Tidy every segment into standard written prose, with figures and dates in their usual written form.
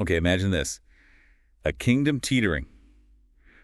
Okay, imagine this. A kingdom teetering.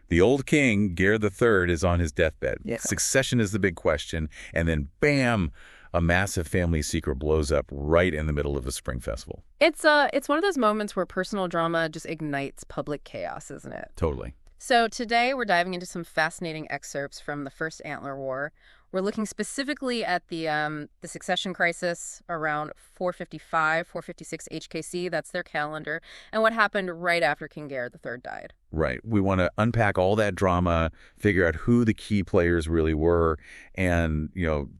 The old king, Geir III, is on his deathbed. Yeah. Succession is the big question. And then, bam, a massive family secret blows up right in the middle of a spring festival. It's one of those moments where personal drama just ignites public chaos, isn't it? Totally. So today we're diving into some fascinating excerpts from the First Antler War. We're looking specifically at the succession crisis around 455, 456 HKC, that's their calendar, and what happened right after King Geir III died. Right. We want to unpack all that drama, figure out who the key players really were, and,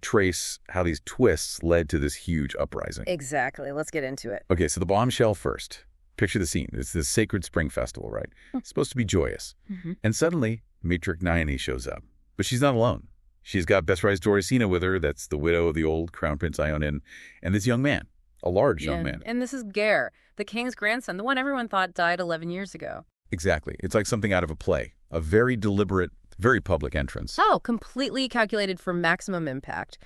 trace how these twists led to this huge uprising. Exactly. Let's get into it. Okay, so the bombshell first. Picture the scene. It's this sacred spring festival, right? It's supposed to be joyous. Mm-hmm. And suddenly, matriarch Naini shows up. But she's not alone. She's got Besrai's Dorisina with her. That's the widow of the old Crown Prince Ionin. And this young man, a large young man. And this is Geir, the king's grandson, the one everyone thought died 11 years ago. Exactly. It's like something out of a play. A very deliberate, very public entrance. Oh, completely calculated for maximum impact.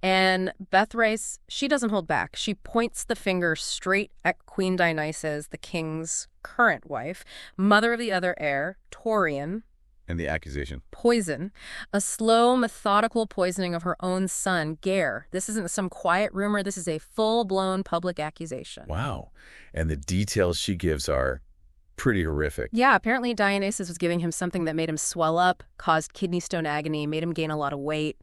And Bethrace, she doesn't hold back. She points the finger straight at Queen Dionysus, the king's current wife, mother of the other heir, Torian. And the accusation? Poison. A slow, methodical poisoning of her own son, Geir. This isn't some quiet rumor. This is a full-blown public accusation. Wow. And the details she gives are pretty horrific. Yeah, apparently Dionysus was giving him something that made him swell up, caused kidney stone agony, made him gain a lot of weight.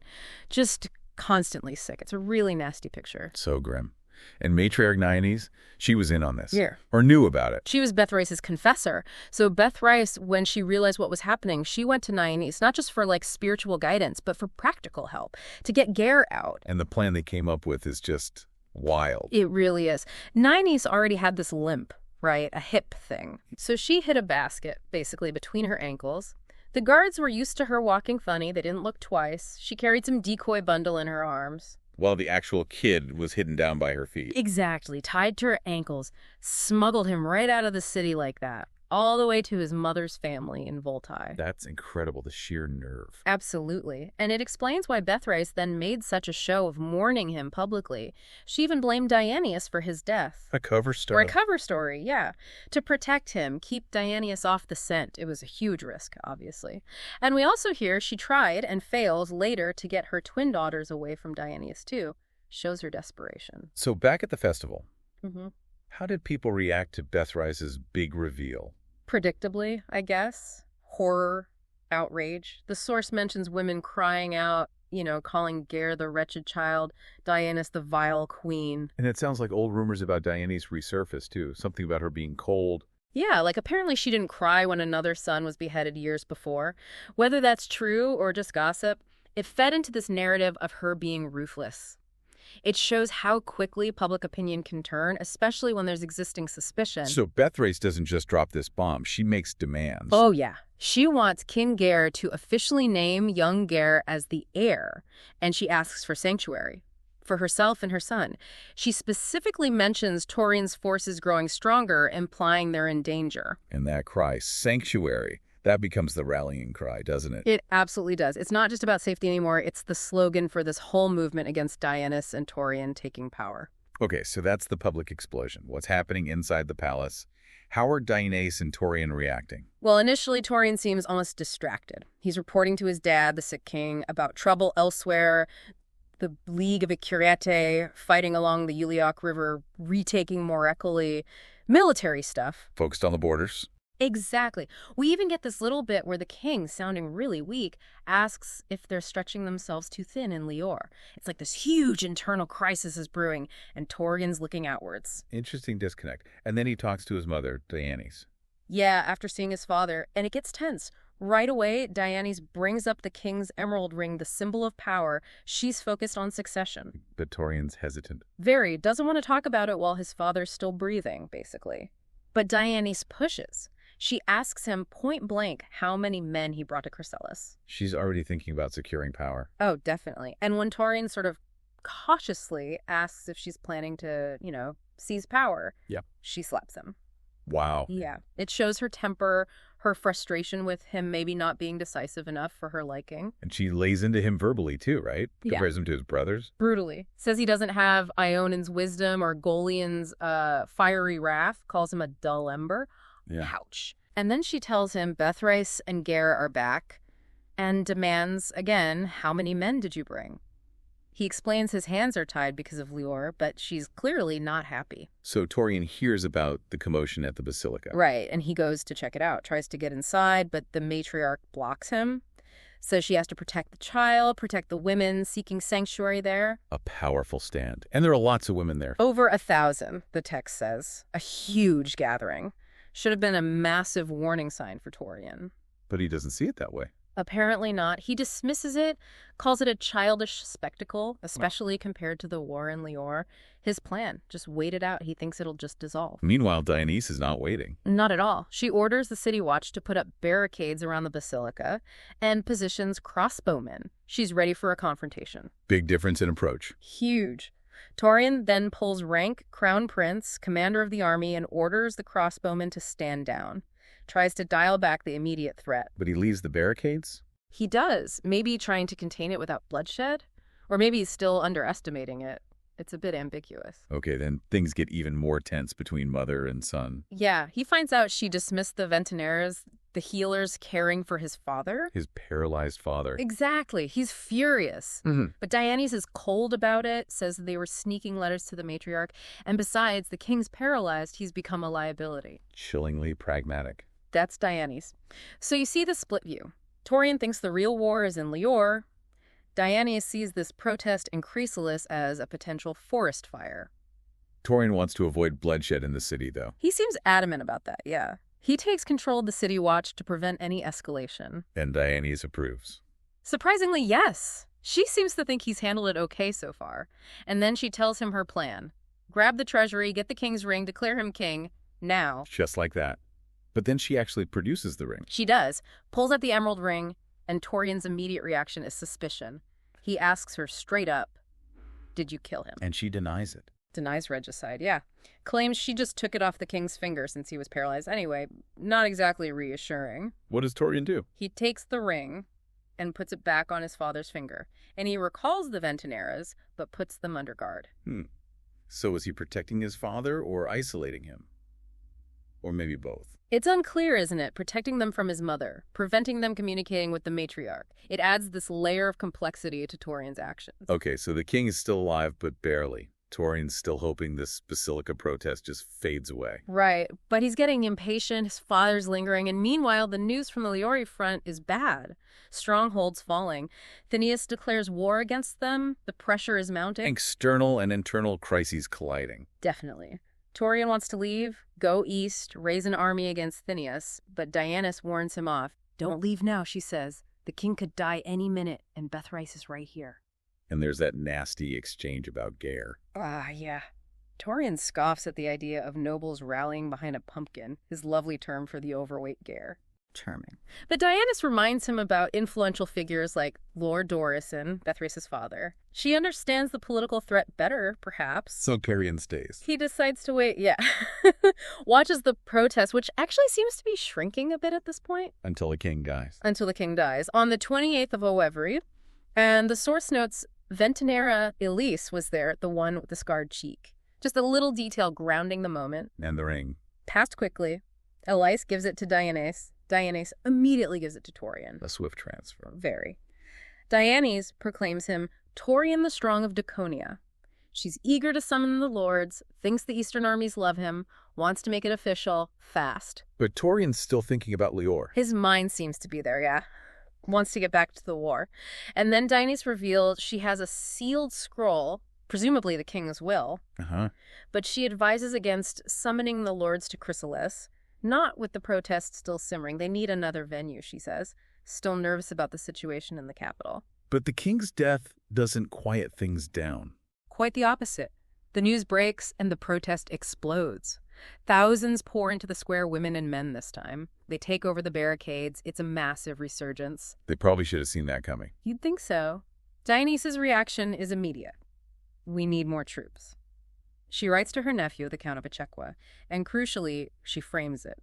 Just constantly sick. It's a really nasty picture. So grim. And matriarch Naines, she was in on this. Yeah. Or knew about it. She was Bethrace's confessor. So Bethrace, when she realized what was happening, she went to Naines, not just for spiritual guidance, but for practical help, to get Geir out. And the plan they came up with is just wild. It really is. Naines already had this limp, right? A hip thing. So she hid a basket, basically, between her ankles. The guards were used to her walking funny. They didn't look twice. She carried some decoy bundle in her arms. While the actual kid was hidden down by her feet. Exactly. Tied to her ankles. Smuggled him right out of the city like that. All the way to his mother's family in Voltae. That's incredible, the sheer nerve. Absolutely. And it explains why Bethrace then made such a show of mourning him publicly. She even blamed Dionysus for his death. A cover story. Or a cover story, yeah. To protect him, keep Dionysus off the scent. It was a huge risk, obviously. And we also hear she tried and fails later to get her twin daughters away from Dionysus, too. Shows her desperation. So back at the festival, Mm-hmm. How did people react to Bethrace's big reveal? Predictably, I guess. Horror, outrage. The source mentions women crying out, calling Geir the wretched child, Dionysus the vile queen. And it sounds like old rumors about Dionysus resurfaced, too. Something about her being cold. Yeah, apparently she didn't cry when another son was beheaded years before. Whether that's true or just gossip, it fed into this narrative of her being ruthless. It shows how quickly public opinion can turn, especially when there's existing suspicion. So Bethrace doesn't just drop this bomb. She makes demands. Oh, yeah. She wants King Geir to officially name young Geir as the heir, and she asks for sanctuary for herself and her son. She specifically mentions Torian's forces growing stronger, implying they're in danger. And that cry, sanctuary, that becomes the rallying cry, doesn't it? It absolutely does. It's not just about safety anymore. It's the slogan for this whole movement against Dionysus and Torian taking power. Okay, so that's the public explosion. What's happening inside the palace? How are Dionysus and Torian reacting? Well, initially, Torian seems almost distracted. He's reporting to his dad, the sick king, about trouble elsewhere, the League of Vëiara, fighting along the Uliac River, retaking Morecoli, military stuff. Focused on the borders? Exactly. We even get this little bit where the king, sounding really weak, asks if they're stretching themselves too thin in Lior. It's like this huge internal crisis is brewing, and Torian's looking outwards. Interesting disconnect. And then he talks to his mother, Dionysus. Yeah, after seeing his father, and it gets tense. Right away, Dionysus brings up the king's emerald ring, the symbol of power. She's focused on succession. But Torian's hesitant. Very. Doesn't want to talk about it while his father's still breathing, basically. But Dionysus pushes. She asks him point blank how many men he brought to Chryselis. She's already thinking about securing power. Oh, definitely. And when Torian sort of cautiously asks if she's planning to, seize power, Yep. she slaps him. Wow. Yeah. It shows her temper, her frustration with him maybe not being decisive enough for her liking. And she lays into him verbally too, right? Yeah. Compares him to his brothers. Brutally. Says he doesn't have Ionan's wisdom or Golian's fiery wrath. Calls him a dull ember. Yeah. Ouch. And then she tells him Bethrais and Gare are back and demands, again, how many men did you bring? He explains his hands are tied because of Lior, but she's clearly not happy. So Torian hears about the commotion at the Basilica. Right, and he goes to check it out, tries to get inside, but the matriarch blocks him. Says she has to protect the child, protect the women seeking sanctuary there. A powerful stand. And there are lots of women there. Over 1,000, the text says. A huge gathering. Should have been a massive warning sign for Torian. But he doesn't see it that way. Apparently not. He dismisses it, calls it a childish spectacle, especially compared to the war in Lior. His plan, just wait it out. He thinks it'll just dissolve. Meanwhile, Dionysus is not waiting. Not at all. She orders the city watch to put up barricades around the basilica and positions crossbowmen. She's ready for a confrontation. Big difference in approach. Huge. Torian then pulls rank, crown prince, commander of the army, and orders the crossbowmen to stand down. Tries to dial back the immediate threat. But he leaves the barricades? He does, maybe trying to contain it without bloodshed, or maybe he's still underestimating it. It's a bit ambiguous. Okay, then things get even more tense between mother and son. Yeah, he finds out she dismissed the Ventaneras, the healers caring for his father. His paralyzed father. Exactly. He's furious. But Dionysus is cold about it, says they were sneaking letters to the matriarch, and besides, the king's paralyzed, he's become a liability. Chillingly pragmatic. That's Dionysus. So you see the split view. Torian thinks the real war is in Lior. Dionysus sees this protest in Chryselis as a potential forest fire. Torian wants to avoid bloodshed in the city, though. He seems adamant about that, yeah. He takes control of the city watch to prevent any escalation. And Dionysus approves. Surprisingly, yes. She seems to think he's handled it okay so far. And then she tells him her plan. Grab the treasury, get the king's ring, declare him king, now. Just like that. But then she actually produces the ring. She does. Pulls out the emerald ring, and Torian's immediate reaction is suspicion. He asks her straight up, did you kill him? And she denies it. Denies regicide, yeah. Claims she just took it off the king's finger since he was paralyzed. Anyway, not exactly reassuring. What does Torian do? He takes the ring and puts it back on his father's finger. And he recalls the Ventaneras, but puts them under guard. So is he protecting his father or isolating him? Or maybe both? It's unclear, isn't it? Protecting them from his mother, preventing them communicating with the matriarch. It adds this layer of complexity to Torian's actions. Okay, so the king is still alive, but barely. Torian's still hoping this Basilica protest just fades away. Right, but he's getting impatient, his father's lingering, and meanwhile, the news from the Liori front is bad. Strongholds falling. Phineas declares war against them. The pressure is mounting. External and internal crises colliding. Definitely. Torian wants to leave, go east, raise an army against Phineas, but Dionysus warns him off. Don't leave now, she says. The king could die any minute, and Bethrais is right here. And there's that nasty exchange about Gare. Yeah. Torian scoffs at the idea of nobles rallying behind a pumpkin, his lovely term for the overweight Gare. Charming. But Dionysus reminds him about influential figures like Lord Dorison, Bethrais' father. She understands the political threat better, perhaps. So Torian stays. He decides to wait, watches the protest, which actually seems to be shrinking a bit at this point. Until the king dies. On the 28th of Oevri. And the source notes Ventanera Elise was there, the one with the scarred cheek. Just a little detail grounding the moment. And the ring. Passed quickly. Elise gives it to Dionysus. Dionysus immediately gives it to Torian. A swift transfer. Very. Dionysus proclaims him Torian the Strong of Daconia. She's eager to summon the lords, thinks the Eastern armies love him, wants to make it official, fast. But Torian's still thinking about Lior. His mind seems to be there, yeah. Wants to get back to the war. And then Dionysus reveals she has a sealed scroll, presumably the king's will, but she advises against summoning the lords to Chryselis. Not with the protests still simmering. They need another venue, she says. Still nervous about the situation in the capital. But the king's death doesn't quiet things down. Quite the opposite. The news breaks and the protest explodes. Thousands pour into the square, women and men this time. They take over the barricades. It's a massive resurgence. They probably should have seen that coming. You'd think so. Dionysus' reaction is immediate. We need more troops. She writes to her nephew, the Count of Echequa, and crucially, she frames it.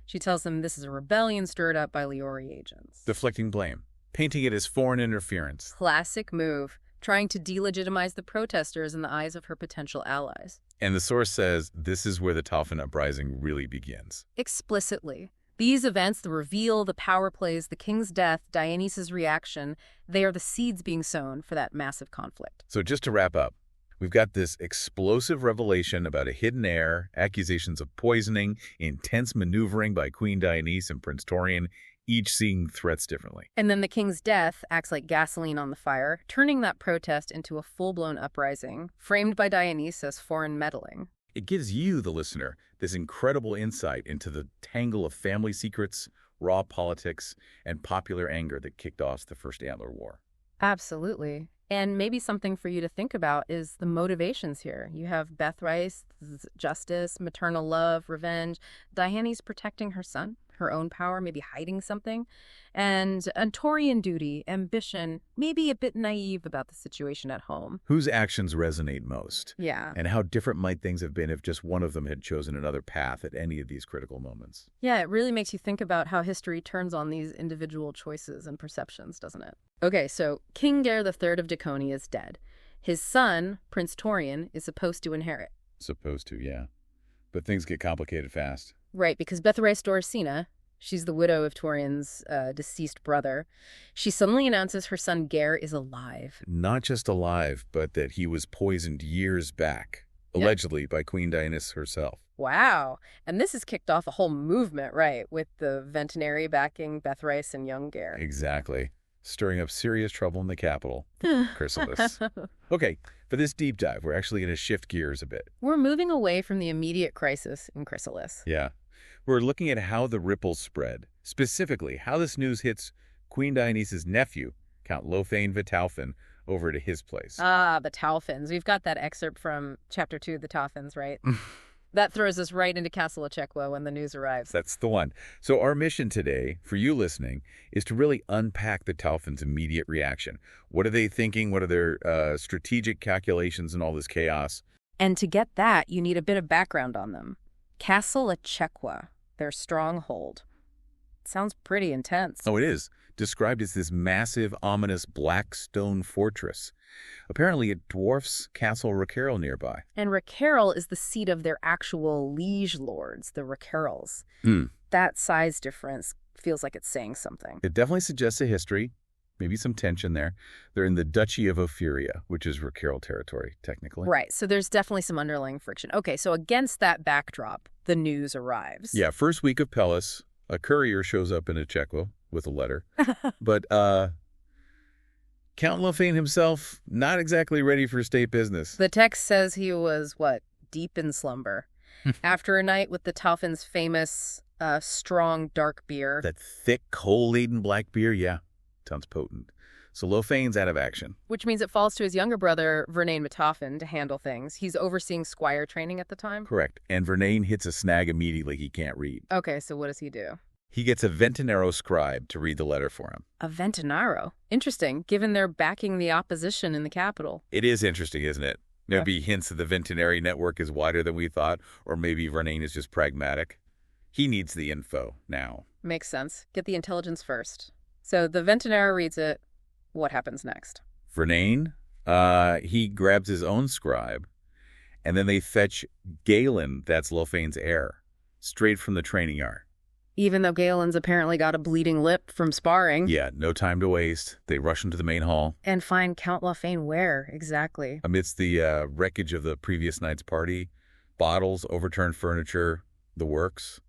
She tells them this is a rebellion stirred up by Leori agents. Deflecting blame, painting it as foreign interference. Classic move, trying to delegitimize the protesters in the eyes of her potential allies. And the source says this is where the Tauphin uprising really begins. Explicitly. These events, the reveal, the power plays, the king's death, Dionysus' reaction, they are the seeds being sown for that massive conflict. So just to wrap up, we've got this explosive revelation about a hidden heir, accusations of poisoning, intense maneuvering by Queen Dionysus and Prince Torian, each seeing threats differently. And then the king's death acts like gasoline on the fire, turning that protest into a full-blown uprising, framed by Dionysus as foreign meddling. It gives you, the listener, this incredible insight into the tangle of family secrets, raw politics, and popular anger that kicked off the First Antler War. Absolutely. And maybe something for you to think about is the motivations here. You have Bethrice, justice, maternal love, revenge, Dionysus protecting her son, her own power, maybe hiding something, and a Torian duty, ambition, maybe a bit naive about the situation at home. Whose actions resonate most? Yeah. And how different might things have been if just one of them had chosen another path at any of these critical moments? Yeah, it really makes you think about how history turns on these individual choices and perceptions, doesn't it? Okay, so King Geir III of Daconia is dead. His son, Prince Torian, is supposed to inherit. Supposed to, yeah. But things get complicated fast. Right, because Bethrice Dorsina, she's the widow of Torian's deceased brother, she suddenly announces her son Geir is alive. Not just alive, but that he was poisoned years back, allegedly by Queen Dionysus herself. Wow. And this has kicked off a whole movement, right, with the Ventinary backing Bethrice and young Geir. Exactly. Stirring up serious trouble in the capital, Chryselis. Okay, for this deep dive, we're actually going to shift gears a bit. We're moving away from the immediate crisis in Chryselis. Yeah. We're looking at how the ripples spread, specifically how this news hits Queen Dionysus' nephew, Count Lofein the Tauphin, over to his place. Ah, the Tauphyns. We've got that excerpt from Chapter 2, the Tauphyns, right? That throws us right into Castle Echekwa when the news arrives. That's the one. So our mission today, for you listening, is to really unpack the Tauphin's immediate reaction. What are they thinking? What are their strategic calculations in all this chaos? And to get that, you need a bit of background on them. Castle Echekwa, their stronghold. Sounds pretty intense. Oh, it is. Described as this massive, ominous black stone fortress. Apparently, it dwarfs Castle Raquerles nearby. And Raquerles is the seat of their actual liege lords, the Raquerles. That size difference feels like it's saying something. It definitely suggests a history, maybe some tension there. They're in the Duchy of Ophyria, which is Raquerles territory, technically. Right, so there's definitely some underlying friction. Okay, so against that backdrop, the news arrives. Yeah, first week of Pellis, a courier shows up in Echekwa with a letter. But Count Lofein himself, not exactly ready for state business. The text says he was, deep in slumber. After a night with the Tauphin's famous, strong, dark beer. That thick, coal-laden black beer, yeah, sounds potent. So Lofein's out of action. Which means it falls to his younger brother, Raisnan Tauphin, to handle things. He's overseeing squire training at the time. Correct. And Raisnan hits a snag immediately he can't read. Okay, so what does he do? He gets a Ventinaro scribe to read the letter for him. A Ventinaro? Interesting, given they're backing the opposition in the capital. It is interesting, isn't it? There'd be hints that the Ventinary network is wider than we thought, or maybe Raisnan is just pragmatic. He needs the info now. Makes sense. Get the intelligence first. So the Ventinaro reads it. What happens next? Raisnan, he grabs his own scribe, and then they fetch Galen, that's Lofein's heir, straight from the training yard. Even though Galen's apparently got a bleeding lip from sparring. Yeah, no time to waste. They rush into the main hall. And find Count Lofein where, exactly? Amidst the wreckage of the previous night's party, bottles, overturned furniture, the works.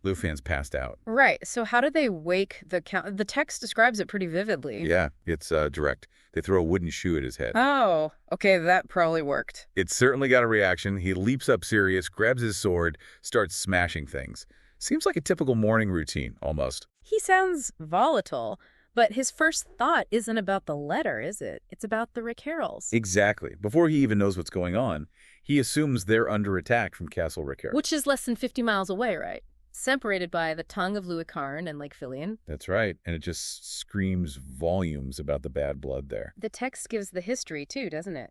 Lofein's passed out. Right. So how do they wake the Count? The text describes it pretty vividly. Yeah, it's direct. They throw a wooden shoe at his head. Oh, okay, that probably worked. It certainly got a reaction. He leaps up serious, grabs his sword, starts smashing things. Seems like a typical morning routine, almost. He sounds volatile, but his first thought isn't about the letter, is it? It's about the Raquerles. Exactly. Before he even knows what's going on, he assumes they're under attack from Castle Raquerles. Which is less than 50 miles away, right? Separated by the tongue of Luicarn and Lake Filian. That's right, and it just screams volumes about the bad blood there. The text gives the history, too, doesn't it?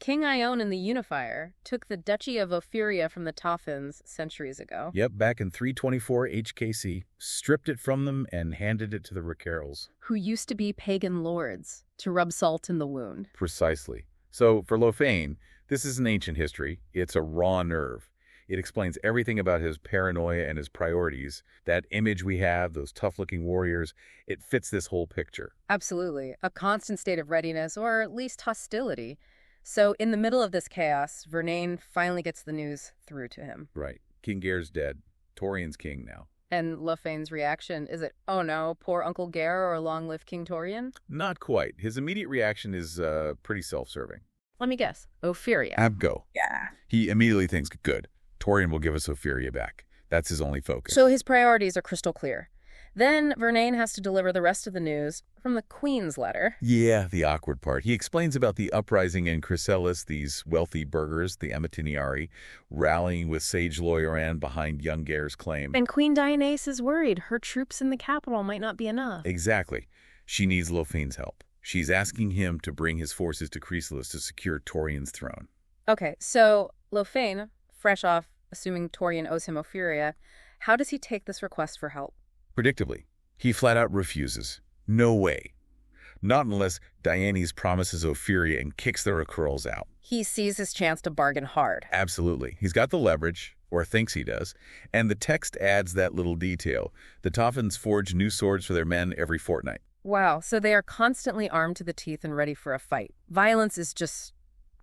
King Ione and the Unifier took the Duchy of Ophyria from the Tauphyns centuries ago. Yep, back in 324 HKC, stripped it from them and handed it to the Raquerles. Who used to be pagan lords, to rub salt in the wound. Precisely. So for Lofein, this is an ancient history. It's a raw nerve. It explains everything about his paranoia and his priorities. That image we have, those tough-looking warriors, it fits this whole picture. Absolutely. A constant state of readiness, or at least hostility. So in the middle of this chaos, Vërnane finally gets the news through to him. Right. King Gair's dead. Torian's king now. And Lofein's reaction, is it, oh no, poor Uncle Gair or long live King Torian? Not quite. His immediate reaction is pretty self-serving. Let me guess. Ophyria. Abgo. Yeah. He immediately thinks, good, Torian will give us Ophyria back. That's his only focus. So his priorities are crystal clear. Then Vërnane has to deliver the rest of the news from the Queen's letter. Yeah, the awkward part. He explains about the uprising in Chryselis, these wealthy burghers, the Uliniari, rallying with Sage Loyaran behind young Gair's claim. And Queen Dievis is worried her troops in the capital might not be enough. Exactly. She needs Lofein's help. She's asking him to bring his forces to Chryselis to secure Torian's throne. Okay, so Lofein, fresh off assuming Torian owes him Ophyria, how does he take this request for help? Predictably, he flat out refuses. No way. Not unless Dievis promises Ophyria and kicks the Raquerles out. He sees his chance to bargain hard. Absolutely. He's got the leverage, or thinks he does, and the text adds that little detail. The Tauphyns forge new swords for their men every fortnight. Wow, so they are constantly armed to the teeth and ready for a fight. Violence is just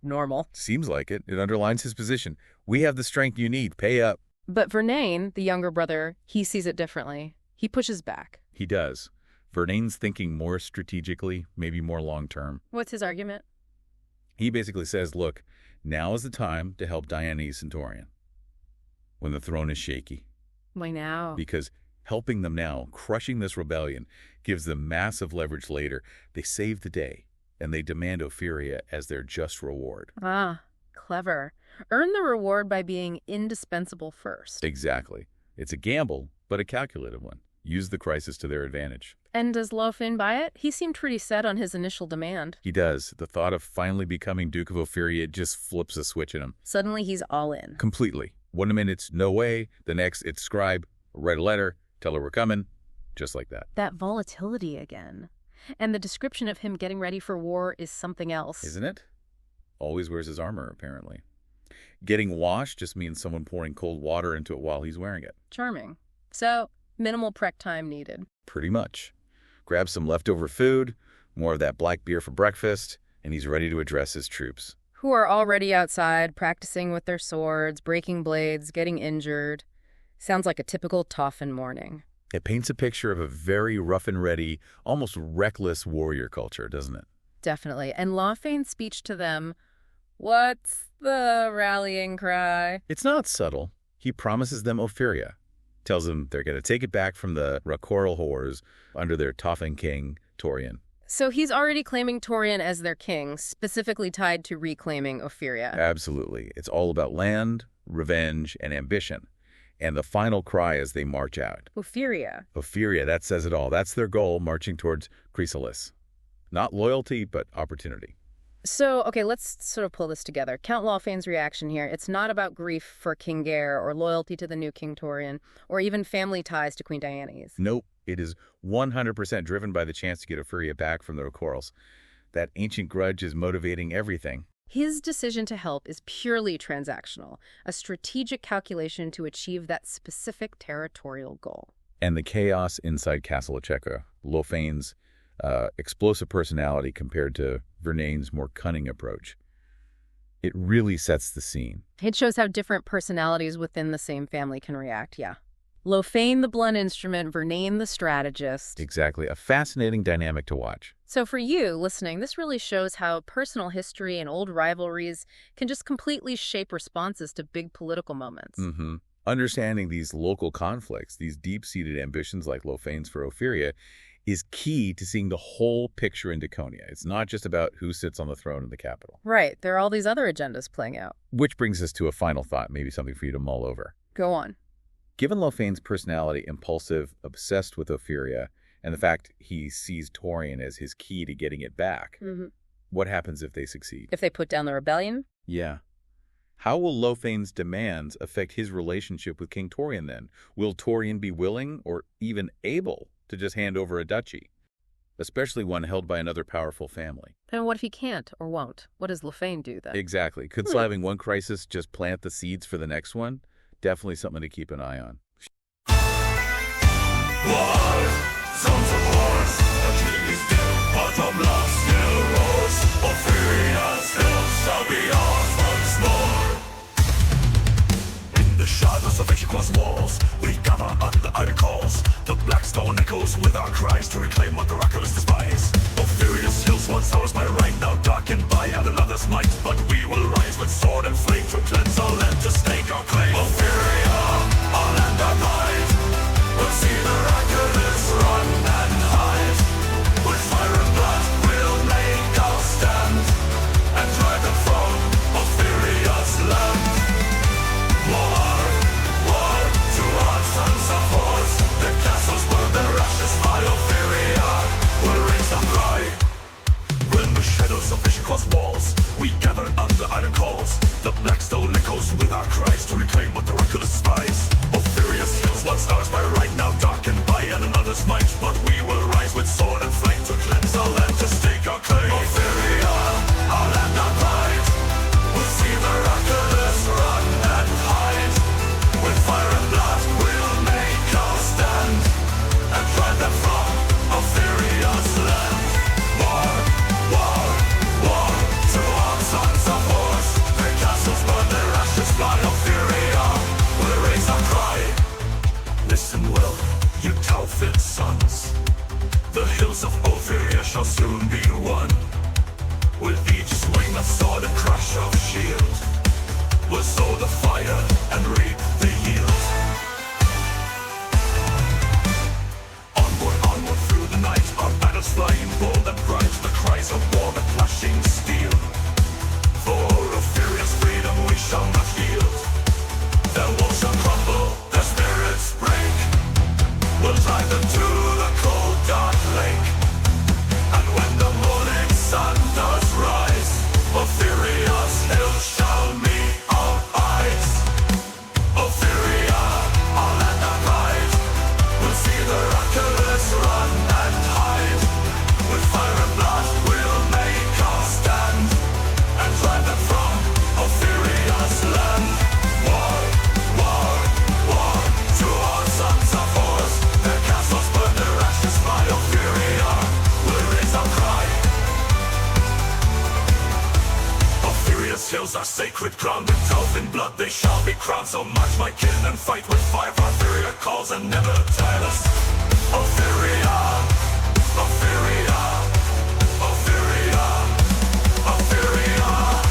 normal. Seems like it. It underlines his position. We have the strength you need. Pay up. But Vërnane, the younger brother, he sees it differently. He pushes back. He does. Vërnane's thinking more strategically, maybe more long-term. What's his argument? He basically says, look, now is the time to help Dievis and Torian. When the throne is shaky. Why now? Because helping them now, crushing this rebellion, gives them massive leverage later. They save the day, and they demand Ophyria as their just reward. Ah, clever. Earn the reward by being indispensable first. Exactly. It's a gamble, but a calculated one. Use the crisis to their advantage. And does Lofein buy it? He seemed pretty set on his initial demand. He does. The thought of finally becoming Duke of Ophyria just flips a switch in him. Suddenly he's all in. Completely. 1 minute it's no way, the next it's scribe, write a letter, tell her we're coming, just like that. That volatility again. And the description of him getting ready for war is something else. Isn't it? Always wears his armor, apparently. Getting washed just means someone pouring cold water into it while he's wearing it. Charming. So, minimal prep time needed. Pretty much. Grab some leftover food, more of that black beer for breakfast, and he's ready to address his troops. Who are already outside, practicing with their swords, breaking blades, getting injured. Sounds like a typical Tauphin morning. It paints a picture of a very rough and ready, almost reckless warrior culture, doesn't it? Definitely. And Lofein's speech to them, what's the rallying cry? It's not subtle. He promises them Ophyria. Tells them they're going to take it back from the Raquerle whores under their Tauphin king, Torian. So he's already claiming Torian as their king, specifically tied to reclaiming Ophyria. Absolutely. It's all about land, revenge, and ambition. And the final cry as they march out. Ophyria. Ophyria, that says it all. That's their goal, marching towards Chryselis. Not loyalty, but opportunity. So, okay, let's sort of pull this together. Count Lofein's reaction here. It's not about grief for King Gair or loyalty to the new King Torian or even family ties to Queen Dievis. Nope. It is 100% driven by the chance to get Ophyria back from the Raquerles. That ancient grudge is motivating everything. His decision to help is purely transactional, a strategic calculation to achieve that specific territorial goal. And the chaos inside Castle Ocheca, Lofein's explosive personality compared to Vërnane's more cunning approach. It really sets the scene. It shows how different personalities within the same family can react, yeah. Lofein the blunt instrument, Vërnane the strategist. Exactly. A fascinating dynamic to watch. So for you, listening, this really shows how personal history and old rivalries can just completely shape responses to big political moments. Mm-hmm. Understanding these local conflicts, these deep-seated ambitions like Lofein's for Ophyria, is key to seeing the whole picture in Daconia. It's not just about who sits on the throne in the capital. Right. There are all these other agendas playing out. Which brings us to a final thought, maybe something for you to mull over. Go on. Given Lofein's personality, impulsive, obsessed with Ophyria, and the fact he sees Torian as his key to getting it back, What happens if they succeed? If they put down the rebellion? Yeah. How will Lothain's demands affect his relationship with King Torian then? Will Torian be willing or even able to just hand over a duchy? Especially one held by another powerful family. And what if he can't or won't? What does Lothain do then? Exactly. Could slaving one crisis just plant the seeds for the next one? Definitely something to keep an eye on. War, sons of wars, the king is dead, but the blood still roars. Ophyria's hill shall be ours once more. In the shadows of Raquerles' walls, we gather under the iron calls. The black stone echoes with our cries to reclaim what the Raquerles despise. Ophyria's hills once ours by right, now darkened by another's might. But we will rise with sword and flame to cleanse our land, to stake our claim. Ophyria, our land, our pride. We'll see the Raquerles run and hide. With fire and blood we'll make our stand, and drive them from Ophyria's land. War, war, to our sons of wars. The castles burn, their ashes by Ophyria will raise a cry. When the shadows of Raquerles' walls we gather under iron calls, the black stone echoes with our cries to reclaim what the Raquerles despise. Ophyria's hills once ours by right, now darkened by another's might. But we will rise with sword and flame to cleanse our land, to stake our claim. Ophyria, our land, our pride. We'll see the Raquerles run and hide. With fire and blood we'll make our stand, and drive them from Ophyria's land. War, war, war, to our sons of wars. Their castles burn, their ashes fly. Ophyria will raise our cry. Listen well, you Tauphyns sons. The hills of Ophyria shall soon be won. With each swing of sword and crash of shield, we'll sow the fire and reap the yield. Onward, onward through the night, our battles flying bold and bright. The cries of war, the clashing steel. For Ophyria's freedom we shall not yield. Their walls shall crumble, their spirits break. We'll drive them to the cold dark lake. And when the morning sun does rise, Ophyria's hill shall meet our eyes. Ophyria, our land, our pride. We'll see the Raquerles run and hide. With fire and blood we'll make our stand, and drive them from Ophyria's land. War, war, war, to our sons of wars. Their castles burn, their ashes fly. Ophyria will raise our cry. Ophyria's hills are sacred ground. With Tauphin blood they shall be crowned. So march my kin and fight with fire. Ophyria calls and never tire us. Ophyria, Ophyria, Ophyria, Ophyria.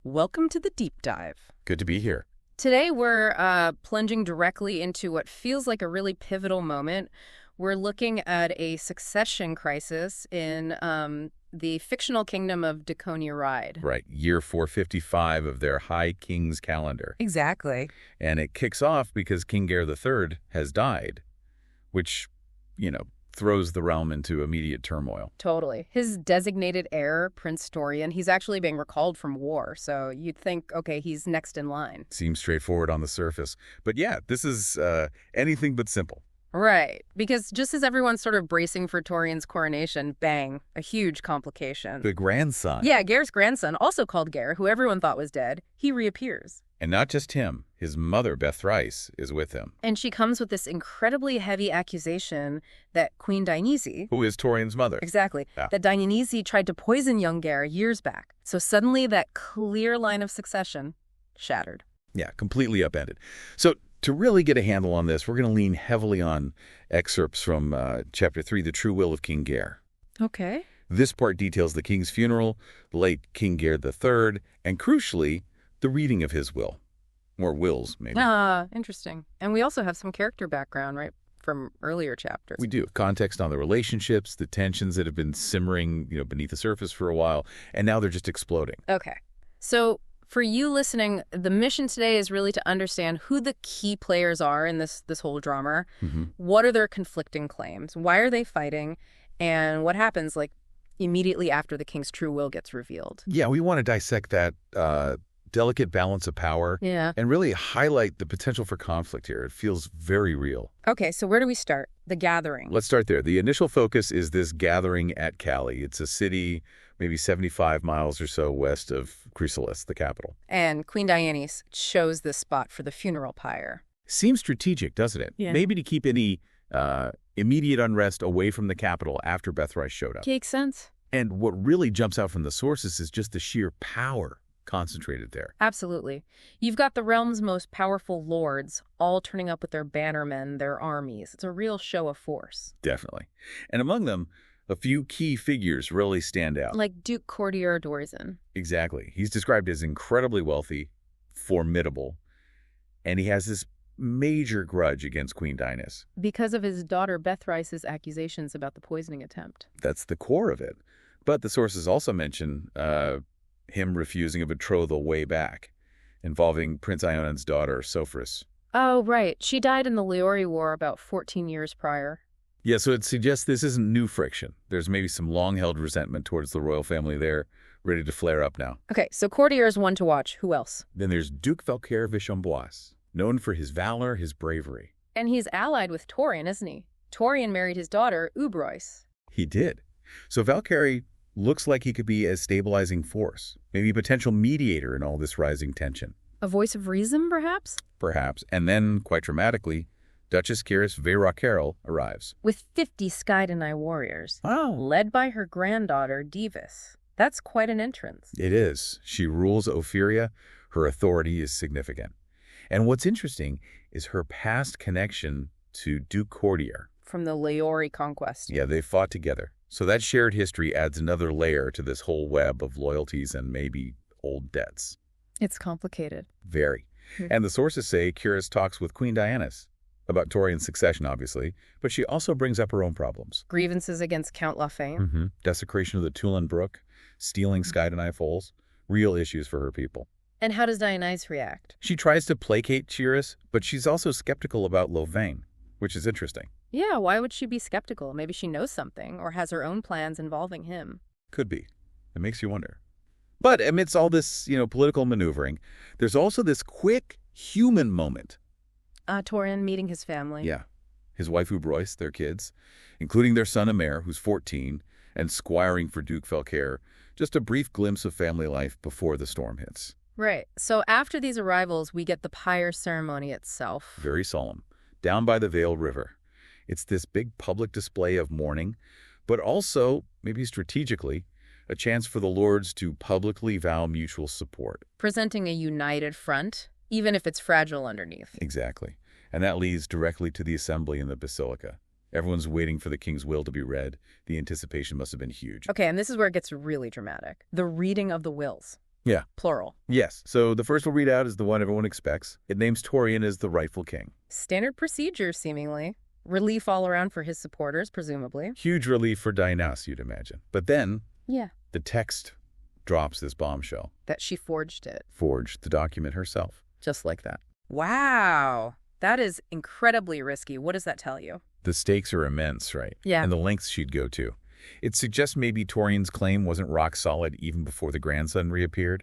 Welcome to the deep dive. Good to be here. Today we're plunging directly into what feels like a really pivotal moment. We're looking at a succession crisis in the fictional Kingdom of Daconia ride. Right. Year 455 of their High King's calendar. Exactly. And it kicks off because King Geir III has died, which, throws the realm into immediate turmoil. Totally. His designated heir, Prince Torian, he's actually being recalled from war, so you'd think, okay, he's next in line. Seems straightforward on the surface. But yeah, this is anything but simple. Right, because just as everyone's sort of bracing for Torian's coronation, bang, a huge complication. The grandson. Yeah, Geir's grandson, also called Geir, who everyone thought was dead, he reappears. And not just him. His mother, Bethrice, is with him. And she comes with this incredibly heavy accusation that Queen Dievis, Who is Torian's mother. exactly, Yeah. that Dievis tried to poison young Geir years back. So suddenly that clear line of succession shattered. Yeah, completely upended. So to really get a handle on this, we're going to lean heavily on excerpts from Chapter 3, The True Will of King Geir. Okay. This part details the king's funeral, the late King Geir III, and crucially, the reading of his will. Or wills, maybe. Interesting. And we also have some character background, right, from earlier chapters. We do. Context on the relationships, the tensions that have been simmering, beneath the surface for a while, and now they're just exploding. Okay. So For you listening, the mission today is really to understand who the key players are in this whole drama. What are their conflicting claims? Why are they fighting? And what happens, like, immediately after the king's true will gets revealed? Yeah, we want to dissect that delicate balance of power and really highlight the potential for conflict here. It feels very real. Okay, so where do we start? The gathering. Let's start there. The initial focus is this gathering at Callie. It's a city maybe 75 miles or so west of Chryselis, the capital. And Queen Dievis chose this spot for the funeral pyre. Seems strategic, doesn't it? Yeah. Maybe to keep any immediate unrest away from the capital after Bethrice showed up. Makes sense. And what really jumps out from the sources is just the sheer power concentrated there. Absolutely. You've got the realm's most powerful lords all turning up with their bannermen, their armies. It's a real show of force. Definitely. And among them, a few key figures really stand out. Like Duke Courtier Dorzan. Exactly. He's described as incredibly wealthy, formidable, and he has this major grudge against Queen Dievis. Because of his daughter Bethrice's accusations about the poisoning attempt. That's the core of it. But the sources also mention him refusing a betrothal way back, involving Prince Ionan's daughter, Sophris. Oh, right. She died in the Leori War about 14 years prior. Yeah, so it suggests this isn't new friction. There's maybe some long-held resentment towards the royal family there, ready to flare up now. Okay, so Courtier is one to watch. Who else? Then there's Duke Valiant Vichambois, known for his valor, his bravery. And he's allied with Torian, isn't he? Torian married his daughter, Ubrois. He did. So Valkyrie looks like he could be a stabilizing force, maybe a potential mediator in all this rising tension. A voice of reason, perhaps? Perhaps. And then, quite dramatically, Duchess Kiris Raquerles arrives. With 50 Skydina warriors. Oh. Led by her granddaughter, Dievis. That's quite an entrance. It is. She rules Ophyria. Her authority is significant. And what's interesting is her past connection to Duke Courtier. From the Leori conquest. Yeah, they fought together. So that shared history adds another layer to this whole web of loyalties and maybe old debts. It's complicated. Very. And the sources say Kiris talks with Queen Dievis about Torian succession, obviously, but she also brings up her own problems. Grievances against Count Lafayne. Desecration of the Tulin Brook, stealing Skydina foals, real issues for her people. And how does Dievis react? She tries to placate Kiris, but she's also skeptical about Lovanne, which is interesting. Yeah, why would she be skeptical? Maybe she knows something or has her own plans involving him. Could be. It makes you wonder. But amidst all this, political maneuvering, there's also this quick human moment. Torian meeting his family. Yeah. His wife Ubrois, their kids, including their son Amer, who's 14, and squiring for Duke Valkyr. Just a brief glimpse of family life before the storm hits. Right. So after these arrivals, we get the pyre ceremony itself. Very solemn. Down by the Vale River. It's this big public display of mourning, but also, maybe strategically, a chance for the lords to publicly vow mutual support. Presenting a united front, even if it's fragile underneath. Exactly. And that leads directly to the assembly in the basilica. Everyone's waiting for the king's will to be read. The anticipation must have been huge. Okay, and this is where it gets really dramatic. The reading of the wills. Yeah. Plural. Yes. So the first we'll read out is the one everyone expects. It names Torian as the rightful king. Standard procedure, seemingly. Relief all around for his supporters, presumably. Huge relief for Dievis, you'd imagine. But then, Yeah. the text drops this bombshell. That she forged it. Forged the document herself. Just like that. Wow. That is incredibly risky. What does that tell you? The stakes are immense, right? Yeah. And the lengths she'd go to. It suggests maybe Torian's claim wasn't rock solid even before the grandson reappeared.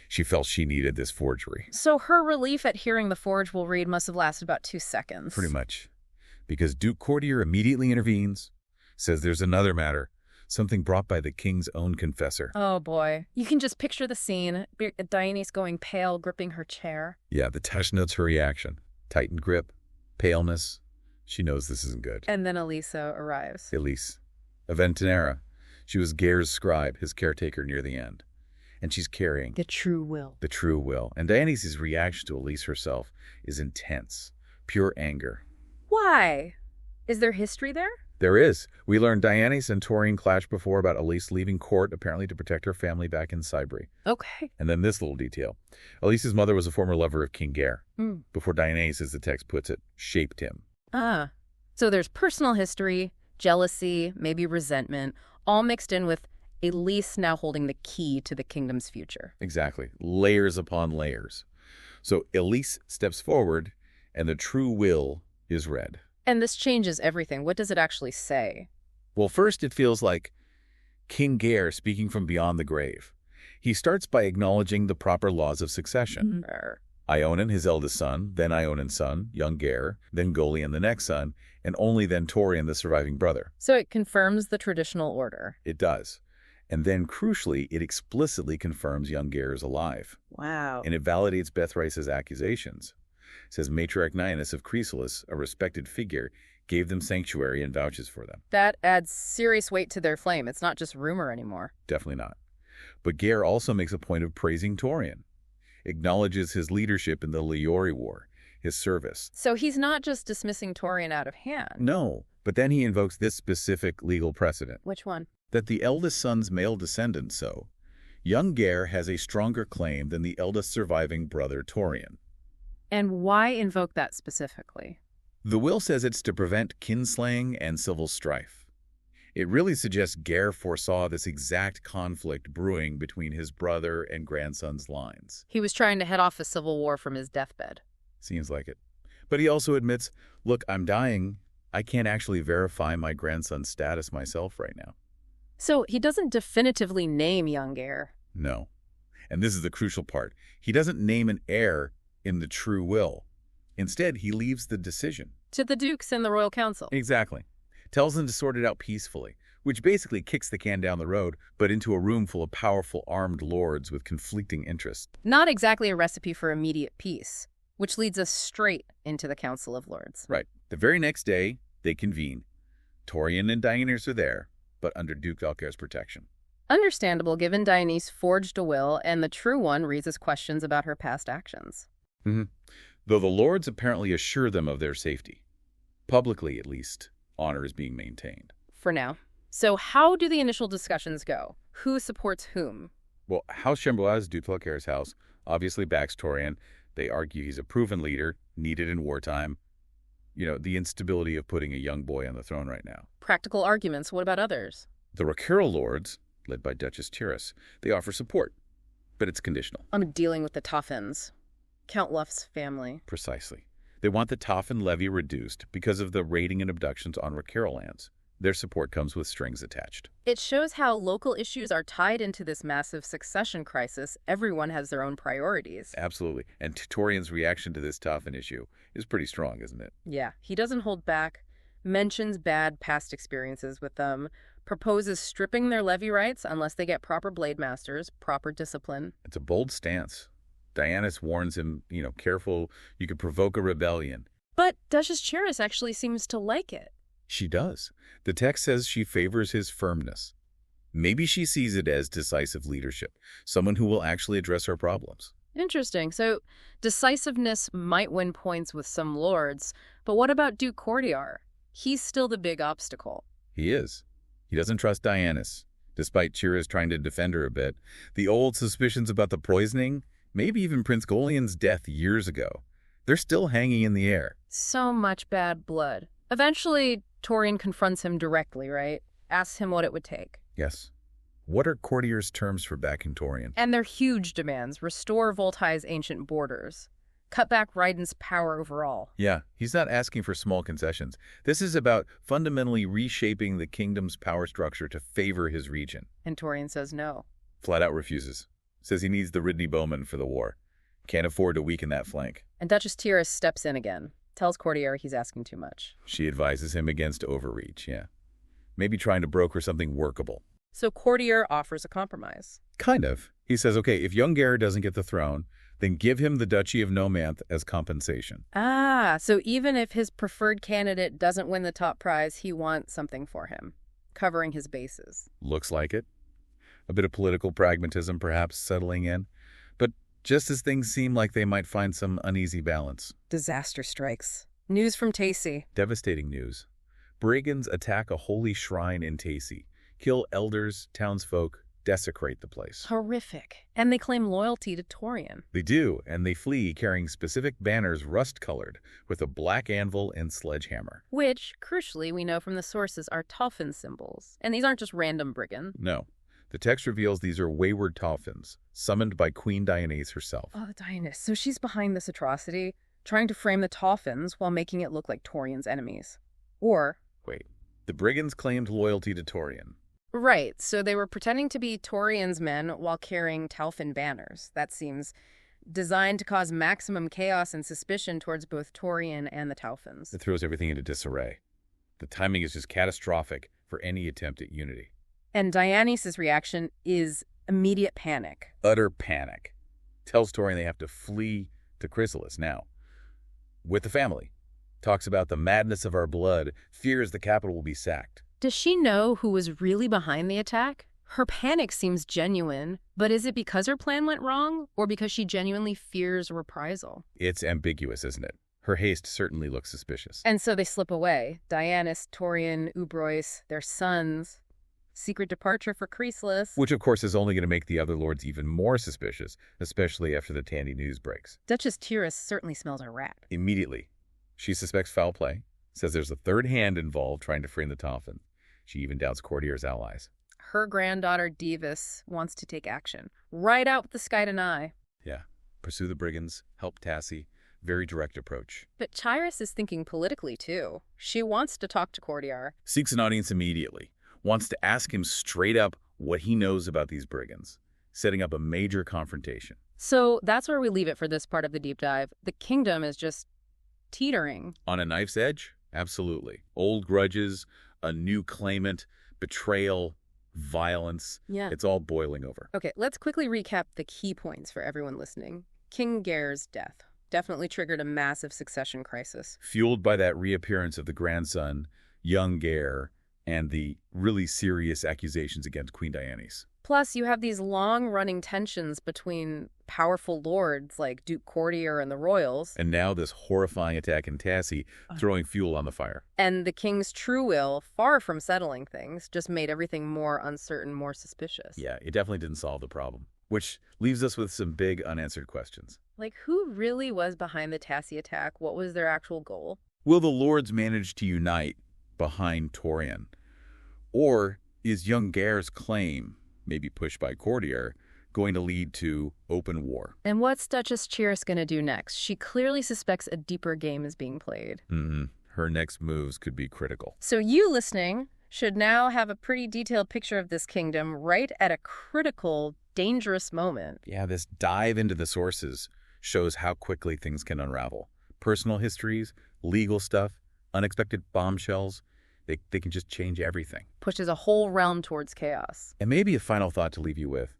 She felt she needed this forgery. So her relief at hearing the forge will read must have lasted about 2 seconds. Pretty much. Because Duke Courtier immediately intervenes, says there's another matter, something brought by the king's own confessor. Oh, boy. You can just picture the scene. Dievis going pale, gripping her chair. Yeah, the text notes her reaction. Tightened grip, paleness. She knows this isn't good. And then Elisa arrives. Elise. Aventinera. She was Geir's scribe, his caretaker near the end. And she's carrying The true will. the true will. And Dienis' reaction to Elise herself is intense. Pure anger. Why? Is there history there? There is. We learned Dienis and Torian clashed before about Elise leaving court, apparently to protect her family back in Cybri. Okay. And then this little detail. Elise's mother was a former lover of King Geir. Hmm. Before Dienis, as the text puts it, shaped him. Ah. So there's personal history, jealousy, maybe resentment, all mixed in with Elise now holding the key to the kingdom's future. Exactly. Layers upon layers. So Elise steps forward, and the true will is read. And this changes everything. What does it actually say? Well, first it feels like King Gare speaking from beyond the grave. He starts by acknowledging the proper laws of succession. Ionan, his eldest son, then Ionan's son, young Gare, then Golian, the next son, and only then Torian, the surviving brother. So it confirms the traditional order. It does. And then, crucially, it explicitly confirms young Gare is alive. Wow. And it validates Bethrice's accusations. It says Matriarch Nionus of Chryselis, a respected figure, gave them sanctuary and vouches for them. That adds serious weight to their claim. It's not just rumor anymore. Definitely not. But Gare also makes a point of praising Torian, acknowledges his leadership in the Uliniari War, his service. So he's not just dismissing Torian out of hand. No, but then he invokes this specific legal precedent. Which one? That the eldest son's male descendant, so young Gare has a stronger claim than the eldest surviving brother Torian. And why invoke that specifically? The will says it's to prevent kinslaying and civil strife. It really suggests Gare foresaw this exact conflict brewing between his brother and grandson's lines. He was trying to head off a civil war from his deathbed. Seems like it. But he also admits, look, I'm dying. I can't actually verify my grandson's status myself right now. So he doesn't definitively name young Gare. No. And this is the crucial part. He doesn't name an heir in the true will. Instead, he leaves the decision to the dukes and the royal council. Exactly. Tells them to sort it out peacefully, which basically kicks the can down the road, but into a room full of powerful armed lords with conflicting interests. Not exactly a recipe for immediate peace, which leads us straight into the Council of Lords. Right. The very next day, they convene. Torian and Dionis are there, but under Duke Valkair's protection. Understandable, given Dionis forged a will, and the true one raises questions about her past actions. Though the lords apparently assure them of their safety. Publicly, at least, honor is being maintained. For now. So how do the initial discussions go? Who supports whom? Well, House Chambois, Duke Valkair's house, obviously backs Torian. They argue he's a proven leader, needed in wartime. You know, the instability of putting a young boy on the throne right now. Practical arguments. What about others? The Raquerles lords, led by Duchess Tyrus, they offer support, but it's conditional. I'm dealing with the Tauphyns. Count Luff's family. Precisely. They want the Tauphin levy reduced because of the raiding and abductions on Raquerles lands. Their support comes with strings attached. It shows how local issues are tied into this massive succession crisis. Everyone has their own priorities. Absolutely. And Torian's reaction to this Tauphin issue is pretty strong, isn't it? Yeah, he doesn't hold back, mentions bad past experiences with them, proposes stripping their levy rights unless they get proper blade masters, proper discipline. It's a bold stance. Dionis warns him, careful, you could provoke a rebellion. But Duchess Tyrus actually seems to like it. She does. The text says she favors his firmness. Maybe she sees it as decisive leadership, someone who will actually address her problems. Interesting. So decisiveness might win points with some lords, but what about Duke Cordiar? He's still the big obstacle. He is. He doesn't trust Dionis, despite Tyrus trying to defend her a bit. The old suspicions about the poisoning, maybe even Prince Golian's death years ago, they're still hanging in the air. So much bad blood. Eventually, Torian confronts him directly, right? Asks him what it would take. Yes. What are Cordiar's terms for backing Torian? And their huge demands. Restore Voltai's ancient borders. Cut back Raiden's power overall. Yeah, he's not asking for small concessions. This is about fundamentally reshaping the kingdom's power structure to favor his region. And Torian says no. Flat out refuses. Says he needs the Ridney bowmen for the war. Can't afford to weaken that flank. And Duchess Tyrus steps in again. Tells Cordiar he's asking too much. She advises him against overreach, yeah. Maybe trying to broker something workable. So Cordiar offers a compromise. Kind of. He says, okay, if young Gare doesn't get the throne, then give him the Duchy of Nomanth as compensation. Ah, so even if his preferred candidate doesn't win the top prize, he wants something for him, covering his bases. Looks like it. A bit of political pragmatism perhaps settling in. But just as things seem like they might find some uneasy balance. Disaster strikes. News from Tacy. Devastating news. Brigands attack a holy shrine in Tacy, kill elders, townsfolk, desecrate the place. Horrific. And they claim loyalty to Torian. They do, and they flee carrying specific banners rust-colored with a black anvil and sledgehammer. Which, crucially, we know from the sources are Tauphin symbols. And these aren't just random brigands. No. The text reveals these are wayward Tauphyns, summoned by Queen Dionys herself. Oh, Dionys. So she's behind this atrocity, trying to frame the Tauphyns while making it look like Torian's enemies. Or... Wait, the brigands claimed loyalty to Torian. Right, so they were pretending to be Torian's men while carrying Tauphin banners. That seems designed to cause maximum chaos and suspicion towards both Torian and the Tauphyns. It throws everything into disarray. The timing is just catastrophic for any attempt at unity. And Dionys' reaction is immediate panic. Utter panic. Tells Torian they have to flee to Chryselis now. With the family. Talks about the madness of our blood, fears the capital will be sacked. Does she know who was really behind the attack? Her panic seems genuine, but is it because her plan went wrong, or because she genuinely fears reprisal? It's ambiguous, isn't it? Her haste certainly looks suspicious. And so they slip away. Dionys, Torian, Ubrois, their sons. Secret departure for Chryselis. Which, of course, is only going to make the other lords even more suspicious, especially after the Tandy news breaks. Duchess Tyris certainly smells a rat. Immediately, she suspects foul play, says there's a third hand involved trying to frame the Tauphin. She even doubts Courtier's allies. Her granddaughter, Dievis, wants to take action. Right out with the Skydina. Yeah. Pursue the brigands, help Tassie. Very direct approach. But Tyris is thinking politically, too. She wants to talk to Courtier. Seeks an audience immediately. Wants to ask him straight up what he knows about these brigands. Setting up a major confrontation. So that's where we leave it for this part of the deep dive. The kingdom is just teetering. On a knife's edge? Absolutely. Old grudges, a new claimant, betrayal, violence. Yeah. It's all boiling over. Okay, let's quickly recap the key points for everyone listening. King Gair's death definitely triggered a massive succession crisis. Fueled by that reappearance of the grandson, young Gair, and the really serious accusations against Queen Dionys. Plus, you have these long-running tensions between powerful lords like Duke Courtier and the royals. And now this horrifying attack in Tassie, throwing fuel on the fire. And the king's true will, far from settling things, just made everything more uncertain, more suspicious. Yeah, it definitely didn't solve the problem. Which leaves us with some big unanswered questions. Like, who really was behind the Tassie attack? What was their actual goal? Will the lords manage to unite behind Torian? Or is young Gair's claim, maybe pushed by Courtier, going to lead to open war? And what's Duchess Tyris going to do next? She clearly suspects a deeper game is being played. Her next moves could be critical. So you listening should now have a pretty detailed picture of this kingdom right at a critical, dangerous moment. Yeah, this dive into the sources shows how quickly things can unravel. Personal histories, legal stuff, unexpected bombshells. They can just change everything. Pushes a whole realm towards chaos. And maybe a final thought to leave you with.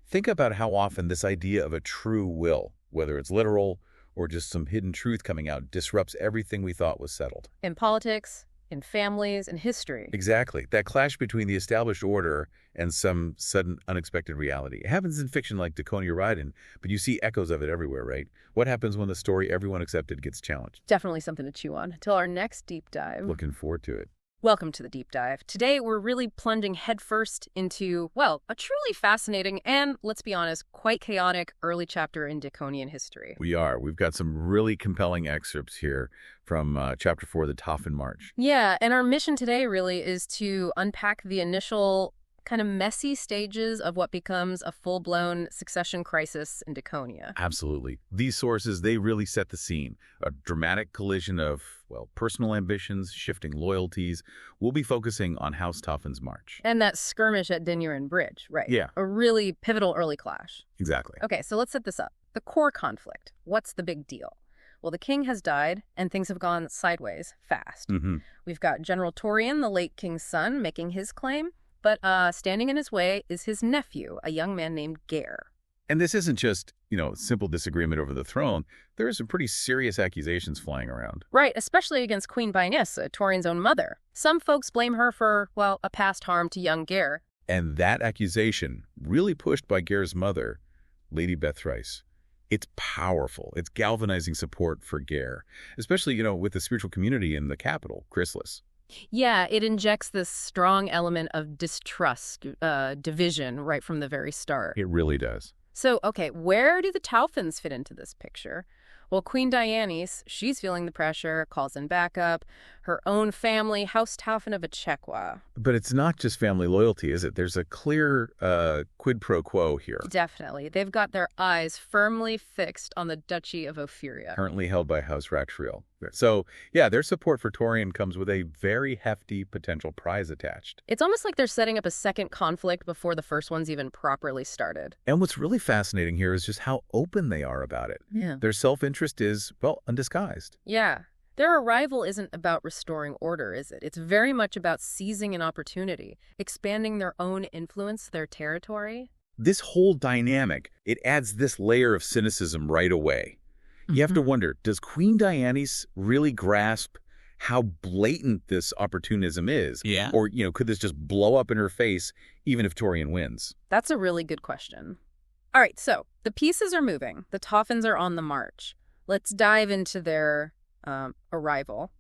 Think about how often this idea of a true will, whether it's literal or just some hidden truth coming out, disrupts everything we thought was settled. In politics, in families, in history. Exactly. That clash between the established order and some sudden unexpected reality. It happens in fiction like Daconia Raisnan, but you see echoes of it everywhere, right? What happens when the story everyone accepted gets challenged? Definitely something to chew on. Till our next deep dive. Looking forward to it. Welcome to the deep dive. Today, we're really plunging headfirst into, well, a truly fascinating and, let's be honest, quite chaotic early chapter in Daconian history. We are. We've got some really compelling excerpts here from Chapter 4, the Tauphin March. Yeah, and our mission today really is to unpack the initial kind of messy stages of what becomes a full-blown succession crisis in Daconia. Absolutely. These sources, they really set the scene. A dramatic collision of, well, personal ambitions, shifting loyalties. We'll be focusing on House Tauphin's march. And that skirmish at Dinurin Bridge, right? Yeah. A really pivotal early clash. Exactly. Okay, so let's set this up. The core conflict. What's the big deal? Well, the king has died, and things have gone sideways fast. We've got General Torian, the late king's son, making his claim. But standing in his way is his nephew, a young man named Gair. And this isn't just, simple disagreement over the throne. There are some pretty serious accusations flying around. Right, especially against Queen Dionys, Torian's own mother. Some folks blame her for, well, a past harm to young Gair. And that accusation, really pushed by Gair's mother, Lady Bethrice, it's powerful. It's galvanizing support for Gair, especially, with the spiritual community in the capital, Chryselis. Yeah, it injects this strong element of distrust, division right from the very start. It really does. So, okay, where do the Tauphyns fit into this picture? Well, Queen Dievis, she's feeling the pressure, calls in backup. Her own family, House Tauphin of Echekwa. But it's not just family loyalty, is it? There's a clear quid pro quo here. Definitely. They've got their eyes firmly fixed on the Duchy of Ophyria. Currently held by House Raquerles. So, yeah, their support for Torian comes with a very hefty potential prize attached. It's almost like they're setting up a second conflict before the first one's even properly started. And what's really fascinating here is just how open they are about it. Yeah. Their self-interest is, well, undisguised. Yeah. Their arrival isn't about restoring order, is it? It's very much about seizing an opportunity, expanding their own influence, their territory. This whole dynamic, it adds this layer of cynicism right away. You have to wonder, does Queen Dievis really grasp how blatant this opportunism is? Yeah. Or, could this just blow up in her face even if Torian wins? That's a really good question. All right, so the pieces are moving. The Tauphyns are on the march. Let's dive into their arrival.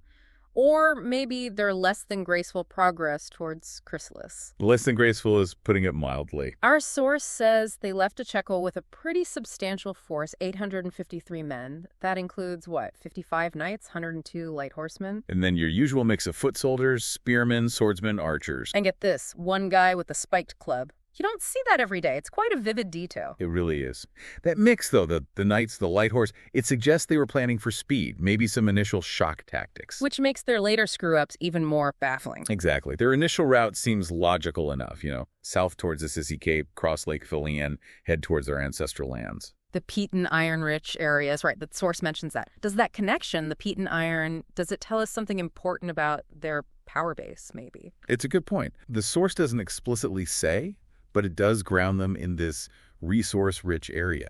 Or maybe their less than graceful progress towards Chryselis. Less than graceful is putting it mildly. Our source says they left Echekwa with a pretty substantial force, 853 men. That includes, 55 knights, 102 light horsemen? And then your usual mix of foot soldiers, spearmen, swordsmen, archers. And get this, one guy with a spiked club. You don't see that every day. It's quite a vivid detail. It really is. That mix, though, the knights, the light horse, it suggests they were planning for speed, maybe some initial shock tactics. Which makes their later screw-ups even more baffling. Exactly. Their initial route seems logical enough, south towards the Sissy Cape, cross Lake Valiant, head towards their ancestral lands. The peat and iron-rich areas, right, the source mentions that. Does that connection, the peat and iron, does it tell us something important about their power base, maybe? It's a good point. The source doesn't explicitly say, but it does ground them in this resource-rich area.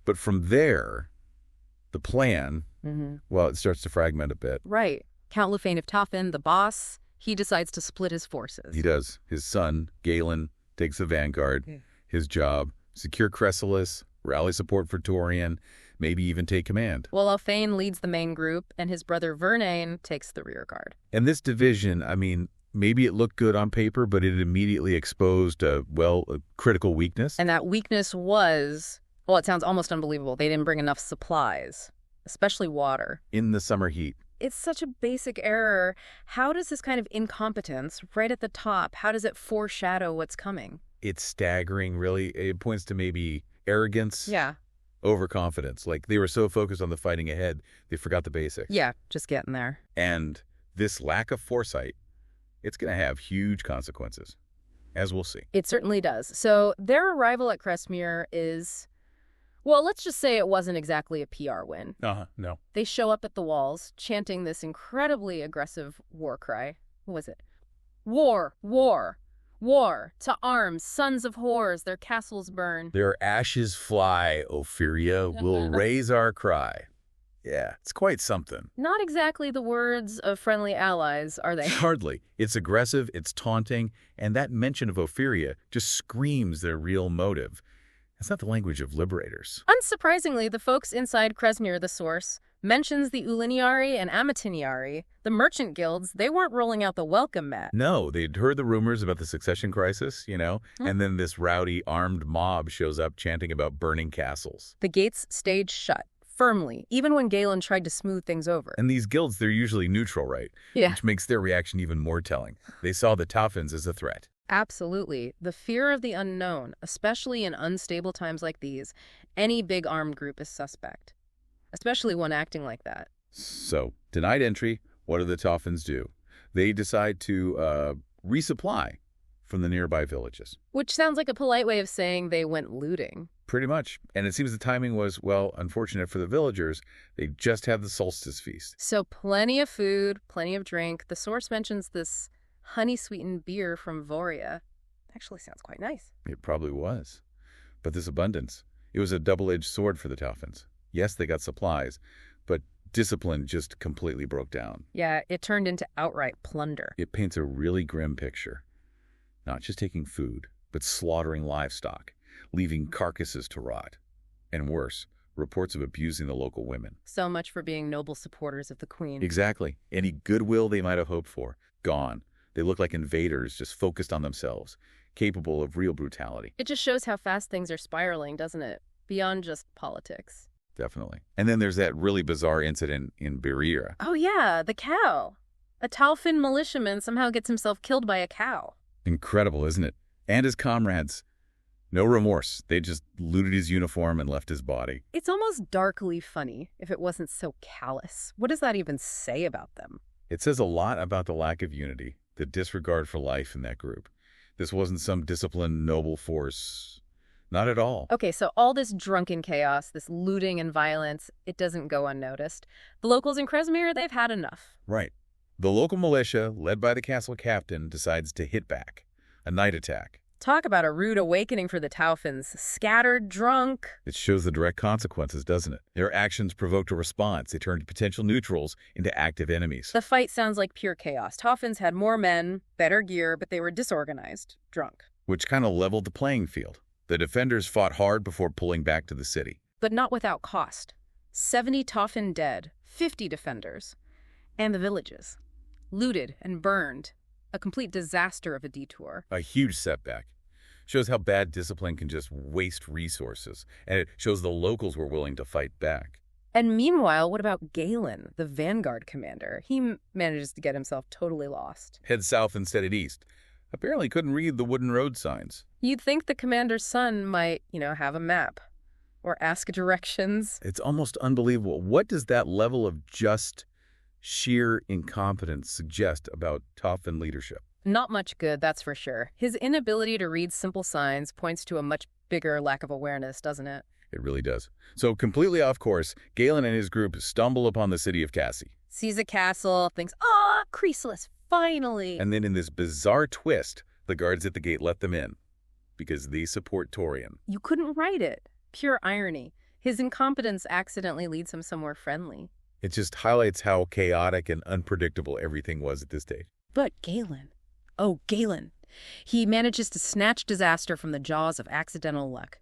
But from there, the plan, well, it starts to fragment a bit. Right. Count Lufane of Tauphin, the boss, he decides to split his forces. He does. His son, Galen, takes the vanguard. Yeah. His job, secure Chryselis, rally support for Torian, maybe even take command. Well, Lufane leads the main group, and his brother Vëiara takes the rear guard. And this division, maybe it looked good on paper, but it immediately exposed a critical weakness. And that weakness was, well, it sounds almost unbelievable. They didn't bring enough supplies, especially water. In the summer heat. It's such a basic error. How does this kind of incompetence, right at the top, how does it foreshadow what's coming? It's staggering, really. It points to maybe arrogance. Yeah. Overconfidence. Like they were so focused on the fighting ahead, they forgot the basics. Yeah, just getting there. And this lack of foresight, it's going to have huge consequences, as we'll see. It certainly does. So their arrival at Crestmere is, well, let's just say it wasn't exactly a PR win. No. They show up at the walls, chanting this incredibly aggressive war cry. What was it? War, war, war, to arms, sons of whores, their castles burn. Their ashes fly, Ophyria, will raise our cry. Yeah, it's quite something. Not exactly the words of friendly allies, are they? Hardly. It's aggressive, it's taunting, and that mention of Ophyria just screams their real motive. That's not the language of liberators. Unsurprisingly, the folks inside Crestmere, the source, mentions the Uliniari and Amatiniari, the merchant guilds. They weren't rolling out the welcome mat. No, they'd heard the rumors about the succession crisis, and then this rowdy armed mob shows up chanting about burning castles. The gates stayed shut. Firmly, even when Galen tried to smooth things over. And these guilds, they're usually neutral, right? Yeah. Which makes their reaction even more telling. They saw the Tauphyns as a threat. Absolutely. The fear of the unknown, especially in unstable times like these, any big armed group is suspect. Especially one acting like that. So, denied entry, what do the Tauphyns do? They decide to resupply from the nearby villages. Which sounds like a polite way of saying they went looting. Pretty much. And it seems the timing was, well, unfortunate for the villagers. They just had the solstice feast. So plenty of food, plenty of drink. The source mentions this honey-sweetened beer from Vëiara. Actually sounds quite nice. It probably was. But this abundance, it was a double-edged sword for the Tauphyns. Yes, they got supplies, but discipline just completely broke down. Yeah, it turned into outright plunder. It paints a really grim picture. Not just taking food, but slaughtering livestock, leaving carcasses to rot. And worse, reports of abusing the local women. So much for being noble supporters of the queen. Exactly. Any goodwill they might have hoped for, gone. They look like invaders just focused on themselves, capable of real brutality. It just shows how fast things are spiraling, doesn't it? Beyond just politics. Definitely. And then there's that really bizarre incident in Vëiara. Oh yeah, the cow. A Tauphin militiaman somehow gets himself killed by a cow. Incredible, isn't it? And his comrades. No remorse. They just looted his uniform and left his body. It's almost darkly funny if it wasn't so callous. What does that even say about them? It says a lot about the lack of unity, the disregard for life in that group. This wasn't some disciplined, noble force. Not at all. Okay, so all this drunken chaos, this looting and violence, it doesn't go unnoticed. The locals in Chryselians, they've had enough. Right. The local militia, led by the castle captain, decides to hit back. A night attack. Talk about a rude awakening for the Tauphyns. Scattered, drunk. It shows the direct consequences, doesn't it? Their actions provoked a response. They turned potential neutrals into active enemies. The fight sounds like pure chaos. Tauphyns had more men, better gear, but they were disorganized, drunk. Which kind of leveled the playing field. The defenders fought hard before pulling back to the city. But not without cost. 70 Tauphin dead, 50 defenders. And the villages. Looted and burned. A complete disaster of a detour. A huge setback. Shows how bad discipline can just waste resources. And it shows the locals were willing to fight back. And meanwhile, what about Galen, the vanguard commander? He manages to get himself totally lost. Head south instead of east. Apparently couldn't read the wooden road signs. You'd think the commander's son might, have a map. Or ask directions. It's almost unbelievable. What does that level of just sheer incompetence suggest about Tauphin leadership? Not much good, that's for sure. His inability to read simple signs points to a much bigger lack of awareness, doesn't it? It really does. So completely off course, Galen and his group stumble upon the city of Cassie. Sees a castle, thinks, "Ah, Chryselis, finally!" And then in this bizarre twist, the guards at the gate let them in because they support Torian. You couldn't write it. Pure irony. His incompetence accidentally leads him somewhere friendly. It just highlights how chaotic and unpredictable everything was at this stage. But Galen. Oh, Galen. He manages to snatch disaster from the jaws of accidental luck.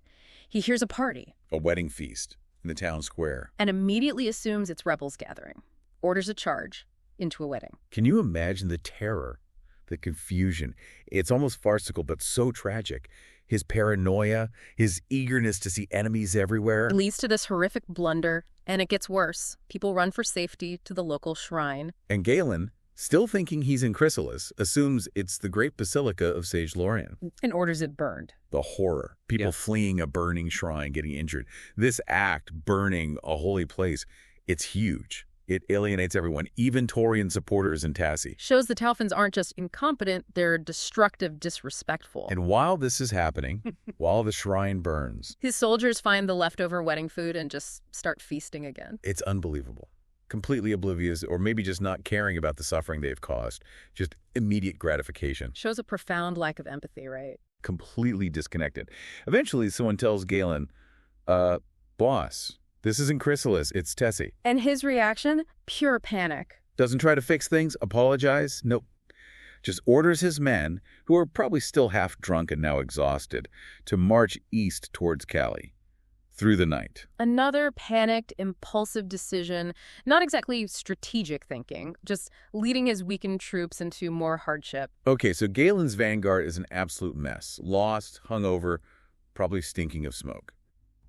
He hears a party. A wedding feast in the town square. And immediately assumes it's rebels gathering. Orders a charge into a wedding. Can you imagine the terror, the confusion? It's almost farcical, but so tragic. His paranoia, his eagerness to see enemies everywhere. It leads to this horrific blunder, and it gets worse. People run for safety to the local shrine. And Galen, still thinking he's in Chryselis, assumes it's the great basilica of Sage Lorien. And orders it burned. The horror. People fleeing a burning shrine, getting injured. This act, burning a holy place, it's huge. It alienates everyone, even Torian supporters in Tassie. Shows the Tauphyns aren't just incompetent, they're destructive, disrespectful. And while this is happening, while the shrine burns, his soldiers find the leftover wedding food and just start feasting again. It's unbelievable. Completely oblivious, or maybe just not caring about the suffering they've caused. Just immediate gratification. Shows a profound lack of empathy, right? Completely disconnected. Eventually, someone tells Galen, boss, this isn't Chryselis, it's Tessie. And his reaction? Pure panic. Doesn't try to fix things, apologize, nope. Just orders his men, who are probably still half drunk and now exhausted, to march east towards Callie. Through the night. Another panicked, impulsive decision, not exactly strategic thinking, just leading his weakened troops into more hardship. Okay, so Galen's vanguard is an absolute mess. Lost, hungover, probably stinking of smoke.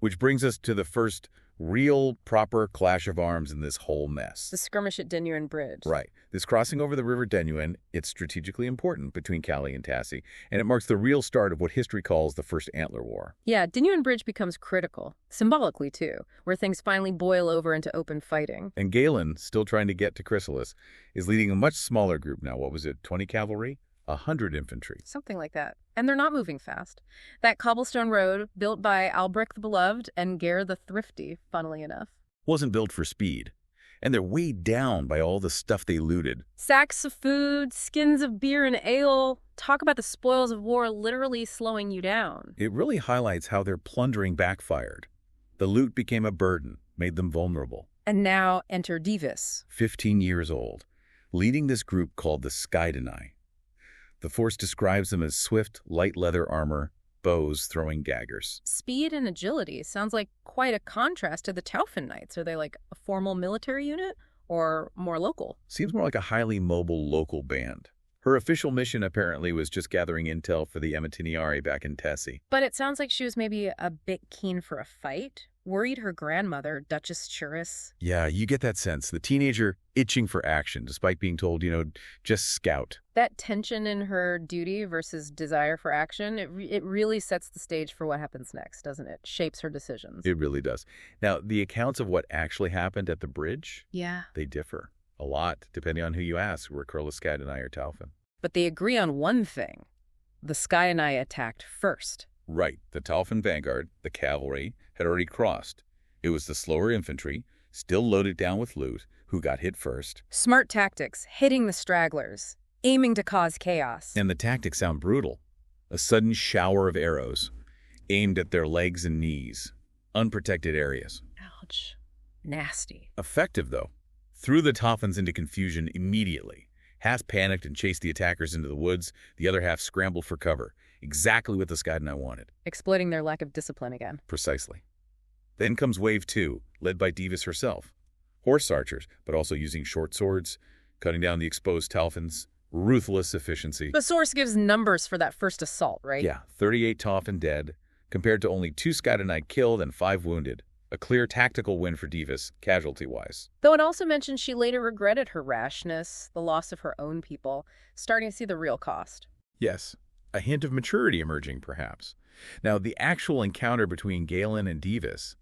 Which brings us to the first real, proper clash of arms in this whole mess. The skirmish at Denuin Bridge. Right. This crossing over the river Denuin, it's strategically important between Callie and Tassie, and it marks the real start of what history calls the First Antler War. Yeah, Denuin Bridge becomes critical, symbolically too, where things finally boil over into open fighting. And Galen, still trying to get to Chryselis, is leading a much smaller group now. What was it, 20 cavalry? 100 infantry. Something like that. And they're not moving fast. That cobblestone road, built by Albric the Beloved and Gare the Thrifty, funnily enough, wasn't built for speed. And they're weighed down by all the stuff they looted. Sacks of food, skins of beer and ale. Talk about the spoils of war literally slowing you down. It really highlights how their plundering backfired. The loot became a burden, made them vulnerable. And now enter Dievis. 15 years old, leading this group called the Skydina. The force describes them as swift, light leather armor, bows throwing daggers. Speed and agility sounds like quite a contrast to the Tauphin Knights. Are they like a formal military unit or more local? Seems more like a highly mobile local band. Her official mission apparently was just gathering intel for the Uliniari back in Tassie. But it sounds like she was maybe a bit keen for a fight. Worried her grandmother, Duchess Churus. Yeah, you get that sense. The teenager itching for action, despite being told, just scout. That tension in her duty versus desire for action, it really sets the stage for what happens next, doesn't it? Shapes her decisions. It really does. Now, the accounts of what actually happened at the bridge, Yeah. they differ a lot, depending on who you ask, Raquerles, Skydina, or Tauphin. But they agree on one thing. The Skydina attacked first. Right. The Tauphin vanguard, the cavalry, had already crossed. It was the slower infantry, still loaded down with loot, who got hit first. Smart tactics, hitting the stragglers, aiming to cause chaos. And the tactics sound brutal. A sudden shower of arrows, aimed at their legs and knees, unprotected areas. Ouch. Nasty. Effective, though. Threw the Tauphins into confusion immediately. Half panicked and chased the attackers into the woods. The other half scrambled for cover. Exactly what the Skydina wanted. Exploiting their lack of discipline again. Precisely. Then comes Wave 2, led by Dievis herself. Horse archers, but also using short swords, cutting down the exposed Tauphins. Ruthless efficiency. The source gives numbers for that first assault, right? Yeah, 38 Tauphin dead, compared to only 2 Skydina killed and 5 wounded. A clear tactical win for Dievis, casualty-wise. Though it also mentioned she later regretted her rashness, the loss of her own people, starting to see the real cost. Yes, a hint of maturity emerging, perhaps. Now, the actual encounter between Galen and Dievis,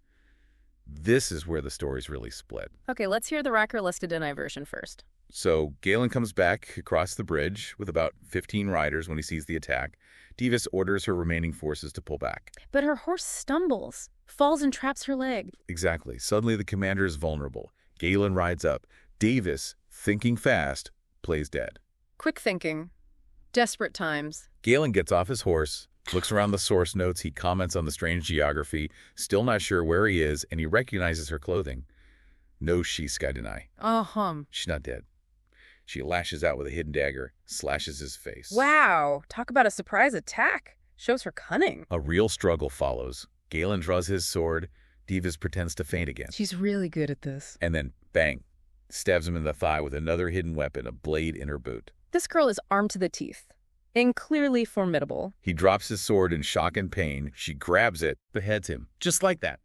this is where the stories really split. Okay, let's hear the Raquerles Skydina version first. So, Galen comes back across the bridge with about 15 riders when he sees the attack. Dievis orders her remaining forces to pull back. But her horse stumbles, falls and traps her leg. Exactly. Suddenly, the commander is vulnerable. Galen rides up. Dievis, thinking fast, plays dead. Quick thinking. Desperate times. Galen gets off his horse, looks around the source notes, he comments on the strange geography, still not sure where he is, and he recognizes her clothing. No, she's Skydina. She's not dead. She lashes out with a hidden dagger, slashes his face. Wow, talk about a surprise attack. Shows her cunning. A real struggle follows. Galen draws his sword. Dievis pretends to faint again. She's really good at this. And then, bang, stabs him in the thigh with another hidden weapon, a blade in her boot. This girl is armed to the teeth, and clearly formidable. He drops his sword in shock and pain. She grabs it, beheads him, just like that.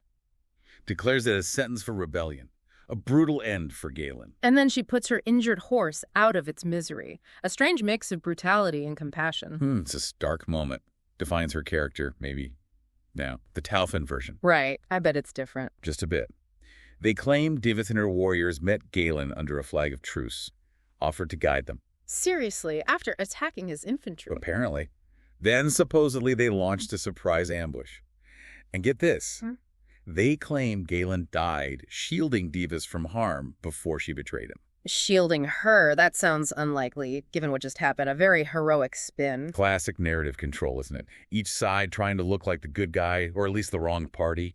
Declares it a sentence for rebellion. A brutal end for Galen. And then she puts her injured horse out of its misery. A strange mix of brutality and compassion. It's a stark moment. Defines her character, maybe. Now, the Tauphin version. Right. I bet it's different. Just a bit. They claim Dievis and her warriors met Galen under a flag of truce, offered to guide them. Seriously, after attacking his infantry. Apparently. Then, supposedly, they launched a surprise ambush. And get this. They claim Galen died shielding Dievis from harm before she betrayed him. Shielding her, that sounds unlikely, given what just happened. A very heroic spin. Classic narrative control, isn't it? Each side trying to look like the good guy, or at least the wrong party.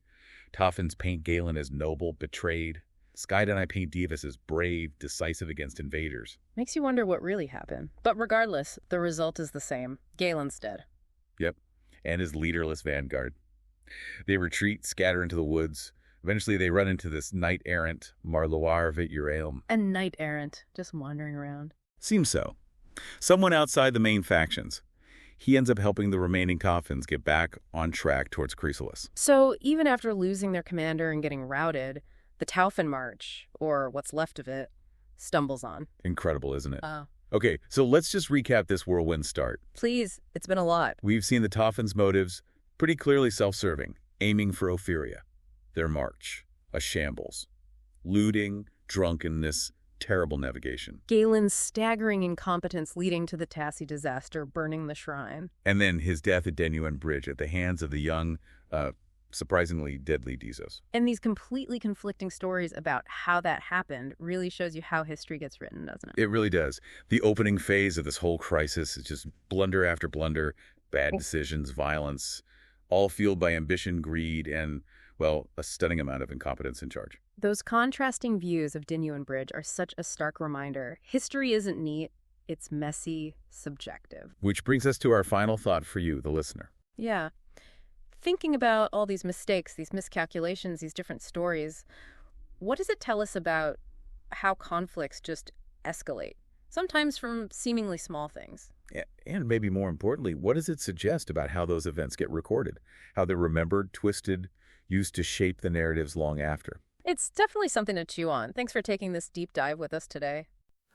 Tauphins paint Galen as noble, betrayed. Skydina paint Dievis as brave, decisive against invaders. Makes you wonder what really happened. But regardless, the result is the same. Galen's dead. Yep, and his leaderless vanguard. They retreat, scatter into the woods. Eventually, they run into this knight-errant Marloir Vëiara. A knight-errant, just wandering around. Seems so. Someone outside the main factions. He ends up helping the remaining Tauphins get back on track towards Chryselis. So even after losing their commander and getting routed, the Tauphin March, or what's left of it, stumbles on. Incredible, isn't it? Oh. Okay, so let's just recap this whirlwind start. Please, it's been a lot. We've seen the Tauphins' motives, pretty clearly self-serving, aiming for Ophyria. Their march, a shambles. Looting, drunkenness, terrible navigation. Galen's staggering incompetence leading to the Tassi disaster, burning the shrine. And then his death at Denuan Bridge at the hands of the young, surprisingly deadly Dizos. And these completely conflicting stories about how that happened really shows you how history gets written, doesn't it? It really does. The opening phase of this whole crisis is just blunder after blunder, bad decisions, violence, all fueled by ambition, greed, and, well, a stunning amount of incompetence in charge. Those contrasting views of Denuan Bridge are such a stark reminder. History isn't neat, it's messy, subjective. Which brings us to our final thought for you, the listener. Yeah. Thinking about all these mistakes, these miscalculations, these different stories, what does it tell us about how conflicts just escalate? Sometimes from seemingly small things. And maybe more importantly, what does it suggest about how those events get recorded? How they're remembered, twisted, used to shape the narratives long after. It's definitely something to chew on. Thanks for taking this deep dive with us today.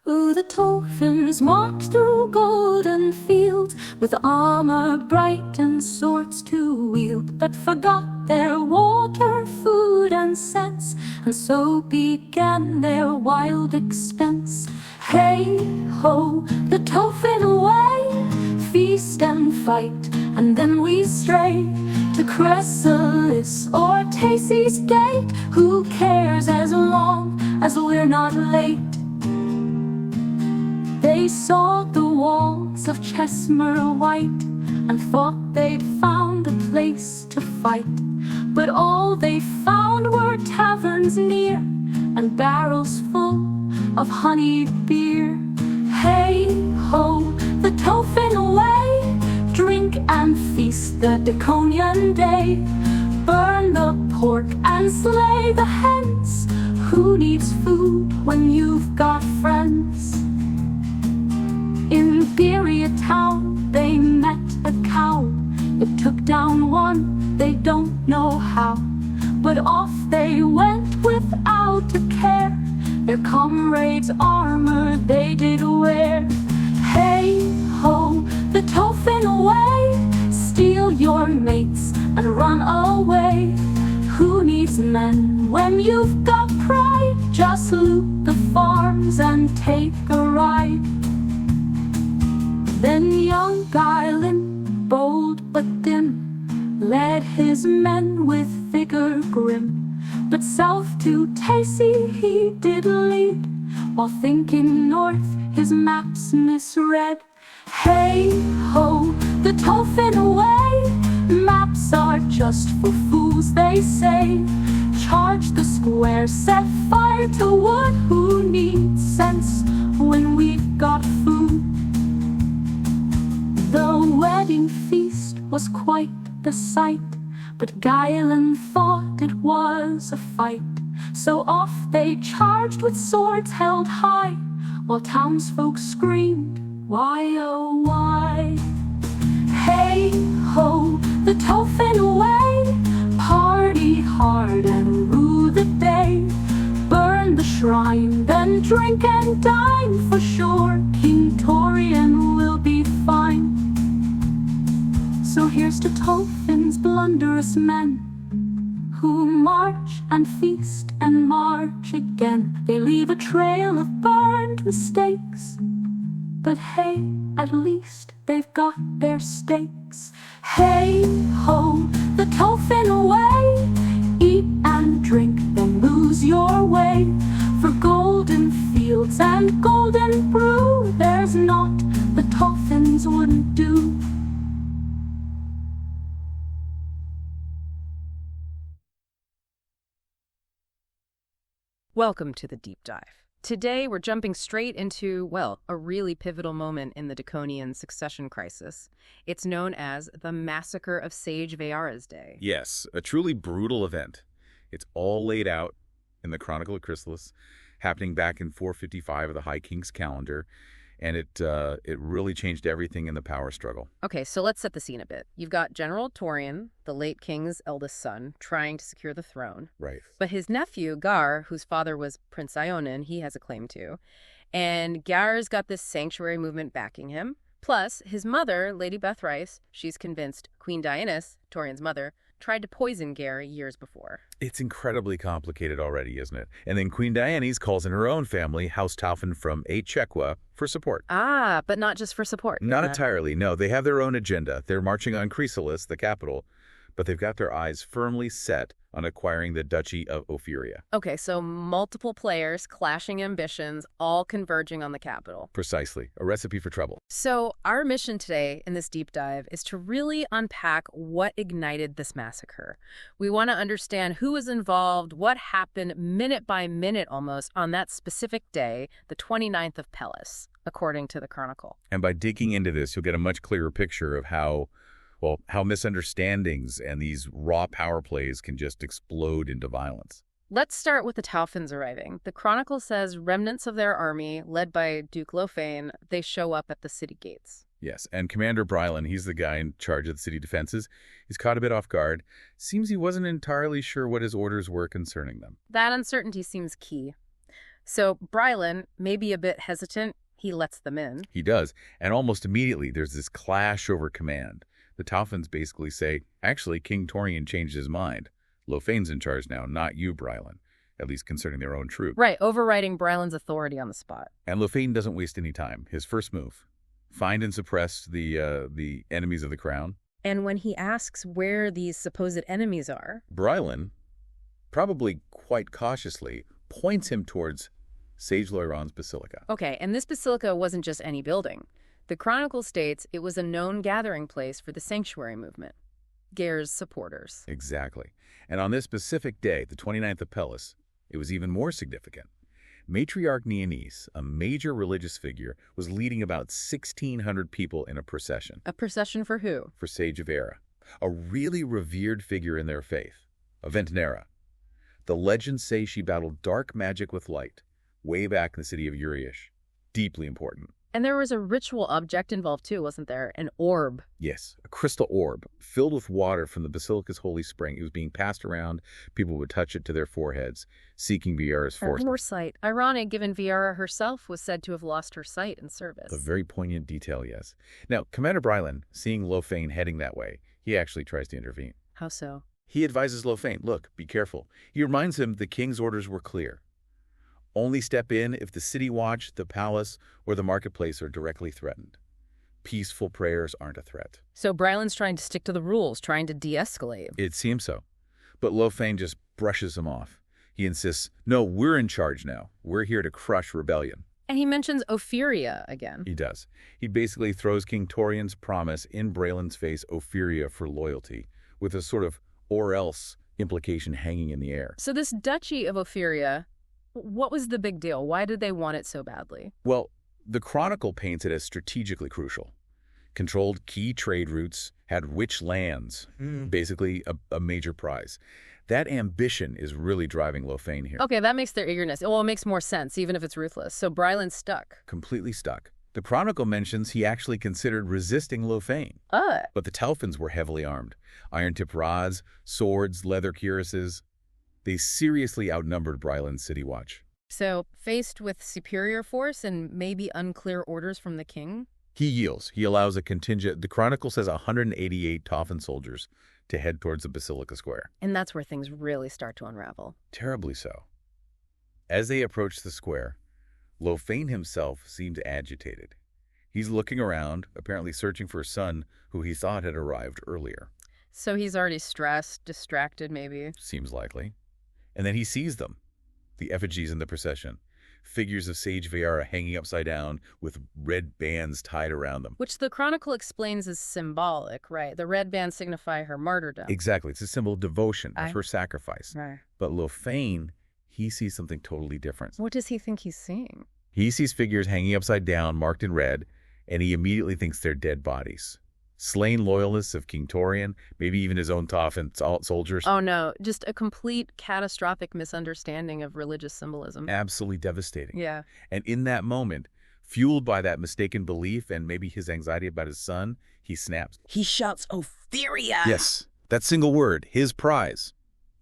Ooh, the Tauphyns marched through golden fields with armor bright and swords to wield, but forgot their water, food, and sense, and so began their wild expense. Hey ho, the Tauphin way, feast and fight, and then we stray to Chryselis or Tacy's gate. Who cares as long as we're not late? They saw the walls of Chesmer white and thought they'd found a place to fight, but all they found were taverns near and barrels full of honeyed beer. Hey ho, the Tauphin way, drink and feast the Daconian day, burn the pork and slay the hens. Who needs food when you've got friends? In Vëiara town they met a cow. It took down one, they don't know how, but off they went without a care. Their comrades' armor they did wear. Hey ho, the Tauphin way, steal your mates and run away. Who needs men when you've got pride? Just loot the farms and take a ride. Then young Valiant, bold but dim, led his men with vigor grim, but south to Tacy he did lead, while thinking north his maps misread. Hey ho, the Tauphin way, maps are just for fools they say. Charge the square, set fire to wood. Who needs sense when we've got food? The wedding feast was quite the sight, but Guylan thought it was a fight. So off they charged with swords held high, while townsfolk screamed, why oh why? Hey ho, the Tauphin way, party hard and rue the day. Burn the shrine, then drink and dine, for sure King Torian will be fine. So here's to Tauphin's blunderous men, who march and feast and march again. They leave a trail of burned mistakes, but hey, at least they've got their stakes. Hey ho, the Tauphin way, eat and drink, then lose your way. For golden fields and golden brew, there's naught the Tauphyns wouldn't do. Welcome to the deep dive. Today, we're jumping straight into, well, a really pivotal moment in the Daconian succession crisis. It's known as the Massacre of Sage Vëiara's Day. Yes, a truly brutal event. It's all laid out in the Chronicle of Chryselis, happening back in 455 of the High King's calendar, and it really changed everything in the power struggle. Okay, so let's set the scene a bit. You've got General Torian, the late king's eldest son, trying to secure the throne. Right. But his nephew, Gar, whose father was Prince Ionin, he has a claim to. And Gar's got this sanctuary movement backing him. Plus, his mother, Lady Bethrice, she's convinced Queen Dievis, Torian's mother, tried to poison Gar years before. It's incredibly complicated already, isn't it? And then Queen Dievis calls in her own family, House Tauphin from Chequa, for support. Ah, but not just for support. Not entirely, no. They have their own agenda. They're marching on Chryselis, the capital, but they've got their eyes firmly set on acquiring the Duchy of Ophyria. Okay, so multiple players, clashing ambitions, all converging on the capital. Precisely. A recipe for trouble. So our mission today in this deep dive is to really unpack what ignited this massacre. We want to understand who was involved, what happened minute by minute almost on that specific day, the 29th of Pelis, according to the Chronicle. And by digging into this, you'll get a much clearer picture of how misunderstandings and these raw power plays can just explode into violence. Let's start with the Tauphyns arriving. The Chronicle says remnants of their army, led by Duke Lofein, they show up at the city gates. Yes, and Commander Brylan, he's the guy in charge of the city defenses. He's caught a bit off guard. Seems he wasn't entirely sure what his orders were concerning them. That uncertainty seems key. So Brylan, maybe a bit hesitant, he lets them in. He does, and almost immediately there's this clash over command. The Tauphyns basically say, actually, King Torian changed his mind. Lofeyn's in charge now, not you, Brylan, at least concerning their own troops. Right, overriding Brylan's authority on the spot. And Lofeyn doesn't waste any time. His first move, find and suppress the enemies of the crown. And when he asks where these supposed enemies are, Brylan, probably quite cautiously, points him towards Sage Loiron's basilica. Okay, and this basilica wasn't just any building. The Chronicle states it was a known gathering place for the Sanctuary movement, Geir's supporters. Exactly. And on this specific day, the 29th of Pelis, it was even more significant. Matriarch Neonice, a major religious figure, was leading about 1,600 people in a procession. A procession for who? For Sage Vëiara, a really revered figure in their faith, a Ventinera. The legends say she battled dark magic with light, way back in the city of Uriash. Deeply important. And there was a ritual object involved too, wasn't there? An orb. Yes, a crystal orb filled with water from the basilica's holy spring. It was being passed around. People would touch it to their foreheads, seeking Vëiara's force. Foresight. Ironic, given Vëiara herself was said to have lost her sight in service. A very poignant detail, yes. Now, Commander Brylan, seeing Lofeyn heading that way, he actually tries to intervene. How so? He advises Lofeyn, look, be careful. He reminds him the king's orders were clear. Only step in if the city watch, the palace, or the marketplace are directly threatened. Peaceful prayers aren't a threat. So Brylan's trying to stick to the rules, trying to de-escalate. It seems so. But Lofeyn just brushes him off. He insists, no, we're in charge now. We're here to crush rebellion. And he mentions Ophyria again. He does. He basically throws King Torian's promise in Brylan's face, Ophyria, for loyalty, with a sort of or else implication hanging in the air. So this duchy of Ophyria, what was the big deal? Why did they want it so badly? Well, the Chronicle paints it as strategically crucial. Controlled key trade routes, had rich lands, basically a major prize. That ambition is really driving Lofeyn here. Okay, that makes their eagerness. Well, it makes more sense, even if it's ruthless. So Brylan's stuck. Completely stuck. The Chronicle mentions he actually considered resisting Lofeyn. But the Tauphyns were heavily armed. Iron-tipped rods, swords, leather cuirasses. They seriously outnumbered Brylan's city watch. So, faced with superior force and maybe unclear orders from the king? He yields. He allows a contingent, the Chronicle says 188 Tauphin soldiers, to head towards the Basilica Square. And that's where things really start to unravel. Terribly so. As they approach the square, Lofeyn himself seems agitated. He's looking around, apparently searching for a son who he thought had arrived earlier. So he's already stressed, distracted maybe. Seems likely. And then he sees them, the effigies in the procession, figures of Sage Vëiara hanging upside down with red bands tied around them. Which the Chronicle explains is symbolic, right? The red bands signify her martyrdom. Exactly. It's a symbol of devotion, of her sacrifice. Right. But Lofeyn, he sees something totally different. What does he think he's seeing? He sees figures hanging upside down, marked in red, and he immediately thinks they're dead bodies. Slain loyalists of King Torian, maybe even his own Tauphin soldiers. Oh no, just a complete catastrophic misunderstanding of religious symbolism. Absolutely devastating. Yeah. And in that moment, fueled by that mistaken belief and maybe his anxiety about his son, he snaps. He shouts, Ophyria! Yes, that single word, his prize.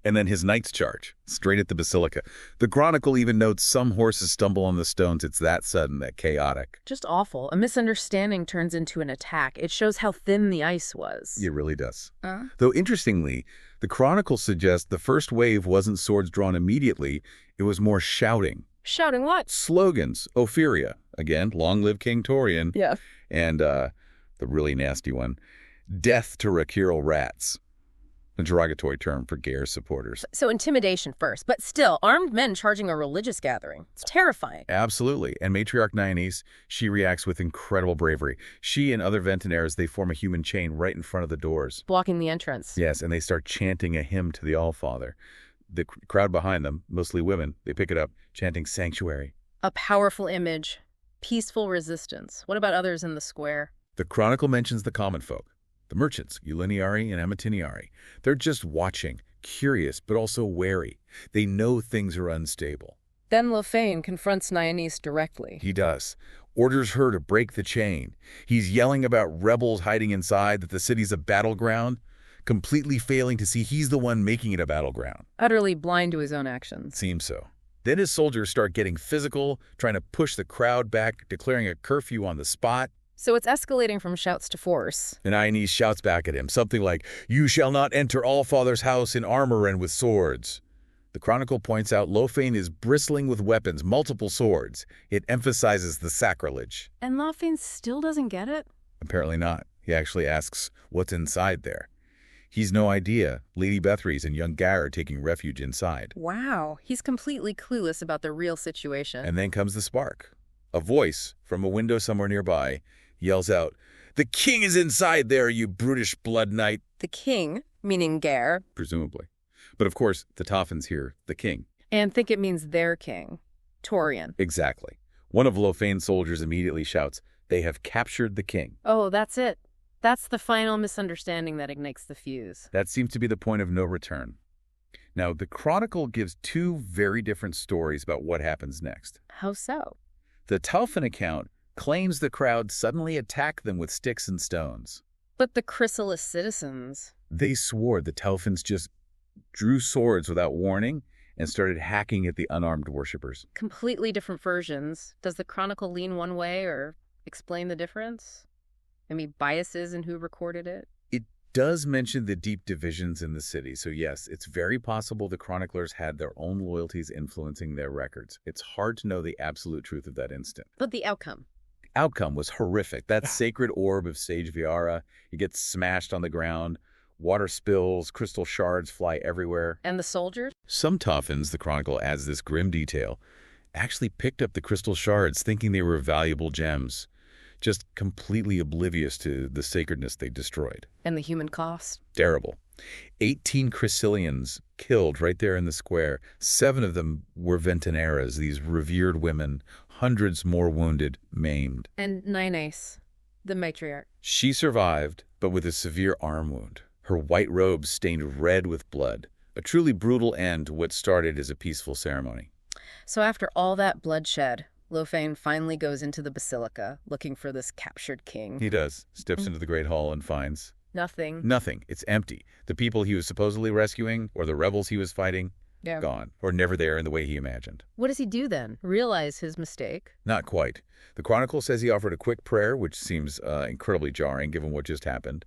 And then his knights charge, straight at the basilica. The Chronicle even notes some horses stumble on the stones. It's that sudden, that chaotic. Just awful. A misunderstanding turns into an attack. It shows how thin the ice was. It really does. Though interestingly, the Chronicle suggests the first wave wasn't swords drawn immediately. It was more shouting. Shouting what? Slogans. Ophyria. Again, long live King Torian. Yeah. And the really nasty one, death to Raquerles rats. A derogatory term for Geir's supporters. So intimidation first, but still, armed men charging a religious gathering. It's terrifying. Absolutely. And Matriarch Neonice, she reacts with incredible bravery. She and other Ventineras, they form a human chain right in front of the doors. Blocking the entrance. Yes, and they start chanting a hymn to the All-Father. The crowd behind them, mostly women, they pick it up, chanting Sanctuary. A powerful image. Peaceful resistance. What about others in the square? The Chronicle mentions the common folk. The merchants, Uliniari and Amatiniari, they're just watching, curious, but also wary. They know things are unstable. Then Lofeyn confronts Neonice directly. He does. orders her to break the chain. He's yelling about rebels hiding inside, that the city's a battleground, completely failing to see he's the one making it a battleground. Utterly blind to his own actions. Seems so. Then his soldiers start getting physical, trying to push the crowd back, declaring a curfew on the spot. So it's escalating from shouts to force. And Iones shouts back at him, something like, "You shall not enter Allfather's house in armor and with swords." The Chronicle points out Lofein is bristling with weapons, multiple swords. It emphasizes the sacrilege. And Lofein still doesn't get it? Apparently not. He actually asks, what's inside there? He's no idea. Lady Bethries and young Gar are taking refuge inside. Wow, he's completely clueless about the real situation. And then comes the spark. A voice from a window somewhere nearby yells out, "The king is inside there, you brutish blood knight." The king, meaning Gar. Presumably. But of course, the Tauphyns hear the king. And think it means their king, Torian. Exactly. One of Lofein's soldiers immediately shouts, "They have captured the king." Oh, that's it. That's the final misunderstanding that ignites the fuse. That seems to be the point of no return. Now, the Chronicle gives two very different stories about what happens next. How so? The Tauphin account claims the crowd suddenly attacked them with sticks and stones. But the Chryselis citizens... They swore the Tauphins just drew swords without warning and started hacking at the unarmed worshippers. Completely different versions. Does the Chronicle lean one way or explain the difference? Maybe biases in who recorded it? It does mention the deep divisions in the city, so yes, it's very possible the chroniclers had their own loyalties influencing their records. It's hard to know the absolute truth of that instant. But the outcome? Outcome was horrific. That sacred orb of Sage Vëiara, it gets smashed on the ground, water spills, crystal shards fly everywhere. And the soldiers? Some Tauphins, the Chronicle adds this grim detail, actually picked up the crystal shards thinking they were valuable gems, just completely oblivious to the sacredness they destroyed. And the human cost? Terrible. 18 Chryselians killed right there in the square. 7 of them were Ventaneras, these revered women, hundreds more wounded, maimed. And Iones, the matriarch. She survived, but with a severe arm wound. Her white robes stained red with blood. A truly brutal end to what started as a peaceful ceremony. So after all that bloodshed, Lofein finally goes into the basilica, looking for this captured king. He does. Steps into the Great Hall and finds... Nothing. Nothing. It's empty. The people he was supposedly rescuing, or the rebels he was fighting, gone. Or never there in the way he imagined. What does he do then? Realize his mistake? Not quite. The Chronicle says he offered a quick prayer, which seems incredibly jarring given what just happened.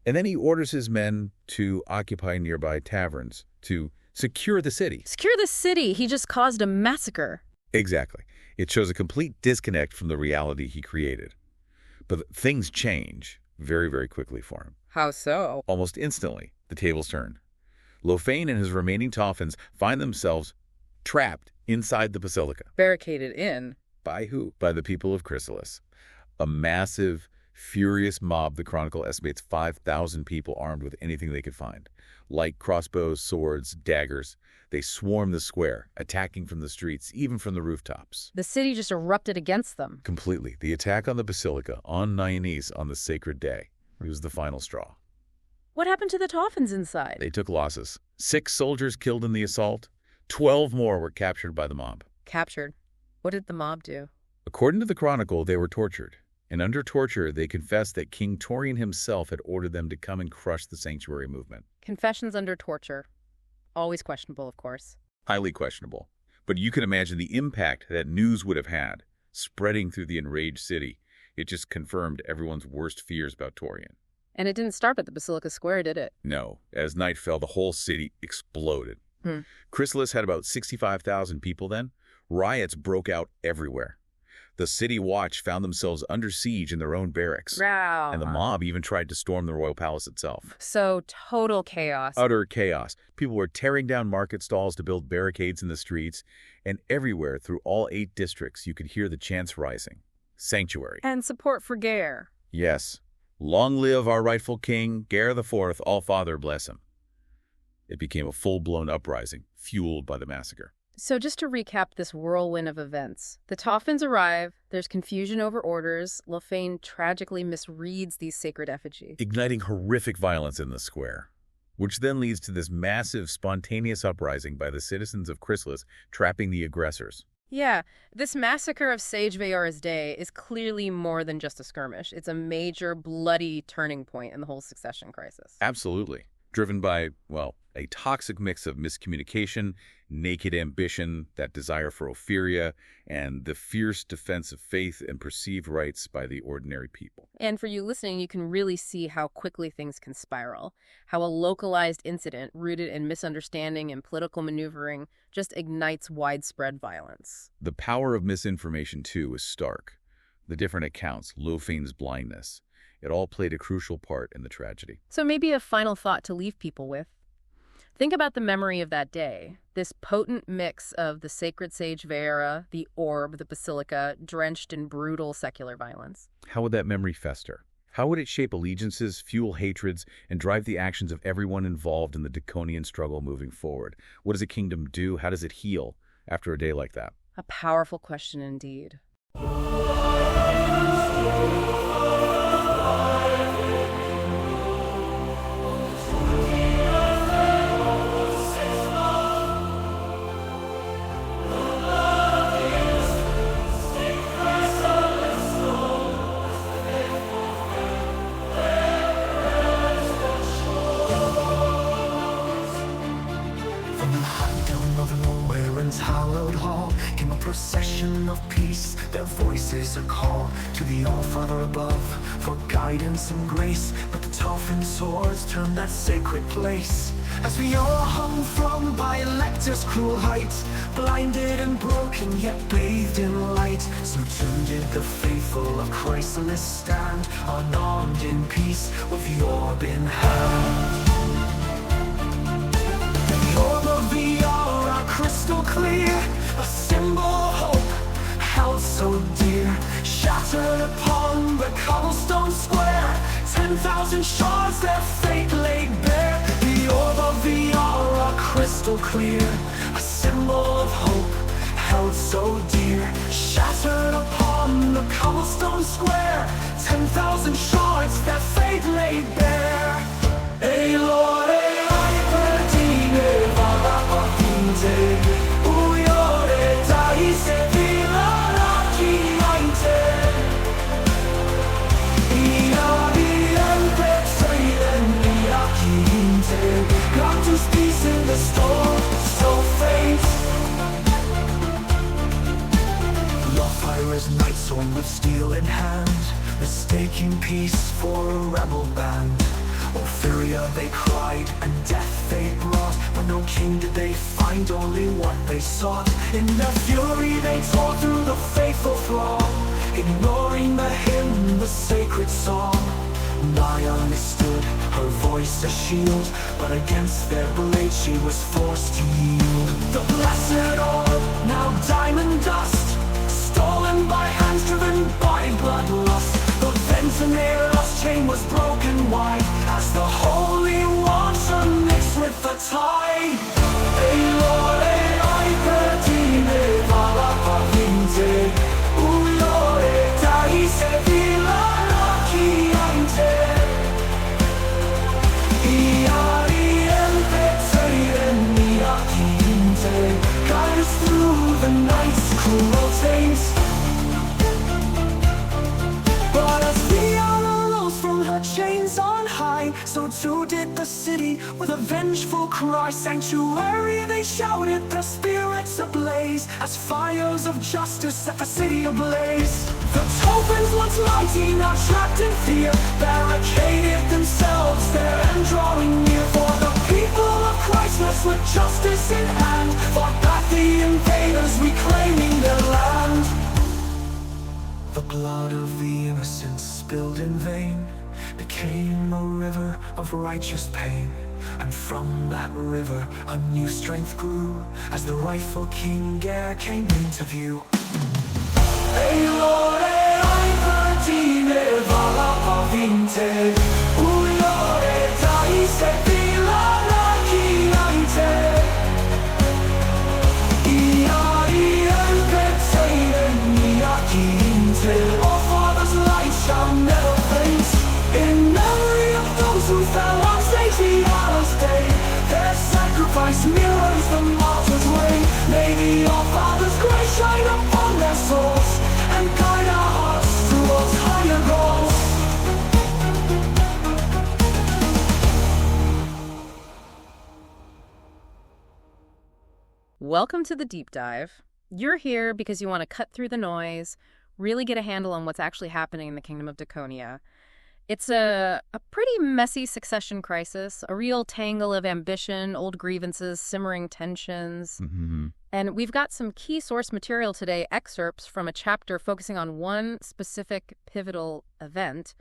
And then he orders his men to occupy nearby taverns, to secure the city. Secure the city? He just caused a massacre. Exactly. It shows a complete disconnect from the reality he created. But things change very, very quickly for him. How so? Almost instantly, the tables turn. Lofein and his remaining Tauphins find themselves trapped inside the basilica. Barricaded in. By who? By the people of Chryselis. A massive, furious mob, the Chronicle estimates 5,000 people armed with anything they could find. Light crossbows, swords, daggers. They swarm the square, attacking from the streets, even from the rooftops. The city just erupted against them. Completely. The attack on the basilica, on Iones, on the sacred day. It was the final straw. What happened to the Tauphins inside? They took losses. 6 soldiers killed in the assault. 12 more were captured by the mob. Captured? What did the mob do? According to the Chronicle, they were tortured. And under torture, they confessed that King Torian himself had ordered them to come and crush the sanctuary movement. Confessions under torture. Always questionable, of course. Highly questionable. But you can imagine the impact that news would have had, spreading through the enraged city. It just confirmed everyone's worst fears about Torian. And it didn't start at the Basilica Square, did it? No. As night fell, the whole city exploded. Chryselis had about 65,000 people then. Riots broke out everywhere. The city watch found themselves under siege in their own barracks. Wow. And the mob even tried to storm the royal palace itself. So total chaos. Utter chaos. People were tearing down market stalls to build barricades in the streets, and everywhere through all 8 districts you could hear the chants rising. Sanctuary. And support for Gar. Yes. Long live our rightful king, Gar IV, All-Father bless him. It became a full-blown uprising, fueled by the massacre. So just to recap this whirlwind of events, the Tauphins arrive, there's confusion over orders, Lofein tragically misreads these sacred effigies. Igniting horrific violence in the square, which then leads to this massive, spontaneous uprising by the citizens of Chryselis, trapping the aggressors. Yeah, this massacre of Sage Vëiara's day is clearly more than just a skirmish. It's a major, bloody turning point in the whole succession crisis. Absolutely. Driven by, well, a toxic mix of miscommunication, naked ambition, that desire for Ophyria, and the fierce defense of faith and perceived rights by the ordinary people. And for you listening, you can really see how quickly things can spiral, how a localized incident rooted in misunderstanding and political maneuvering just ignites widespread violence. The power of misinformation, too, is stark. The different accounts, Lofein's blindness, it all played a crucial part in the tragedy. So maybe a final thought to leave people with. Think about the memory of that day, this potent mix of the sacred sage Vëiara, the orb, the basilica, drenched in brutal secular violence. How would that memory fester? How would it shape allegiances, fuel hatreds, and drive the actions of everyone involved in the Daconian struggle moving forward? What does a kingdom do? How does it heal after a day like that? A powerful question indeed. Hallowed hall came a procession of peace. Their voices a call to the All-Father above for guidance and grace. But the Tauphyns swords turned that sacred place as we all hung from by Elector's cruel height, blinded and broken yet bathed in light. So too did the faithful of Chryselis stand, unarmed in peace with the orb in hand. The orb of Vëiara, crystal clear, a symbol of hope held so dear, shattered upon the cobblestone square. 10,000 shards their fate laid bare. The orb of Vëiara, crystal clear, a symbol of hope held so dear, shattered upon the cobblestone square. 10,000 shards their fate laid bare. Hey Lord, Knights sword with steel in hand, mistaking peace for a rebel band. Ophyria they cried, and death they brought, but no king did they find, only what they sought. In their fury they tore through the faithful throng, ignoring the hymn, the sacred song. Nigh stood, her voice a shield, but against their blade she was forced to yield. The blessed orb, now diamond dust, stolen by hands driven by bloodlust. The Ventanair's chain was broken wide, as the holy water mixed with the tide. Ei Lord, ai perdine vala pavinte, uiore dai se vila rachiante. Iari empeteiren miachinte, guide us through the night's cruel taints. But as Vëiara rose from her chains on high, so too did the city with a vengeful cry. Sanctuary they shouted, their spirits ablaze, as fires of justice set the city ablaze. The Tauphyns, once mighty, now trapped in fear, barricaded themselves there and drawing near. For the people of Chryselis, with justice in hand, fought back the invaders, reclaiming their land. The blood of the innocent spilled in vain became a river of righteous pain, and from that river a new strength grew as the rightful King Heir came into view. Ei Lord, ai perdine vala pavinte, uiore dai se vila rachiante. Iari empeteiren miachinte, our Father's light shall never faint. In memory of those who fell on St. Vëiara's day, their sacrifice mirrors the martyr's way. May the All-Father's grace shine welcome to the deep dive. You're here because you want to cut through the noise, really get a handle on what's actually happening in the Kingdom of Daconia. It's a pretty messy succession crisis, a real tangle of ambition, old grievances, simmering tensions. And we've got some key source material today, excerpts from a chapter focusing on one specific pivotal event.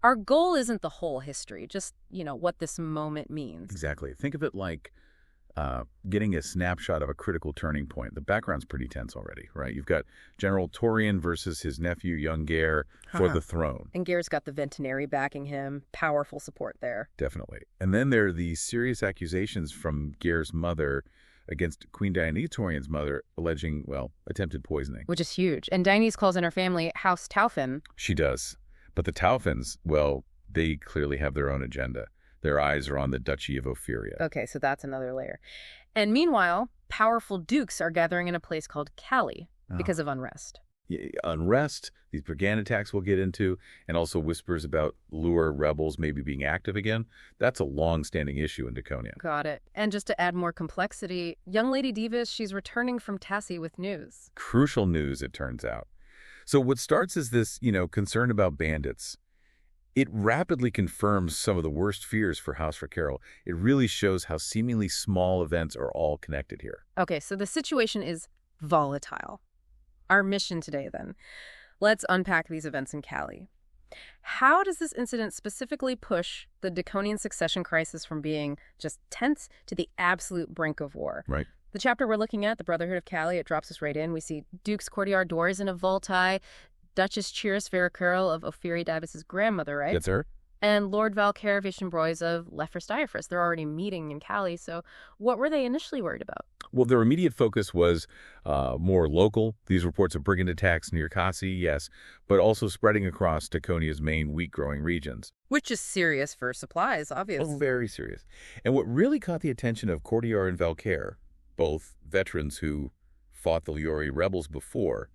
Our goal isn't the whole history, just, what this moment means. Exactly. Think of it like getting a snapshot of a critical turning point. The background's pretty tense already, right? You've got General Torian versus his nephew, young Geir, for the throne. And Geir's got the Ventinary backing him. Powerful support there. Definitely. And then there are these serious accusations from Geir's mother against Queen Torian's mother, alleging, attempted poisoning. Which is huge. And Daenerys calls in her family House Tauphin. She does. But the Tauphyns, they clearly have their own agenda. Their eyes are on the Duchy of Ophyria. Okay, so that's another layer. And meanwhile, powerful dukes are gathering in a place called Callie because of unrest. Yeah, unrest, these brigand attacks we'll get into, and also whispers about Lure rebels maybe being active again. That's a long-standing issue in Daconia. Got it. And just to add more complexity, young Lady Dievis, she's returning from Tassie with news. Crucial news, it turns out. So what starts as this, concern about bandits, it rapidly confirms some of the worst fears for House Raquerles. It really shows how seemingly small events are all connected here. Okay, so the situation is volatile. Our mission today, then. Let's unpack these events in Callie. How does this incident specifically push the Daconian succession crisis from being just tense to the absolute brink of war? Right. The chapter we're looking at, the Brotherhood of Callie, it drops us right in. We see Duke's courtyard doors in a voltai, Duchess Chyrrhus Vëiara of Ophyria Dievis' grandmother, right? That's her. And Lord Valcaer Vishenbrois of First. They're already meeting in Callie, so what were they initially worried about? Well, their immediate focus was more local. These reports of brigand attacks near Cassie, yes, but also spreading across Daconia's main wheat-growing regions. Which is serious for supplies, obviously. Oh, very serious. And what really caught the attention of Courtier and Valcaer, both veterans who fought the Liori rebels before,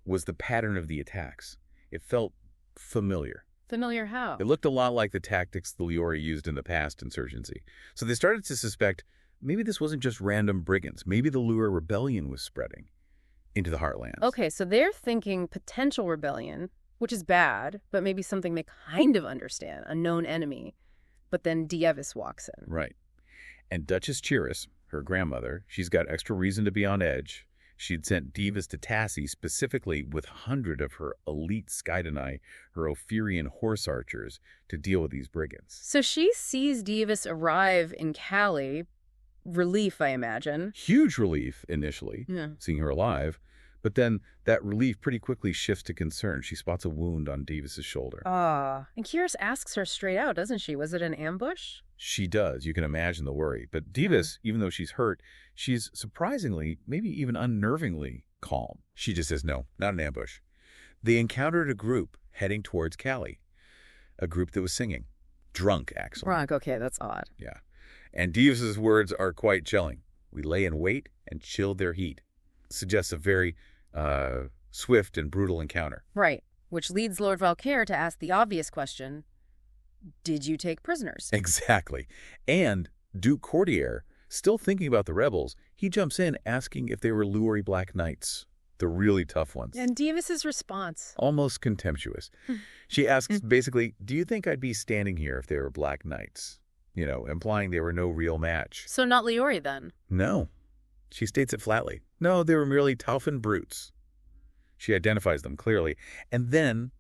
was the pattern of the attacks. It felt familiar. Familiar how? It looked a lot like the tactics the Liori used in the past insurgency. So they started to suspect maybe this wasn't just random brigands. Maybe the Lure rebellion was spreading into the heartlands. Okay, so they're thinking potential rebellion, which is bad, but maybe something they kind of understand, a known enemy. But then Dievis walks in. Right. And Duchess Chyrrhus, her grandmother, she's got extra reason to be on edge. She'd sent Dievis to Tassie specifically with 100 of her elite Skydina, her Ophyrian horse archers, to deal with these brigands. So she sees Dievis arrive in Callie. Relief, I imagine. Huge relief initially, seeing her alive. But then that relief pretty quickly shifts to concern. She spots a wound on Dievis' shoulder. And Chyrrhus asks her straight out, doesn't she? Was it an ambush? She does. You can imagine the worry. But Dievis, even though she's hurt, she's surprisingly, maybe even unnervingly calm. She just says, no, not an ambush. They encountered a group heading towards Callie, a group that was singing. Drunk, actually. Drunk, okay, that's odd. Yeah. And Dievis' words are quite chilling. We lay in wait and chilled their heat. Suggests a very swift and brutal encounter. Right, which leads Lord Valcaer to ask the obvious question, did you take prisoners? Exactly. And Duke Courtier, still thinking about the rebels, he jumps in asking if they were Luori Black Knights, the really tough ones. And Dievis' response? Almost contemptuous. She asks basically, do you think I'd be standing here if they were Black Knights? Implying they were no real match. So not Liori then? No. She states it flatly. No, they were merely Tauphin brutes. She identifies them clearly. And then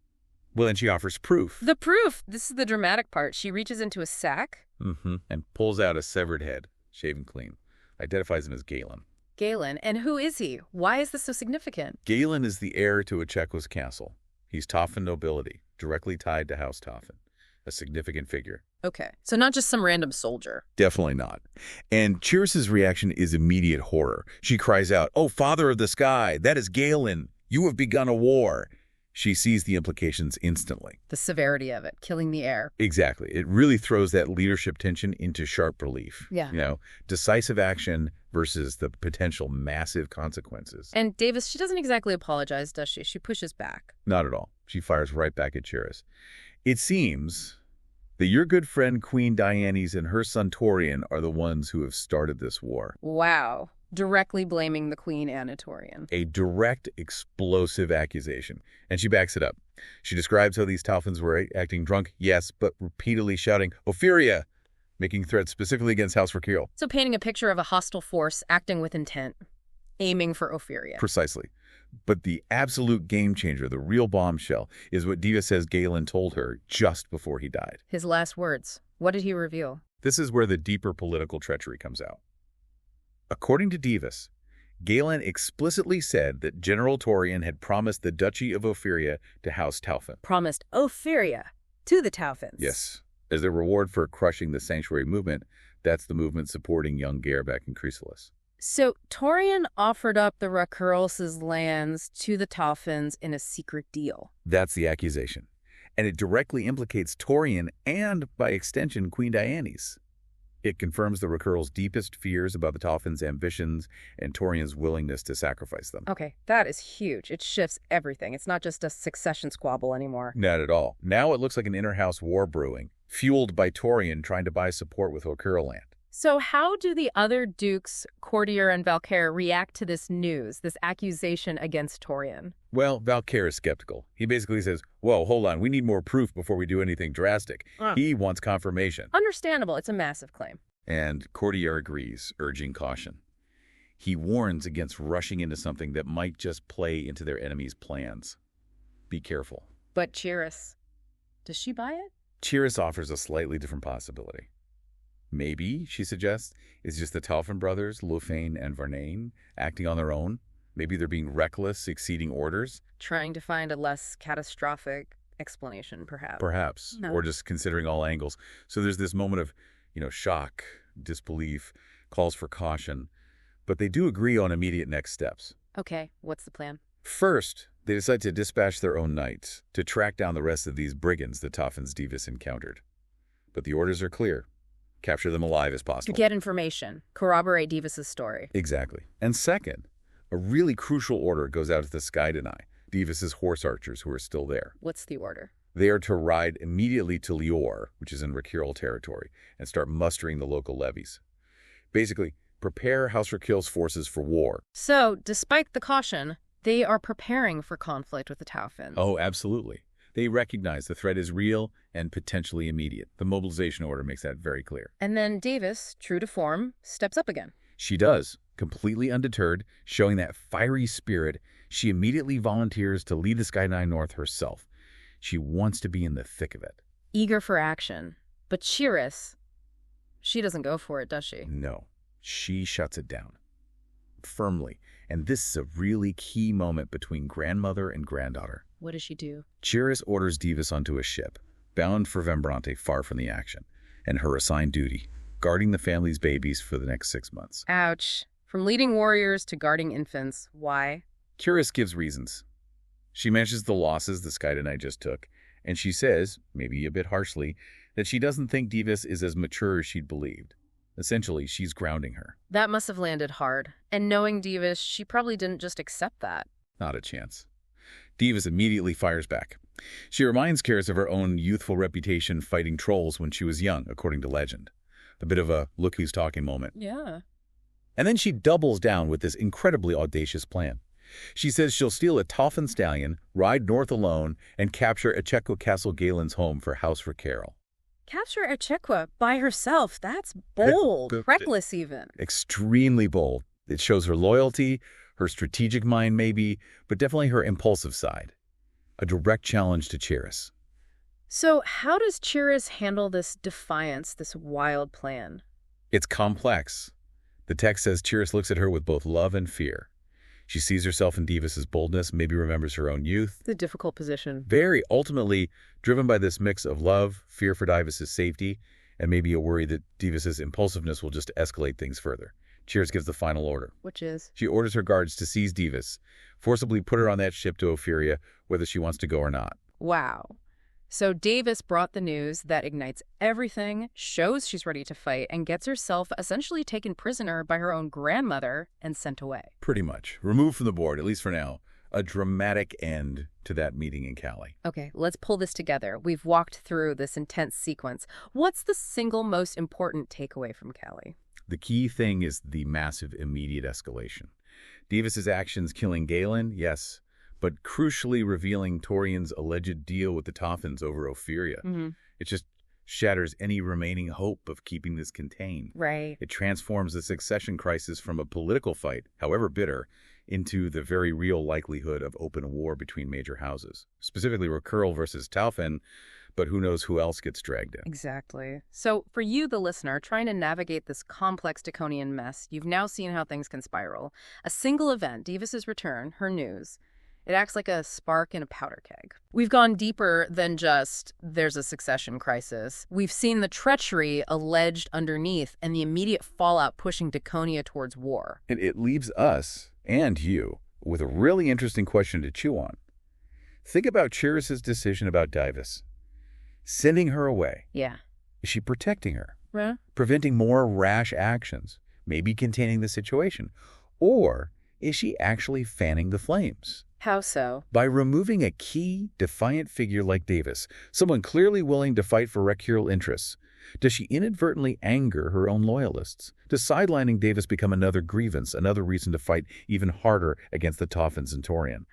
she offers proof. The proof! This is the dramatic part. She reaches into a sack. And pulls out a severed head, shaven clean. Identifies him as Galen. Galen. And who is he? Why is this so significant? Galen is the heir to a Chekos castle. He's Tauphin nobility, directly tied to House Tauphin. A significant figure. Okay, so not just some random soldier. Definitely not. And Chyrrhus' reaction is immediate horror. She cries out, "Oh, Father of the Sky, that is Galen. You have begun a war." She sees the implications instantly. The severity of it, killing the heir. Exactly. It really throws that leadership tension into sharp relief. Yeah. Decisive action versus the potential massive consequences. And Dievis, she doesn't exactly apologize, does she? She pushes back. Not at all. She fires right back at Chyrrhus. It seems that your good friend Queen Dievis and her son Torian are the ones who have started this war. Wow. directly blaming the Queen and a Torian. A direct, explosive accusation. And she backs it up. She describes how these Tauphyns were acting drunk, yes, but repeatedly shouting, Ophyria, making threats specifically against House Raquerles. So painting a picture of a hostile force acting with intent, aiming for Ophyria. Precisely. But the absolute game changer, the real bombshell, is what Dievis says Galen told her just before he died. His last words. What did he reveal? This is where the deeper political treachery comes out. According to Dievis, Galen explicitly said that General Torian had promised the Duchy of Ophyria to House Tauphin. Promised Ophyria to the Tauphyns. Yes. As their reward for crushing the Sanctuary movement, that's the movement supporting young Vëiara back in Chryselis. So Torian offered up the Raquerles' lands to the Tauphyns in a secret deal. That's the accusation. And it directly implicates Torian and, by extension, Queen Dievis. It confirms the Raquerles' deepest fears about the Tauphyns' ambitions and Torian's willingness to sacrifice them. Okay, that is huge. It shifts everything. It's not just a succession squabble anymore. Not at all. Now it looks like an inner-house war brewing, fueled by Torian trying to buy support with Raquerles land. So how do the other dukes, Courtier and Vëiara, react to this news, this accusation against Torian? Well, Vëiara is skeptical. He basically says, whoa, hold on, we need more proof before we do anything drastic. He wants confirmation. Understandable. It's a massive claim. And Courtier agrees, urging caution. He warns against rushing into something that might just play into their enemy's plans. Be careful. But Chryselis, does she buy it? Chryselis offers a slightly different possibility. Maybe, she suggests, it's just the Tauphin brothers, Lofein and Varnain, acting on their own. Maybe they're being reckless, exceeding orders. Trying to find a less catastrophic explanation, perhaps. Perhaps. No. Or just considering all angles. So there's this moment of, shock, disbelief, calls for caution. But they do agree on immediate next steps. Okay, what's the plan? First, they decide to dispatch their own knights to track down the rest of these brigands that Tauphin's Dievis encountered. But the orders are clear. Capture them alive as possible. To get information. Corroborate Dievis' story. Exactly. And second, a really crucial order goes out to the Skydina, Dievis' horse archers who are still there. What's the order? They are to ride immediately to Lior, which is in Raquerles territory, and start mustering the local levies. Basically, prepare House Raquerles' forces for war. So, despite the caution, they are preparing for conflict with the Tauphyns. Oh, absolutely. They recognize the threat is real and potentially immediate. The mobilization order makes that very clear. And then Dievis, true to form, steps up again. She does, completely undeterred, showing that fiery spirit. She immediately volunteers to lead the Skydina North herself. She wants to be in the thick of it. Eager for action. But Chryselis, she doesn't go for it, does she? No, she shuts it down. Firmly. And this is a really key moment between grandmother and granddaughter. What does she do? Chryselis orders Dievis onto a ship, bound for Vembrante far from the action, and her assigned duty, guarding the family's babies for the next 6 months. Ouch. From leading warriors to guarding infants. Why? Chryselis gives reasons. She mentions the losses the Skydina just took, and she says, maybe a bit harshly, that she doesn't think Dievis is as mature as she'd believed. Essentially, she's grounding her. That must have landed hard. And knowing Dievis, she probably didn't just accept that. Not a chance. Dievis immediately fires back. She reminds Chryselis of her own youthful reputation fighting trolls when she was young, according to legend. A bit of a look who's talking moment. Yeah. And then she doubles down with this incredibly audacious plan. She says she'll steal a Tauphin stallion, ride north alone, and capture Echequa Castle Galen's home for House Raquerles. Capture Echequa by herself. That's bold. Reckless, even. Extremely bold. It shows her loyalty, her strategic mind maybe, but definitely her impulsive side. A direct challenge to Chryselis. So how does Chryselis handle this defiance, this wild plan? It's complex. The text says Chryselis looks at her with both love and fear. She sees herself in Dievis' boldness, maybe remembers her own youth. It's a difficult position. Very ultimately driven by this mix of love, fear for Dievis' safety, and maybe a worry that Dievis' impulsiveness will just escalate things further. Chryselis gives the final order. Which is? She orders her guards to seize Dievis, forcibly put her on that ship to Ophyria, whether she wants to go or not. Wow. So Dievis brought the news that ignites everything, shows she's ready to fight, and gets herself essentially taken prisoner by her own grandmother and sent away. Pretty much. Removed from the board, at least for now. A dramatic end to that meeting in Callie. Okay, let's pull this together. We've walked through this intense sequence. What's the single most important takeaway from Callie? The key thing is the massive immediate escalation. Dievis's actions killing Galen, yes, but crucially revealing Torian's alleged deal with the Tauphyns over Ophyria. It just shatters any remaining hope of keeping this contained. Right. It transforms the succession crisis from a political fight, however bitter, into the very real likelihood of open war between major houses. Specifically Raquerles versus Tauphin, but who knows who else gets dragged in. Exactly. So for you, the listener, trying to navigate this complex Daconian mess, you've now seen how things can spiral. A single event, Dievis's return, her news, it acts like a spark in a powder keg. We've gone deeper than just there's a succession crisis. We've seen the treachery alleged underneath and the immediate fallout pushing Daconia towards war. And it leaves us, and you, with a really interesting question to chew on. Think about Chryselis' decision about Dievis. Sending her away. Yeah. Is she protecting her? Yeah. Preventing more rash actions? Maybe containing the situation? Or is she actually fanning the flames? How so? By removing a key, defiant figure like Dievis, someone clearly willing to fight for Raquerles interests, does she inadvertently anger her own loyalists? Does sidelining Dievis become another grievance, another reason to fight even harder against the Tauphyns and Torian?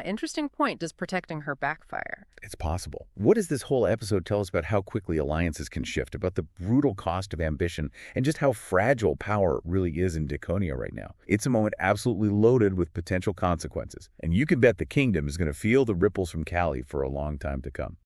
Interesting point. Does protecting her backfire? It's possible. What does this whole episode tell us about how quickly alliances can shift, about the brutal cost of ambition, and just how fragile power really is in Daconia right now? It's a moment absolutely loaded with potential consequences, and you can bet the kingdom is going to feel the ripples from Callie for a long time to come.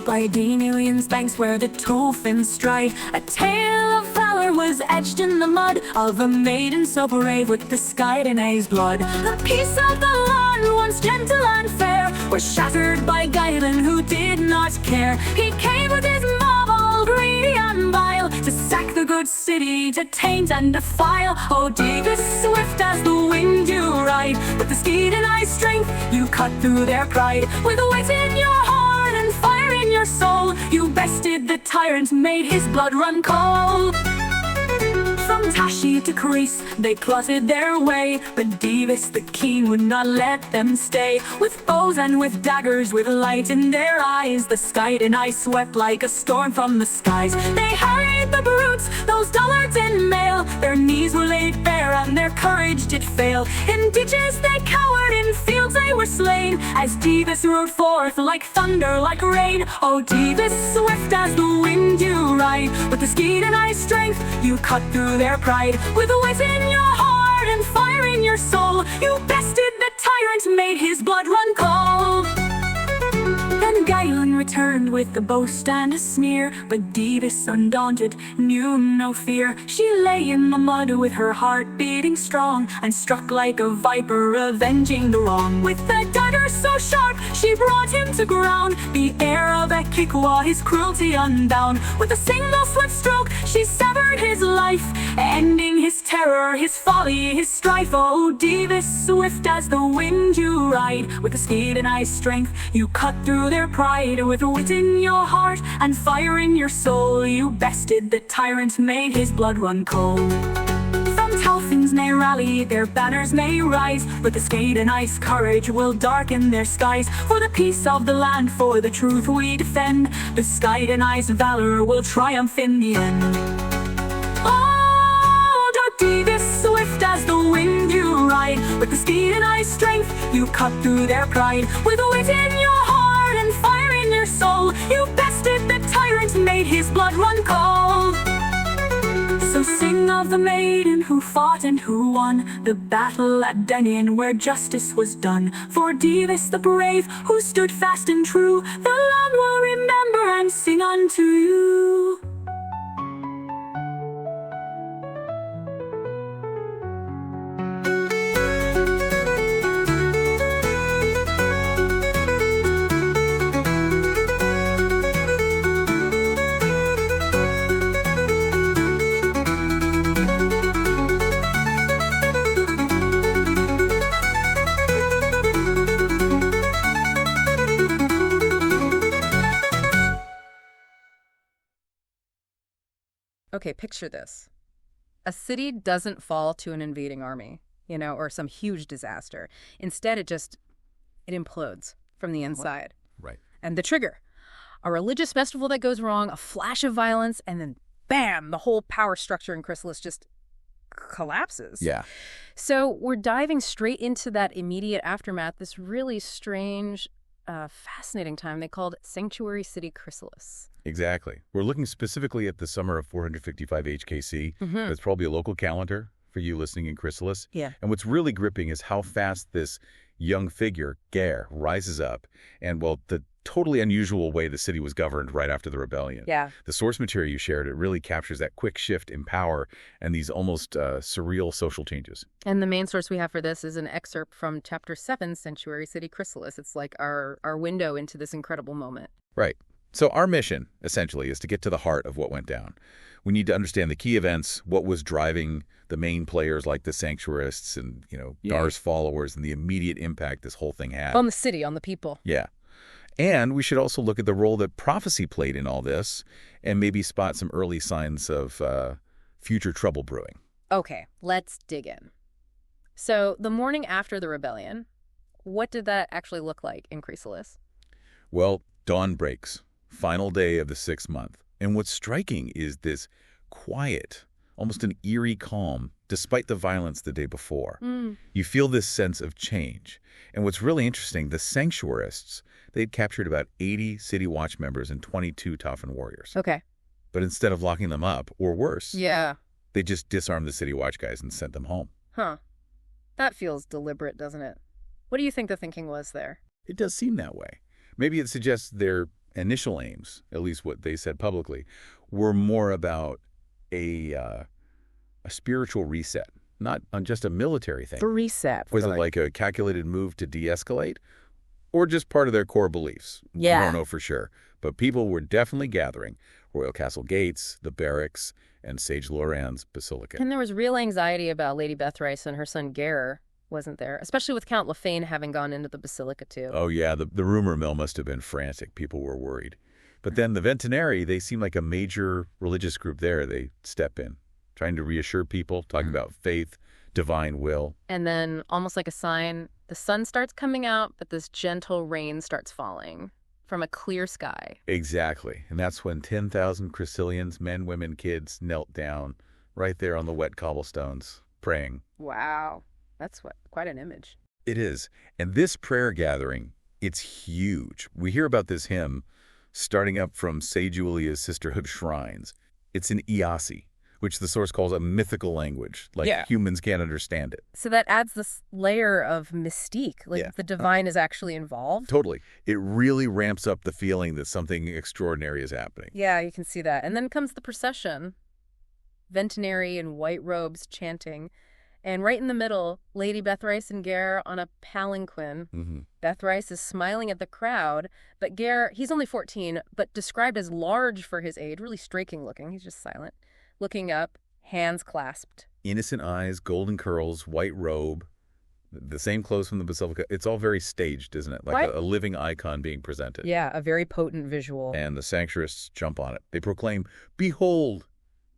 By Daemilion's banks where the Tauphyns stride, a tale of valor was etched in the mud of a maiden so brave with the Skydina's blood. The peace of the land, once gentle and fair, was shattered by Galen who did not care. He came with his mob all greedy and vile to sack the good city, to taint and defile. Oh, Dievis, swift as the wind you ride, with the Skydina's strength you cut through their pride. With wit in your heart and fire in your soul, you bested the tyrant, made his blood run cold. From Tashi to Chryse, they plotted their way, but Dievis the keen would not let them stay. With bows and with daggers, with light in their eyes, the Skydina swept like a storm from the skies. They harried the brutes, those dullards in mail, their knees were laid bare and their courage did fail. In ditches they cowered, in fields they were slain, as Dievis roared forth like thunder, like rain. Oh, Dievis, swift as the wind you ride, with the Skydina's strength you cut through their pride. With wit in your heart and fire in your soul, you bested the tyrant, made his blood run cold. Then Galen returned with a boast and a sneer, but Dievis, undaunted, knew no fear. She lay in the mud with her heart beating strong, and struck like a viper, avenging the wrong. With a dagger so sharp, she brought him to ground, the heir of Ekikwa, his cruelty unbound. With a single swift stroke, she severed his life, ending his terror, his folly, his strife. Oh, Dievis, swift as the wind you ride, with the Skydina's strength you cut through their pride. With wit in your heart and fire in your soul, you bested the tyrant, made his blood run cold. From Tauphyns may rally, their banners may rise, but the Skydina's courage will darken their skies. For the peace of the land, for the truth we defend, the Skydina's valor will triumph in the end. Oh, dark Dievis, swift as the wind you ride, with the Skydina's strength you cut through their pride. With wit in your heart and fire in your soul, you bested the tyrant, made his blood run cold. So sing of the maiden who fought and who won the battle at Denin, where justice was done. For Dievis the brave, who stood fast and true, the land will remember and sing unto you. Okay, picture this. A city doesn't fall to an invading army, or some huge disaster. Instead, it implodes from the inside. Right. And the trigger, a religious festival that goes wrong, a flash of violence, and then bam, the whole power structure in Chryselis just collapses. Yeah. So we're diving straight into that immediate aftermath, this really strange, fascinating time they called Sanctuary City Chryselis. Exactly. We're looking specifically at the summer of 455 HKC. That's probably a local calendar for you listening in Chryselis. Yeah. And what's really gripping is how fast this young figure, Gare, rises up. And, well, the totally unusual way the city was governed right after the rebellion. Yeah. The source material you shared, it really captures that quick shift in power and these almost surreal social changes. And the main source we have for this is an excerpt from Chapter 7, Sanctuary City Chryselis. It's like our window into this incredible moment. Right. So our mission, essentially, is to get to the heart of what went down. We need to understand the key events, what was driving the main players like the Sanctuarists and, Dar's followers, and the immediate impact this whole thing had. On the city, on the people. Yeah. And we should also look at the role that prophecy played in all this and maybe spot some early signs of future trouble brewing. Okay, let's dig in. So the morning after the rebellion, what did that actually look like in Chryselis? Well, dawn breaks, final day of the 6th month. And what's striking is this quiet, almost an eerie calm, despite the violence the day before. You feel this sense of change. And what's really interesting, the Sanctuarists, they'd captured about 80 city watch members and 22 Tauphin warriors. Okay. But instead of locking them up, or worse, Yeah. they just disarmed the city watch guys and sent them home. Huh. That feels deliberate, doesn't it? What do you think the thinking was there? It does seem that way. Maybe it suggests their initial aims, at least what they said publicly, were more about a spiritual reset, not on just a military thing. The reset. Was it like a calculated move to de-escalate? Or just part of their core beliefs? Yeah. We don't know for sure. But people were definitely gathering. Royal Castle Gates, the barracks, and Sage Loran's Basilica. And there was real anxiety about Lady Bethrice and her son Gare, wasn't there? Especially with Count Lefane having gone into the Basilica too. Oh, yeah. The rumor mill must have been frantic. People were worried. But then the Ventinari, they seem like a major religious group there. They step in, trying to reassure people, talking about faith, divine will. And then, almost like a sign, the sun starts coming out, but this gentle rain starts falling from a clear sky. Exactly. And that's when 10,000 Chryselians, men, women, kids, knelt down right there on the wet cobblestones, praying. Wow. That's quite an image. It is. And this prayer gathering, it's huge. We hear about this hymn starting up from Sage Julia's Sisterhood shrines. It's in Iasi, which the source calls a mythical language, like humans can't understand it. So that adds this layer of mystique, like the divine is actually involved. Totally. It really ramps up the feeling that something extraordinary is happening. Yeah, you can see that. And then comes the procession, Ventinari in white robes chanting, and right in the middle, Lady Bethrice and Gare on a palanquin. Bethrice is smiling at the crowd, but Gare, he's only 14, but described as large for his age, really striking looking. He's just silent. Looking up, hands clasped. Innocent eyes, golden curls, white robe, the same clothes from the Basilica. It's all very staged, isn't it? Like a living icon being presented. Yeah, a very potent visual. And the Sanctuarists jump on it. They proclaim, "Behold,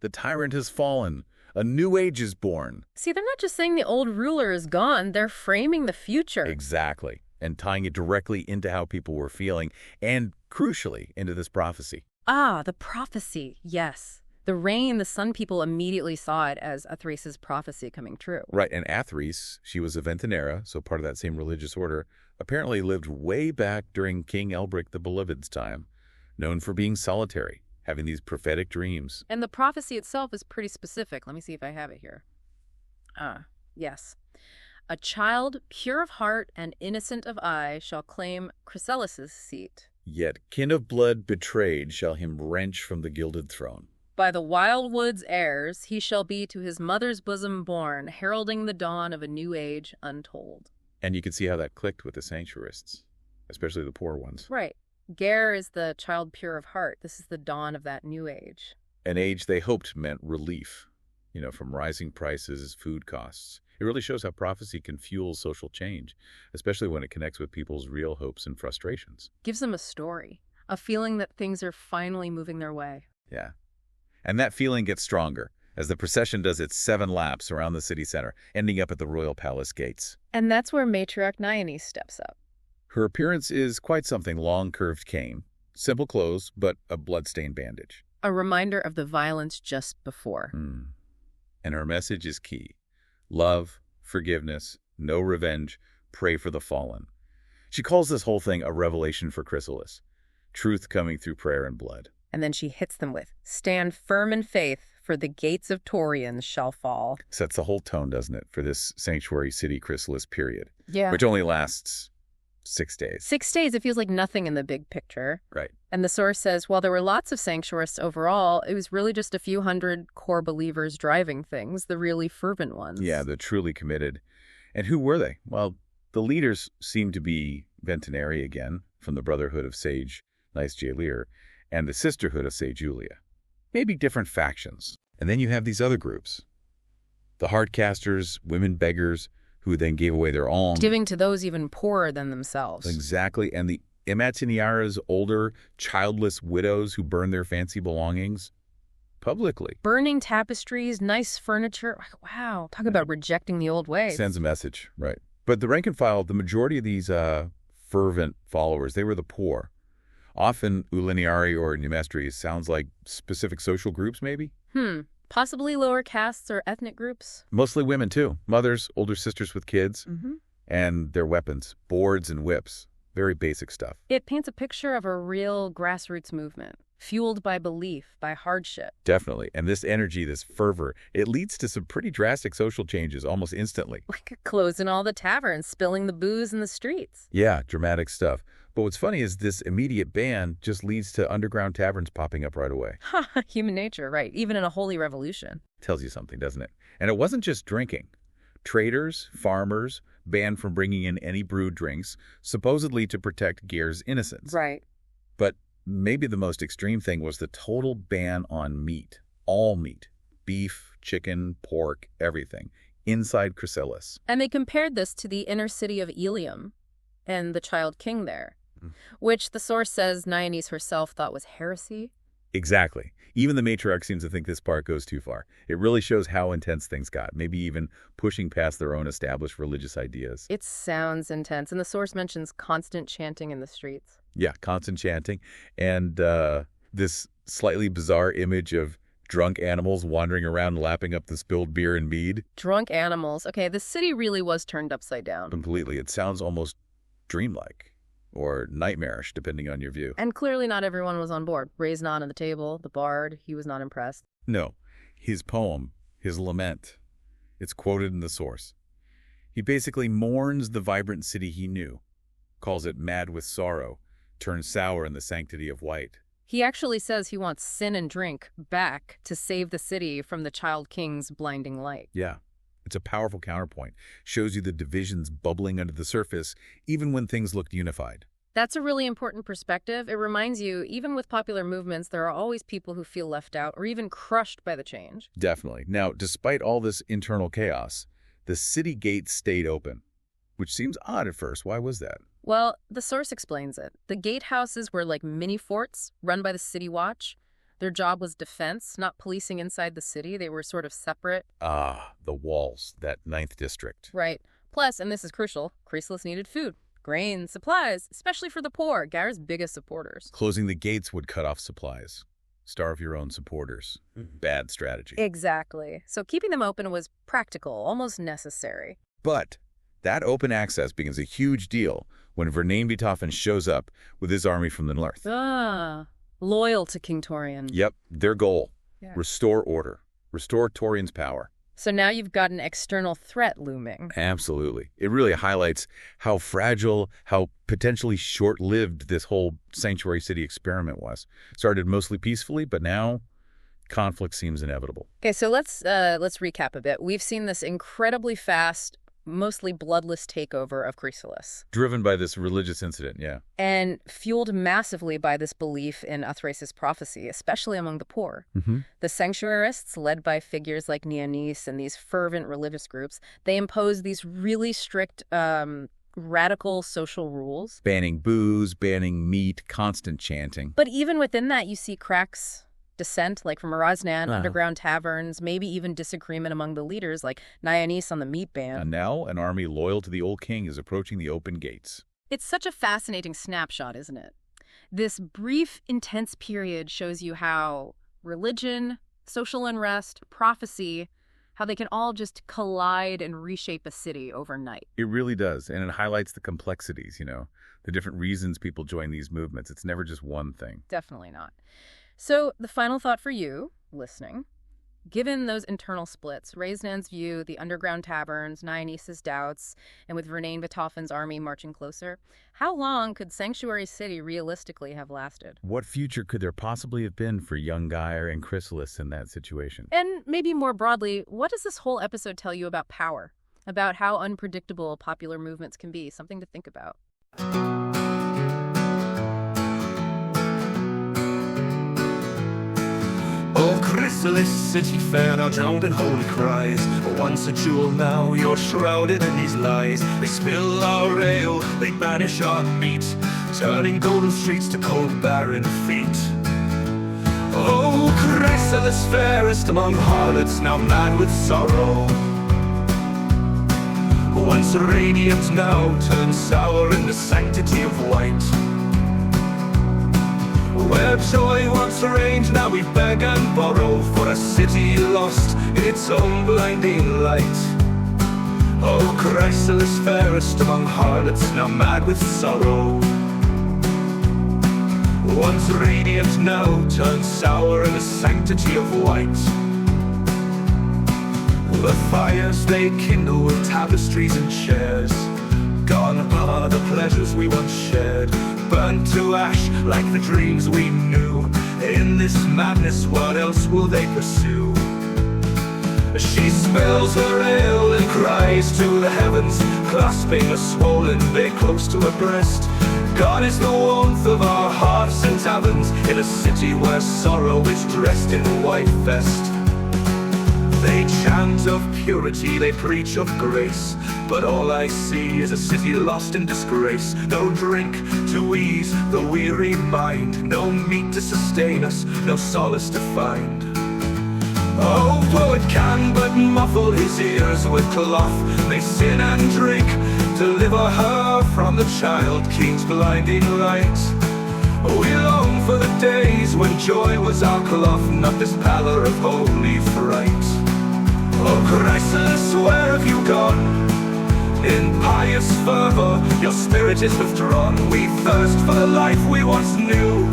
the tyrant has fallen. A new age is born." See, they're not just saying the old ruler is gone. They're framing the future. Exactly. And tying it directly into how people were feeling and, crucially, into this prophecy. Ah, the prophecy. Yes. The rain, the sun people immediately saw it as Athrese's prophecy coming true. Right, and Athrese, she was a Ventinara, so part of that same religious order, apparently lived way back during King Elbric the Beloved's time, known for being solitary, having these prophetic dreams. And the prophecy itself is pretty specific. Let me see if I have it here. Yes. A child pure of heart and innocent of eye shall claim Chryselis' seat. Yet kin of blood betrayed shall him wrench from the gilded throne. By the wild woods' heirs he shall be to his mother's bosom born, heralding the dawn of a new age untold. And you can see how that clicked with the Sanctuarists, especially the poor ones. Right. Gare is the child pure of heart. This is the dawn of that new age. An age they hoped meant relief, from rising prices, food costs. It really shows how prophecy can fuel social change, especially when it connects with people's real hopes and frustrations. Gives them a story, a feeling that things are finally moving their way. Yeah. And that feeling gets stronger as the procession does its 7 laps around the city center, ending up at the royal palace gates. And that's where matriarch Naiones steps up. Her appearance is quite something: long, curved cane, simple clothes, but a bloodstained bandage. A reminder of the violence just before. And her message is key: love, forgiveness, no revenge, pray for the fallen. She calls this whole thing a revelation for Chryselis, truth coming through prayer and blood. And then she hits them with, stand firm in faith, for the gates of Torian shall fall. Sets the whole tone, doesn't it, for this sanctuary city Chryselis period, Yeah. which only lasts 6 days. 6 days, it feels like nothing in the big picture. Right. And the source says, while there were lots of sanctuarists overall, it was really just a few hundred core believers driving things, the really fervent ones. Yeah, the truly committed. And who were they? Well, the leaders seem to be Ventinari again, from the Brotherhood of Sage Nice Jalir, and the Sisterhood of Sage Julia. Maybe different factions. And then you have these other groups. The Hardcasters, women beggars, who then gave away their alms. Giving to those even poorer than themselves. Exactly. And the Imatiniaras, older, childless widows who burn their fancy belongings publicly. Burning tapestries, nice furniture. Wow. Talk about rejecting the old ways. Sends a message, right. But the rank and file, the majority of these fervent followers, they were the poor. Often Uliniari or Numestries sounds like specific social groups, maybe? Possibly lower castes or ethnic groups. Mostly women, too. Mothers, older sisters with kids, Mm-hmm. and their weapons, boards and whips. Very basic stuff. It paints a picture of a real grassroots movement, fueled by belief, by hardship. Definitely. And this energy, this fervor, it leads to some pretty drastic social changes almost instantly. Like closing all the taverns, spilling the booze in the streets. Yeah, dramatic stuff. But what's funny is this immediate ban just leads to underground taverns popping up right away. Human nature, right. Even in a holy revolution. Tells you something, doesn't it? And it wasn't just drinking. Traders, farmers, banned from bringing in any brewed drinks, supposedly to protect Gear's innocence. Right. But maybe the most extreme thing was the total ban on meat. All meat. Beef, chicken, pork, everything. Inside Chryselis. And they compared this to the inner city of Ilium and the child king there, which the source says Naiones herself thought was heresy. Exactly. Even the matriarch seems to think this part goes too far. It really shows how intense things got, maybe even pushing past their own established religious ideas. It sounds intense, and the source mentions constant chanting in the streets. Yeah, constant chanting. And this slightly bizarre image of drunk animals wandering around lapping up the spilled beer and mead. Drunk animals. Okay, the city really was turned upside down. Completely. It sounds almost dreamlike or nightmarish, depending on your view. And clearly not everyone was on board. Raisnan on the table, the bard, he was not impressed. No. His poem, his lament, it's quoted in the source. He basically mourns the vibrant city he knew, calls it mad with sorrow, turns sour in the sanctity of white. He actually says he wants sin and drink back to save the city from the child king's blinding light. Yeah. It's a powerful counterpoint. Shows you the divisions bubbling under the surface, even when things looked unified. That's a really important perspective. It reminds you, even with popular movements, there are always people who feel left out or even crushed by the change. Definitely. Now, despite all this internal chaos, the city gates stayed open, which seems odd at first. Why was that? Well, the source explains it. The gatehouses were like mini forts run by the city watch. Their job was defense, not policing inside the city. They were sort of separate. Ah, the walls, that 9th district. Right. Plus, and this is crucial, Chryselis needed food, grain, supplies, especially for the poor, Gyara's biggest supporters. Closing the gates would cut off supplies. Starve your own supporters. Bad strategy. Exactly. So keeping them open was practical, almost necessary. But that open access becomes a huge deal when Blundering Tauphyns shows up with his army from the north. Loyal to King Torian. Yep, their goal. Yeah. Restore order. Restore Torian's power. So now you've got an external threat looming. Absolutely. It really highlights how fragile, how potentially short-lived this whole sanctuary city experiment was. Started mostly peacefully, but now conflict seems inevitable. Okay, so let's recap a bit. We've seen this incredibly fast, mostly bloodless takeover of Chryselis. Driven by this religious incident, yeah. And fueled massively by this belief in Athrasis' prophecy, especially among the poor. The Sanctuarists, led by figures like Naiones and these fervent religious groups, they imposed these really strict, radical social rules. Banning booze, banning meat, constant chanting. But even within that, you see cracks dissent, like from Raisnan, underground taverns, maybe even disagreement among the leaders, like Nionis on the meat band. And now an army loyal to the old king is approaching the open gates. It's such a fascinating snapshot, isn't it? This brief, intense period shows you how religion, social unrest, prophecy, how they can all just collide and reshape a city overnight. It really does, and it highlights the complexities, the different reasons people join these movements. It's never just one thing. Definitely not. So the final thought for you, listening, given those internal splits, Raisnan's view, the underground taverns, Nionis' doubts, and with Vernain Tauphyns' army marching closer, how long could Sanctuary City realistically have lasted? What future could there possibly have been for young Vëiara and Chryselis in that situation? And maybe more broadly, what does this whole episode tell you about power? About how unpredictable popular movements can be? Something to think about. Oh, Chryselis, city fair, now drowned in holy cries. Once a jewel, now you're shrouded in these lies. They spill our ale, they banish our meat, turning golden streets to cold, barren feet. Oh, Chryselis, fairest among harlots, now mad with sorrow. Once radiant, now turned sour in the sanctity of white. Where joy once reigned, now we beg and borrow for a city lost in its own blinding light. Oh, Chryselis, fairest among harlots, now mad with sorrow. Once radiant, now turned sour in the sanctity of white. The fires they kindle with tapestries and chairs, gone are the pleasures we once shared, burned to ash like the dreams we knew. In this madness, what else will they pursue? She spills her ale and cries to the heavens, clasping a swollen bay close to her breast. God is the warmth of our hearts and taverns, in a city where sorrow is dressed in white vest. They chant of purity, they preach of grace, but all I see is a city lost in disgrace. No drink to ease the weary mind, no meat to sustain us, no solace to find. Oh, poet can but muffle his ears with cloth. They sin and drink, deliver her from the child king's blinding light. We long for the days when joy was our cloth, not this pallor of holy fright. Oh, Chryselis, where have you gone? In pious fervor, your spirit is withdrawn. We thirst for the life we once knew,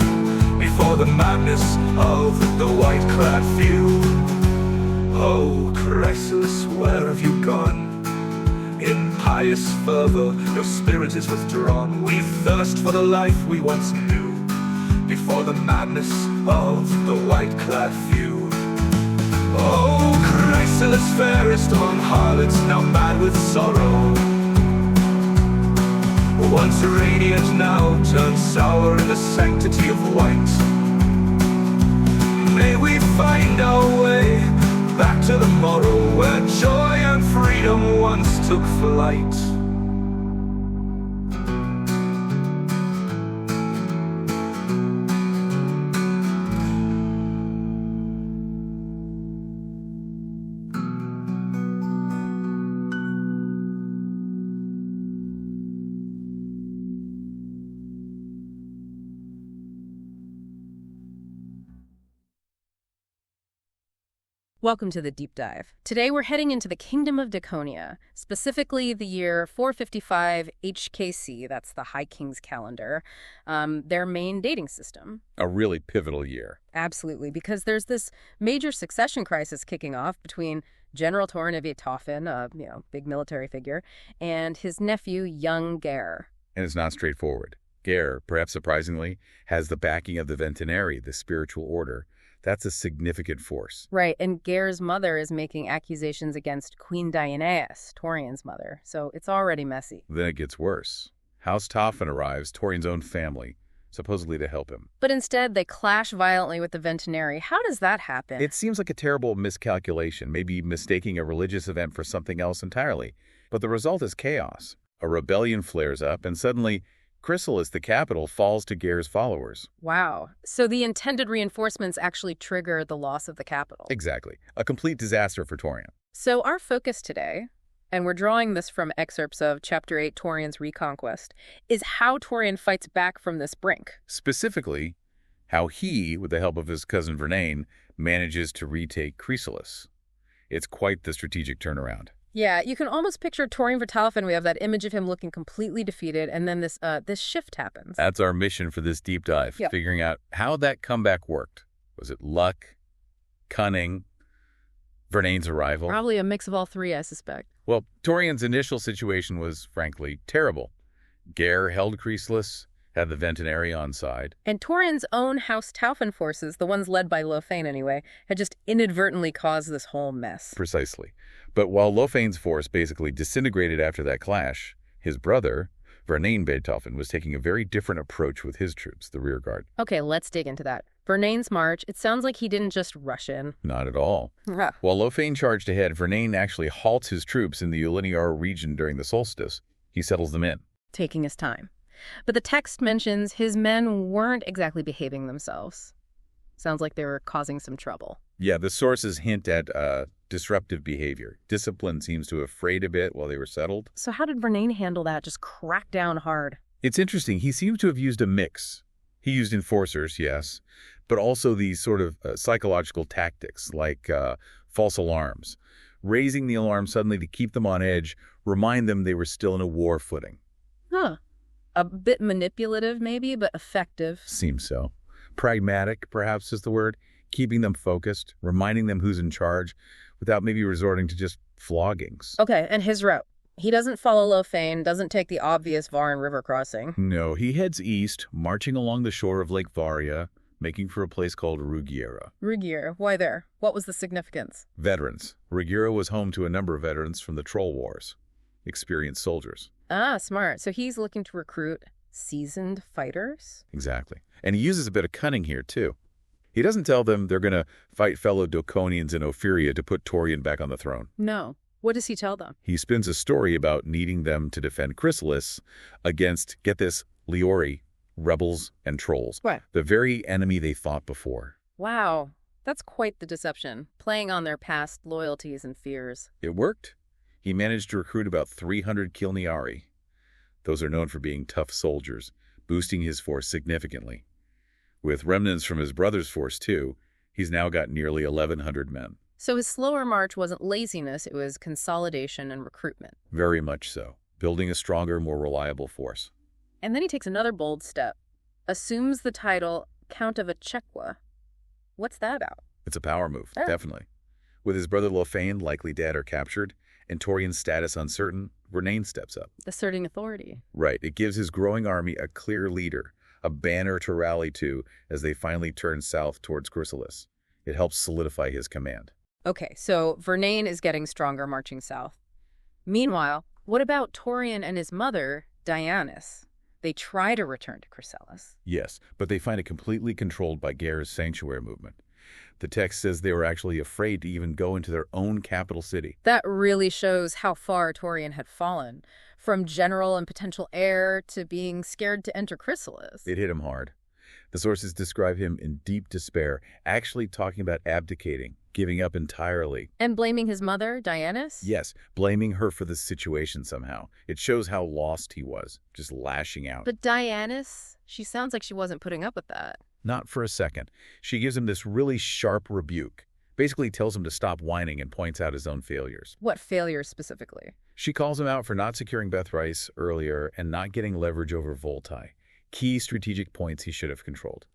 before the madness of the white-clad few. Oh, Chryselis, where have you gone? In pious fervor, your spirit is withdrawn. We thirst for the life we once knew, before the madness of the white-clad few. Oh, Chryselis, fairest among harlots, now mad with sorrow. Once radiant, now turned sour in the sanctity of white. May we find our way back to the morrow, where joy and freedom once took flight. Welcome to the Deep Dive. Today we're heading into the Kingdom of Daconia, specifically the year 455 HKC, that's the High King's calendar, their main dating system. A really pivotal year. Absolutely, because there's this major succession crisis kicking off between General Torian of Tauphyns, big military figure, and his nephew, young Gare. And it's not straightforward. Gare, perhaps surprisingly, has the backing of the Ventinari, the spiritual order. That's a significant force. Right, and Gare's mother is making accusations against Queen Dioneus, Torian's mother, so it's already messy. Then it gets worse. House Tauphyns arrives, Torian's own family, supposedly to help him. But instead, they clash violently with the Ventinari. How does that happen? It seems like a terrible miscalculation, maybe mistaking a religious event for something else entirely. But the result is chaos. A rebellion flares up, and suddenly Chryselis, the capital, falls to Geir's followers. Wow. So the intended reinforcements actually trigger the loss of the capital. Exactly. A complete disaster for Torian. So our focus today, and we're drawing this from excerpts of Chapter 8, Torian's Reconquest, is how Torian fights back from this brink. Specifically, how he, with the help of his cousin Vëiara, manages to retake Chryselis. It's quite the strategic turnaround. Yeah, you can almost picture Torian Tauphyns. We have that image of him looking completely defeated, and then this shift happens. That's our mission for this deep dive, Yep. figuring out how that comeback worked. Was it luck, cunning, Vëiara's arrival? Probably a mix of all three, I suspect. Well, Torian's initial situation was, frankly, terrible. Geir held Chryselis, had the Ventinari on side. And Torian's own House Tauphyns forces, the ones led by Lofein anyway, had just inadvertently caused this whole mess. Precisely. But while Lofein's force basically disintegrated after that clash, his brother, Vëiara Tauphyns, was taking a very different approach with his troops, the rearguard. Okay, let's dig into that. Vëiara's march, it sounds like he didn't just rush in. Not at all. Huh. While Lofein charged ahead, Vëiara actually halts his troops in the Uliniari region during the solstice. He settles them in. Taking his time. But the text mentions his men weren't exactly behaving themselves. Sounds like they were causing some trouble. Yeah, the sources hint at disruptive behavior. Discipline seems to have frayed a bit while they were settled. So how did Vëiara handle that? Just crack down hard? It's interesting. He seems to have used a mix. He used enforcers, yes, but also these sort of psychological tactics like false alarms. Raising the alarm suddenly to keep them on edge, remind them they were still in a war footing. Huh. A bit manipulative, maybe, but effective. Seems so. Pragmatic, perhaps, is the word. Keeping them focused, reminding them who's in charge, without maybe resorting to just floggings. Okay, and his route. He doesn't follow Lofein, doesn't take the obvious Varan river crossing. No, he heads east, marching along the shore of Lake Vëiara, making for a place called Raquerles. Raquerles, why there? What was the significance? Veterans. Raquerles was home to a number of veterans from the Troll Wars. Experienced soldiers. Ah, smart. So he's looking to recruit seasoned fighters? Exactly. And he uses a bit of cunning here, too. He doesn't tell them they're going to fight fellow Daconians in Ophyria to put Torian back on the throne. No. What does he tell them? He spins a story about needing them to defend Chryselis against, get this, Liori, rebels, and trolls. Right. The very enemy they fought before. Wow. That's quite the deception, playing on their past loyalties and fears. It worked. He managed to recruit about 300 Uliniari. Those are known for being tough soldiers, boosting his force significantly. With remnants from his brother's force, too, he's now got nearly 1,100 men. So his slower march wasn't laziness, it was consolidation and recruitment. Very much so. Building a stronger, more reliable force. And then he takes another bold step. Assumes the title Count of Echekwa. What's that about? It's a power move, Oh. definitely. With his brother Lofein likely dead or captured, and Torian's status uncertain, Vëiara steps up. Asserting authority. Right. It gives his growing army a clear leader, a banner to rally to as they finally turn south towards Chryselis. It helps solidify his command. Okay, so Vëiara is getting stronger marching south. Meanwhile, what about Torian and his mother, Dievis? They try to return to Chryselis. Yes, but they find it completely controlled by Geir's sanctuary movement. The text says they were actually afraid to even go into their own capital city. That really shows how far Torian had fallen, from general and potential heir to being scared to enter Chryselis. It hit him hard. The sources describe him in deep despair, actually talking about abdicating, giving up entirely. And blaming his mother, Dievis? Yes, blaming her for the situation somehow. It shows how lost he was, just lashing out. But Dievis, she sounds like she wasn't putting up with that. Not for a second. She gives him this really sharp rebuke, basically tells him to stop whining and points out his own failures. What failures specifically? She calls him out for not securing Bethrice earlier and not getting leverage over Voltai. Key strategic points he should have controlled.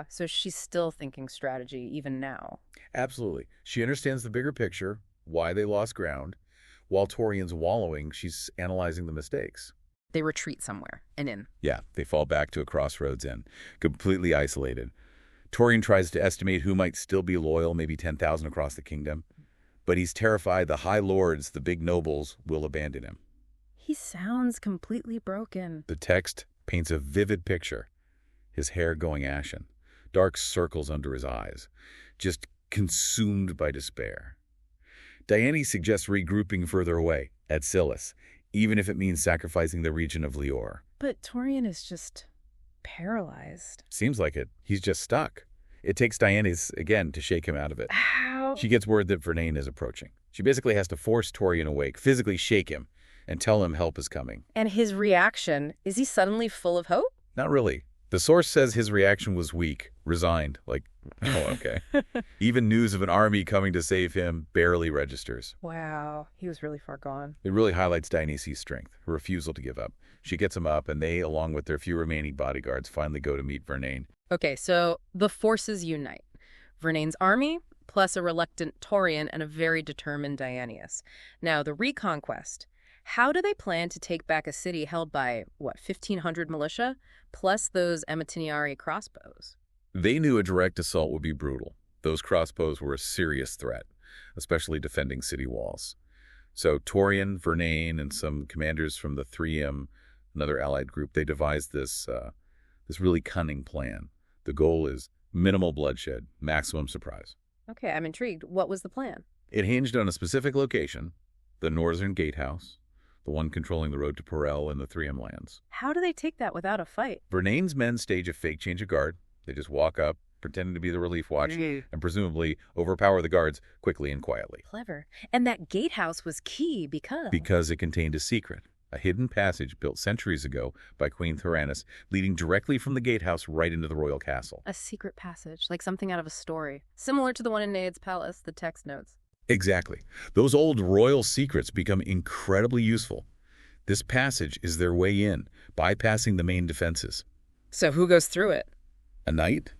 So she's still thinking strategy even now. Absolutely. She understands the bigger picture, why they lost ground. While Torian's wallowing, she's analyzing the mistakes. They retreat somewhere, an inn. Yeah, they fall back to a crossroads inn, completely isolated. Torian tries to estimate who might still be loyal, maybe 10,000 across the kingdom. But he's terrified the high lords, the big nobles, will abandon him. He sounds completely broken. The text paints a vivid picture. His hair going ashen, dark circles under his eyes, just consumed by despair. Dievis suggests regrouping further away, at Silis, even if it means sacrificing the region of Lior. But Torian is just paralyzed. Seems like it. He's just stuck. It takes Dievis, again, to shake him out of it. How? She gets word that Vëiara is approaching. She basically has to force Torian awake, physically shake him, and tell him help is coming. And his reaction, is he suddenly full of hope? Not really. The source says his reaction was weak, resigned, like, oh, okay. Even news of an army coming to save him barely registers. Wow, he was really far gone. It really highlights Dievis' strength, her refusal to give up. She gets him up, and they, along with their few remaining bodyguards, finally go to meet Vëiara. Okay, so the forces unite. Vëirar's army, plus a reluctant Torian and a very determined Dievis. Now, the reconquest. How do they plan to take back a city held by, 1,500 militia, plus those Uliniari crossbows? They knew a direct assault would be brutal. Those crossbows were a serious threat, especially defending city walls. So Torian, Vëiara, and some commanders from the 3M, another allied group, they devised this really cunning plan. The goal is minimal bloodshed, maximum surprise. Okay, I'm intrigued. What was the plan? It hinged on a specific location, the northern gatehouse, the one controlling the road to Perel and the 3M lands. How do they take that without a fight? Vëirara's men stage a fake change of guard. They just walk up, pretending to be the relief watch, and presumably overpower the guards quickly and quietly. Clever. And that gatehouse was key because... Because it contained a secret, a hidden passage built centuries ago by Queen Theranis, leading directly from the gatehouse right into the royal castle. A secret passage, like something out of a story. Similar to the one in Neid's palace, the text notes. Exactly. Those old royal secrets become incredibly useful. This passage is their way in, bypassing the main defenses. So who goes through it? A knight,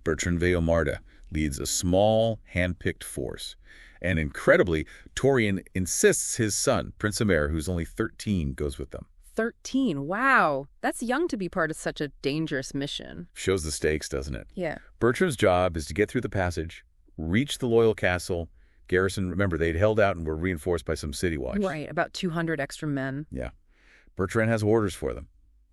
Bertrand Vëiara, leads a small, hand-picked force. And incredibly, Torian insists his son, Prince Amer, who's only 13, goes with them. 13. Wow. That's young to be part of such a dangerous mission. Shows the stakes, doesn't it? Yeah. Bertrand's job is to get through the passage, reach the loyal castle. Garrison, remember, they'd held out and were reinforced by some city watch. Right, about 200 extra men. Yeah. Bertrand has orders for them.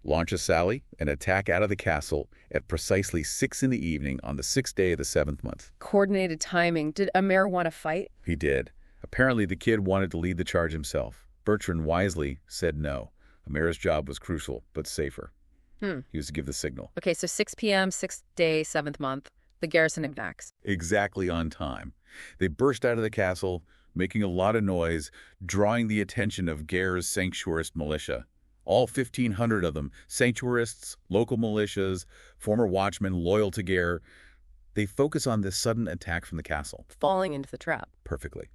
Launch a sally and attack out of the castle at precisely 6 in the evening on the 6th day of the 7th month. Coordinated timing. Did Amer want to fight? He did. Apparently, the kid wanted to lead the charge himself. Bertrand wisely said no. Amer's job was crucial, but safer. He was to give the signal. Okay, so 6 p.m., 6th day, 7th month. The garrison attacks. Exactly on time. They burst out of the castle, making a lot of noise, drawing the attention of Gair's Sanctuarist militia. All 1,500 of them, Sanctuarists, local militias, former watchmen loyal to Gair. They focus on this sudden attack from the castle. Falling into the trap. Perfectly.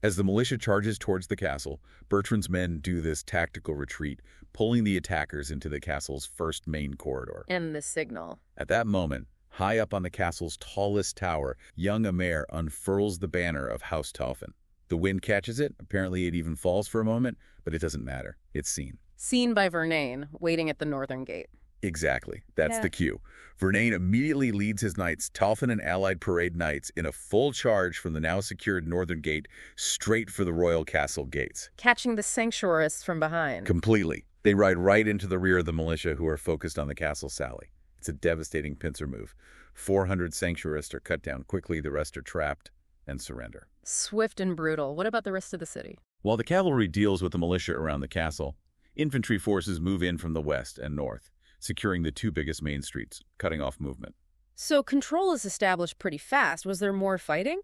As the militia charges towards the castle, Bertrand's men do this tactical retreat, pulling the attackers into the castle's first main corridor. And the signal. At that moment, high up on the castle's tallest tower, young Amer unfurls the banner of House Tauphin. The wind catches it. Apparently it even falls for a moment, but it doesn't matter. It's seen. Seen by Vëiara, waiting at the northern gate. Exactly. That's the cue. Vëiara immediately leads his knights, Tauphin and allied parade knights, in a full charge from the now secured northern gate straight for the royal castle gates. Catching the Sanctuarists from behind. Completely. They ride right into the rear of the militia who are focused on the castle sally. It's a devastating pincer move. 400 Sanctuarists are cut down quickly, the rest are trapped and surrender. Swift and brutal. What about the rest of the city? While the cavalry deals with the militia around the castle, infantry forces move in from the west and north, securing the two biggest main streets, cutting off movement. So control is established pretty fast. Was there more fighting?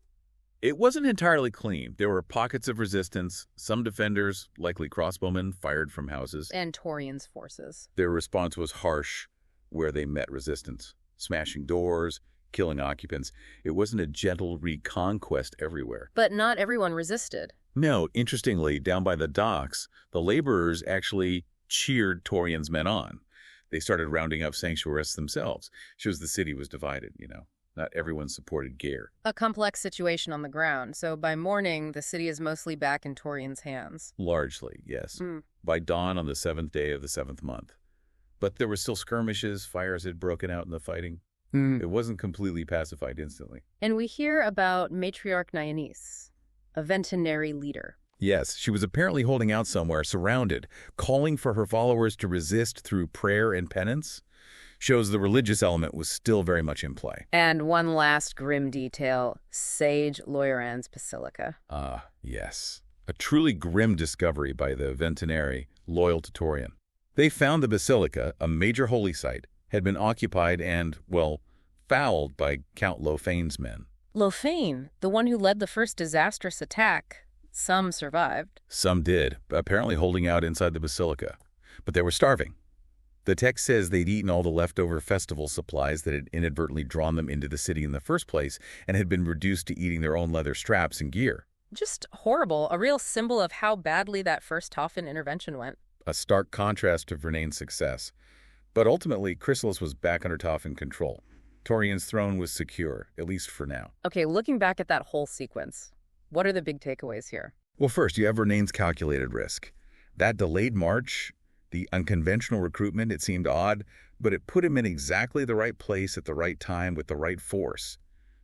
It wasn't entirely clean. There were pockets of resistance. Some defenders, likely crossbowmen, fired from houses. And Torian's forces. Their response was harsh where they met resistance, smashing doors, killing occupants. It wasn't a gentle reconquest everywhere. But not everyone resisted. No, interestingly, down by the docks, the laborers actually cheered Torian's men on. They started rounding up Sanctuarists themselves. Shows the city was divided, Not everyone supported Gair. A complex situation on the ground, so by morning, the city is mostly back in Torian's hands. Largely, yes. By dawn on the 7th day of the 7th month. But there were still skirmishes, fires had broken out in the fighting. It wasn't completely pacified instantly. And we hear about Matriarch Dievis, a Vëiara leader. Yes, she was apparently holding out somewhere, surrounded, calling for her followers to resist through prayer and penance. Shows the religious element was still very much in play. And one last grim detail, Sage Loyaran's Basilica. Ah, yes. A truly grim discovery by the Vëiara, loyal to Torian. They found the basilica, a major holy site, had been occupied and, well, fouled by Count Lofein's men. Lofain, the one who led the first disastrous attack. Some survived. Some did, apparently holding out inside the basilica. But they were starving. The text says they'd eaten all the leftover festival supplies that had inadvertently drawn them into the city in the first place and had been reduced to eating their own leather straps and gear. Just horrible, a real symbol of how badly that first Tauphin intervention went. A stark contrast to Vernain's success. But ultimately, Chryselis was back under Tauphin control. Torian's throne was secure, at least for now. Okay, looking back at that whole sequence, what are the big takeaways here? Well, first, you have Vernain's calculated risk. That delayed march, the unconventional recruitment, it seemed odd, but it put him in exactly the right place at the right time with the right force.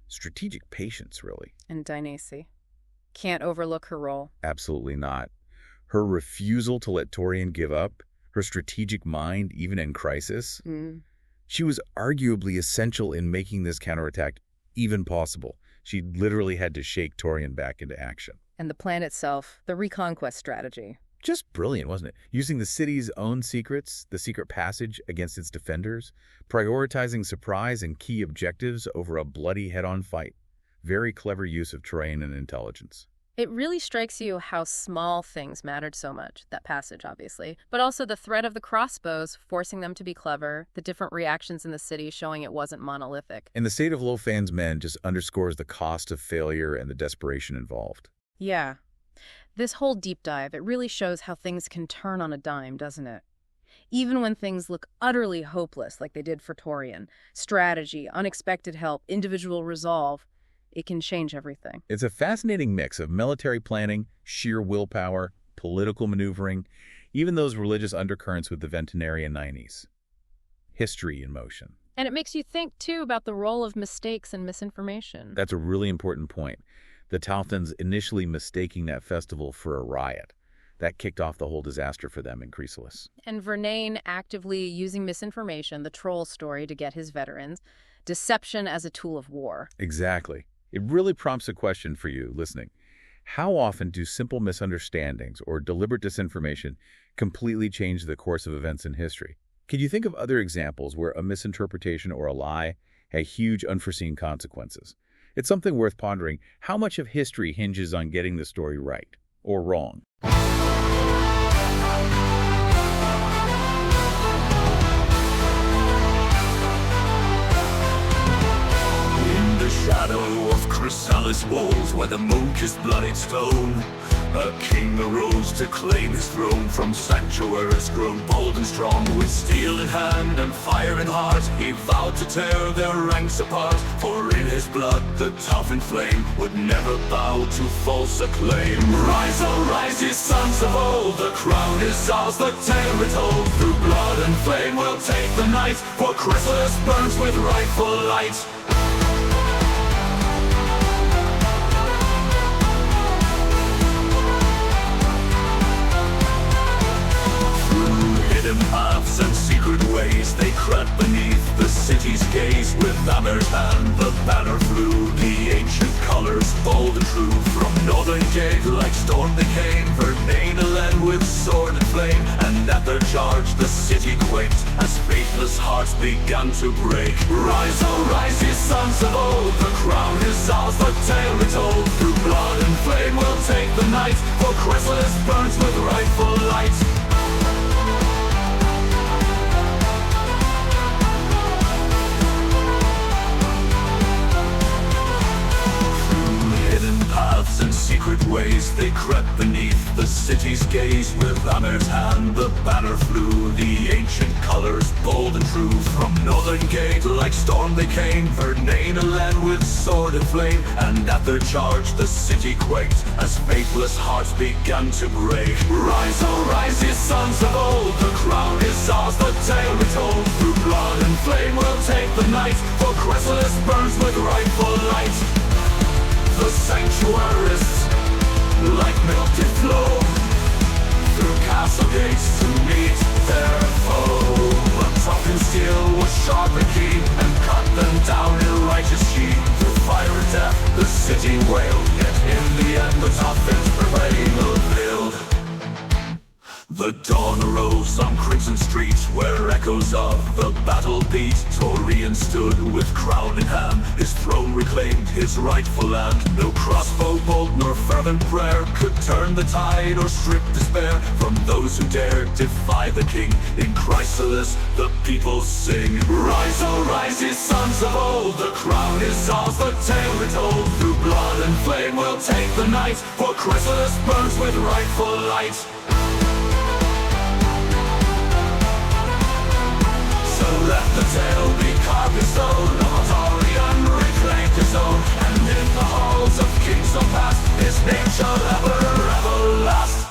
Strategic patience, really. And Dainese. Can't overlook her role. Absolutely not. Her refusal to let Torian give up, her strategic mind, even in crisis. She was arguably essential in making this counterattack even possible. She literally had to shake Torian back into action. And the plan itself, the reconquest strategy. Just brilliant, wasn't it? Using the city's own secrets, the secret passage against its defenders, prioritizing surprise and key objectives over a bloody head-on fight. Very clever use of terrain and intelligence. It really strikes you how small things mattered so much, that passage obviously, but also the threat of the crossbows forcing them to be clever, the different reactions in the city showing it wasn't monolithic. And the state of Lofein's men just underscores the cost of failure and the desperation involved. Yeah. This whole deep dive, it really shows how things can turn on a dime, doesn't it? Even when things look utterly hopeless, like they did for Torian, strategy, unexpected help, individual resolve, it can change everything. It's a fascinating mix of military planning, sheer willpower, political maneuvering, even those religious undercurrents with the Ventinari and Nineys. History in motion. And it makes you think, too, about the role of mistakes and misinformation. That's a really important point. The Tauphyns initially mistaking that festival for a riot. That kicked off the whole disaster for them in Chryselis. And Vernain actively using misinformation, the troll story, to get his veterans. Deception as a tool of war. Exactly. It really prompts a question for you listening. How often do simple misunderstandings or deliberate disinformation completely change the course of events in history? Can you think of other examples where a misinterpretation or a lie had huge unforeseen consequences? It's something worth pondering. How much of history hinges on getting the story right or wrong? In the shadow of Chryselis walls, where the moon kissed bloodied stone, a king arose to claim his throne. From sanctuaries grown bold and strong, with steel in hand and fire in heart, he vowed to tear their ranks apart. For in his blood the Tauphin flame would never bow to false acclaim. Rise, oh rise, ye sons of old, the crown is ours, the tale retold. Through blood and flame we'll take the night, for Chryselis burns with rightful light. Paths and secret ways they crept beneath the city's gaze. With hammer's hand the banner flew, the ancient colors bold and true. From northern gate like storm they came, Vernain alend with sword and flame. And at their charge the city quaked, as faithless hearts began to break. Rise, oh rise, ye sons of old, the crown is ours, the tale retold. Through blood and flame we'll take the night, for Chryselis burns with rightful light. Paths and secret ways they crept beneath the city's gaze. With hammer's hand the banner flew, the ancient colors bold and true. From northern gate like storm they came, Vernain alend with sword and flame. And at their charge the city quaked, as faithless hearts began to break. Rise, oh rise, ye sons of old, the crown is ours, the tale retold. Through blood and flame we'll take the night, for Chryselis burns with rightful light. The Sanctuarists, like milk did flow through castle gates to meet their foe. But Tauphin steel was sharp and keen, and cut them down in righteous sheen. Through fire and death the city wailed, yet in the end the Tauphins prevailed. The dawn arose on crimson street. street where echoes of the battle beat. Torian stood with crown in hand, his throne reclaimed, his rightful land. No crossbow bolt nor fervent prayer could turn the tide or strip despair from those who dare defy the king. In Chryselis the people sing, rise, oh rise, ye sons of old, the crown is ours, the tale retold. Through blood and flame we'll take the night, for Chryselis burns with rightful light. So let the tale be carved in stone, of Torian reclaimed his own, and in the halls of Kingdom past, his name shall ever last.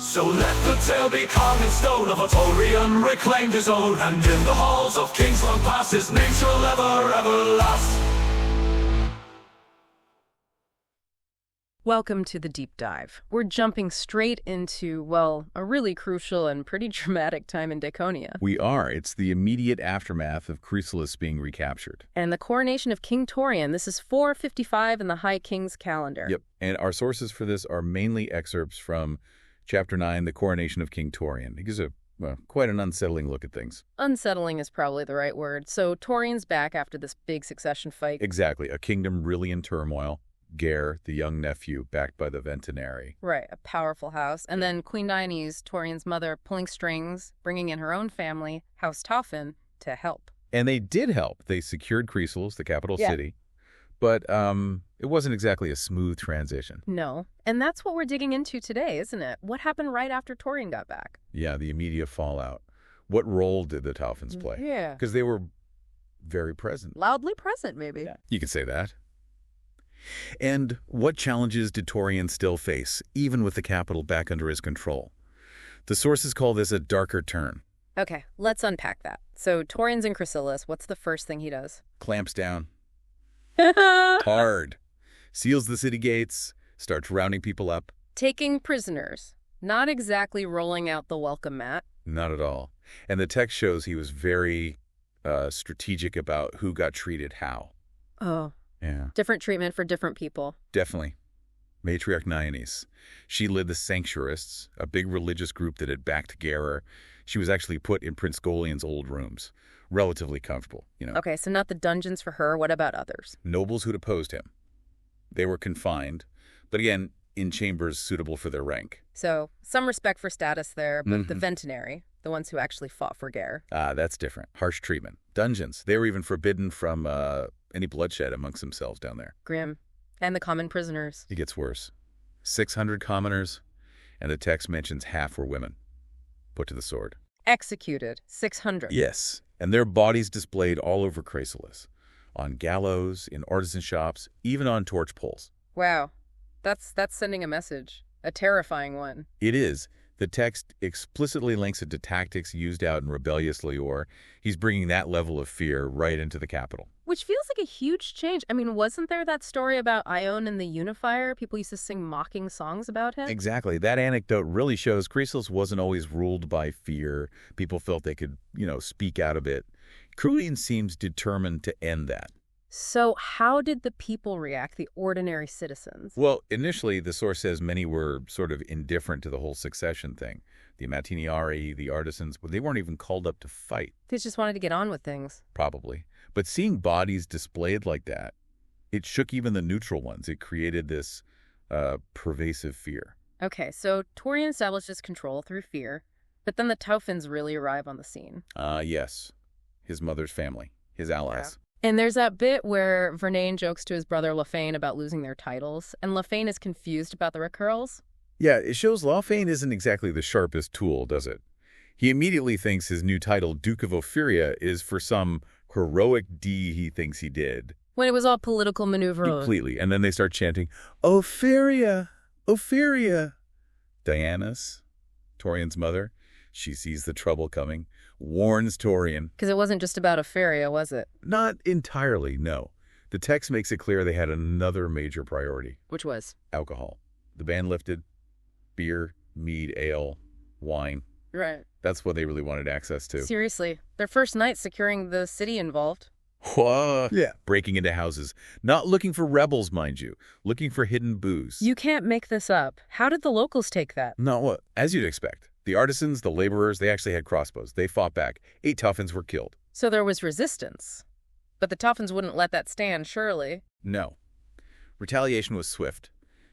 So let the tale be carved in stone, of a Torian reclaimed his own, and in the halls of kings long past, his name shall ever last. Welcome to the deep dive. We're jumping straight into, well, a really crucial and pretty dramatic time in Daconia. We are. It's the immediate aftermath of Chryselis being recaptured. And the coronation of King Torian. This is 455 in the High King's calendar. Yep. And our sources for this are mainly excerpts from Chapter 9, The Coronation of King Torian. It gives quite an unsettling look at things. Unsettling is probably the right word. So Torian's back after this big succession fight. Exactly. A kingdom really in turmoil. Gare, the young nephew, backed by the Ventinari. Right, a powerful house. And then Queen Dievis, Torian's mother, pulling strings, bringing in her own family, House Tauphyns, to help. And they did help. They secured Chryselis, the capital city. But it wasn't exactly a smooth transition. No. And that's what we're digging into today, isn't it? What happened right after Torian got back? Yeah, the immediate fallout. What role did the Tauphyns play? Yeah. Because they were very present. Loudly present, maybe. Yeah. You could say that. And what challenges did Torian still face, even with the capital back under his control? The sources call this a darker turn. Okay, let's unpack that. So Torian's in Chryselis. What's the first thing he does? Clamps down. Hard. Seals the city gates, starts rounding people up. Taking prisoners. Not exactly rolling out the welcome mat. Not at all. And the text shows he was very strategic about who got treated how. Oh. Yeah. Different treatment for different people. Definitely. Matriarch Dievis. She led the Sanctuarists, a big religious group that had backed Vëiara. She was actually put in Prince Golian's old rooms. Relatively comfortable, Okay, so not the dungeons for her. What about others? Nobles who'd opposed him. They were confined, but again, in chambers suitable for their rank. So some respect for status there, but the Ventinari, the ones who actually fought for Vëiara. That's different. Harsh treatment. Dungeons. They were even forbidden from any bloodshed amongst themselves down there. Grim. And the common prisoners. It gets worse. 600 commoners, and the text mentions half were women. Put to the sword. Executed. 600. Yes, and their bodies displayed all over Chryselis. On gallows, in artisan shops, even on torch poles. Wow. That's sending a message. A terrifying one. It is. The text explicitly links it to tactics used out in rebellious Vëiara. He's bringing that level of fear right into the capital. Which feels like a huge change. I mean, wasn't there that story about Ione and the Unifier? People used to sing mocking songs about him? Exactly. That anecdote really shows Chryselis wasn't always ruled by fear. People felt they could, speak out a bit. Torian seems determined to end that. So how did the people react, the ordinary citizens? Well, initially, the source says many were sort of indifferent to the whole succession thing. The Uliniari, the artisans, but they weren't even called up to fight. They just wanted to get on with things. Probably. But seeing bodies displayed like that, it shook even the neutral ones. It created this pervasive fear. Okay, so Torian establishes control through fear, but then the Tauphyns really arrive on the scene. Yes. His mother's family, his allies. Yeah. And there's that bit where Raisnan jokes to his brother Lafane about losing their titles, and Lafane is confused about the Raquerles. Yeah, it shows Lafane isn't exactly the sharpest tool, does it? He immediately thinks his new title, Duke of Ophyria, is for some heroic deed he thinks he did. When it was all political maneuver. Completely. And then they start chanting, Ophyria, Ophyria. Diana's, Torian's mother, she sees the trouble coming, warns Torian. Because it wasn't just about Ophyria, was it? Not entirely, no. The text makes it clear they had another major priority. Which was? Alcohol. The ban lifted. beer, mead, ale, wine. Right. That's what they really wanted access to. Seriously, their first night securing the city involved. Whoa. Yeah. Breaking into houses. Not looking for rebels, mind you. Looking for hidden booze. You can't make this up. How did the locals take that? No, what? As you'd expect. The artisans, the laborers, they actually had crossbows. They fought back. 8 Tauphyns were killed. So there was resistance. But the Tauphyns wouldn't let that stand, surely. No. Retaliation was swift.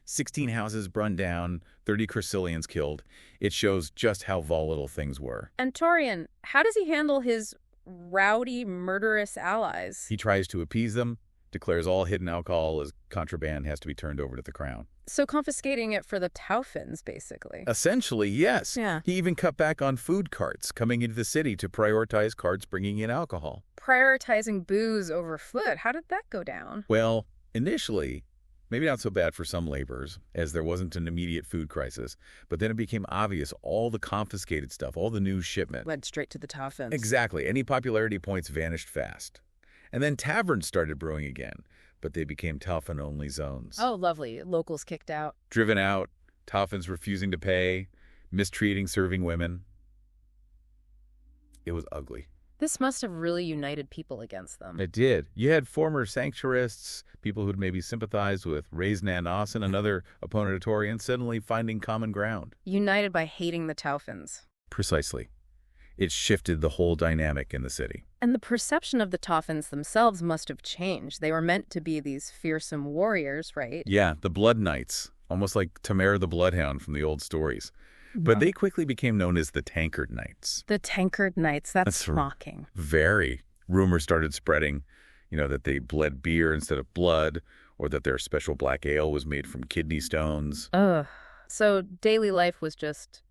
16 houses burned down, 30 Chryselians killed. It shows just how volatile things were. And Torian, how does he handle his rowdy, murderous allies? He tries to appease them, declares all hidden alcohol as contraband has to be turned over to the crown. So confiscating it for the Tauphyns, basically. Essentially, yes. Yeah. He even cut back on food carts coming into the city to prioritize carts bringing in alcohol. Prioritizing booze over food. How did that go down? Well, initially, maybe not so bad for some laborers, as there wasn't an immediate food crisis, but then it became obvious all the confiscated stuff, all the new shipment. Led straight to the Tauphyns. Exactly. Any popularity points vanished fast. And then taverns started brewing again, but they became Tauphin-only zones. Oh, lovely. Locals kicked out. Driven out, Tauphyns refusing to pay, mistreating serving women. It was ugly. This must have really united people against them. It did. You had former Sanctuarists, people who'd maybe sympathized with Raisnan, another opponent of Torian, suddenly finding common ground. United by hating the Tauphyns. Precisely. It shifted the whole dynamic in the city. And the perception of the Tauphyns themselves must have changed. They were meant to be these fearsome warriors, right? Yeah, the Blood Knights, almost like Tamara the Bloodhound from the old stories. But they quickly became known as the Tankard Knights. The Tankard Knights, that's mocking. Very. Rumors started spreading, that they bled beer instead of blood, or that their special black ale was made from kidney stones. Ugh. So daily life was just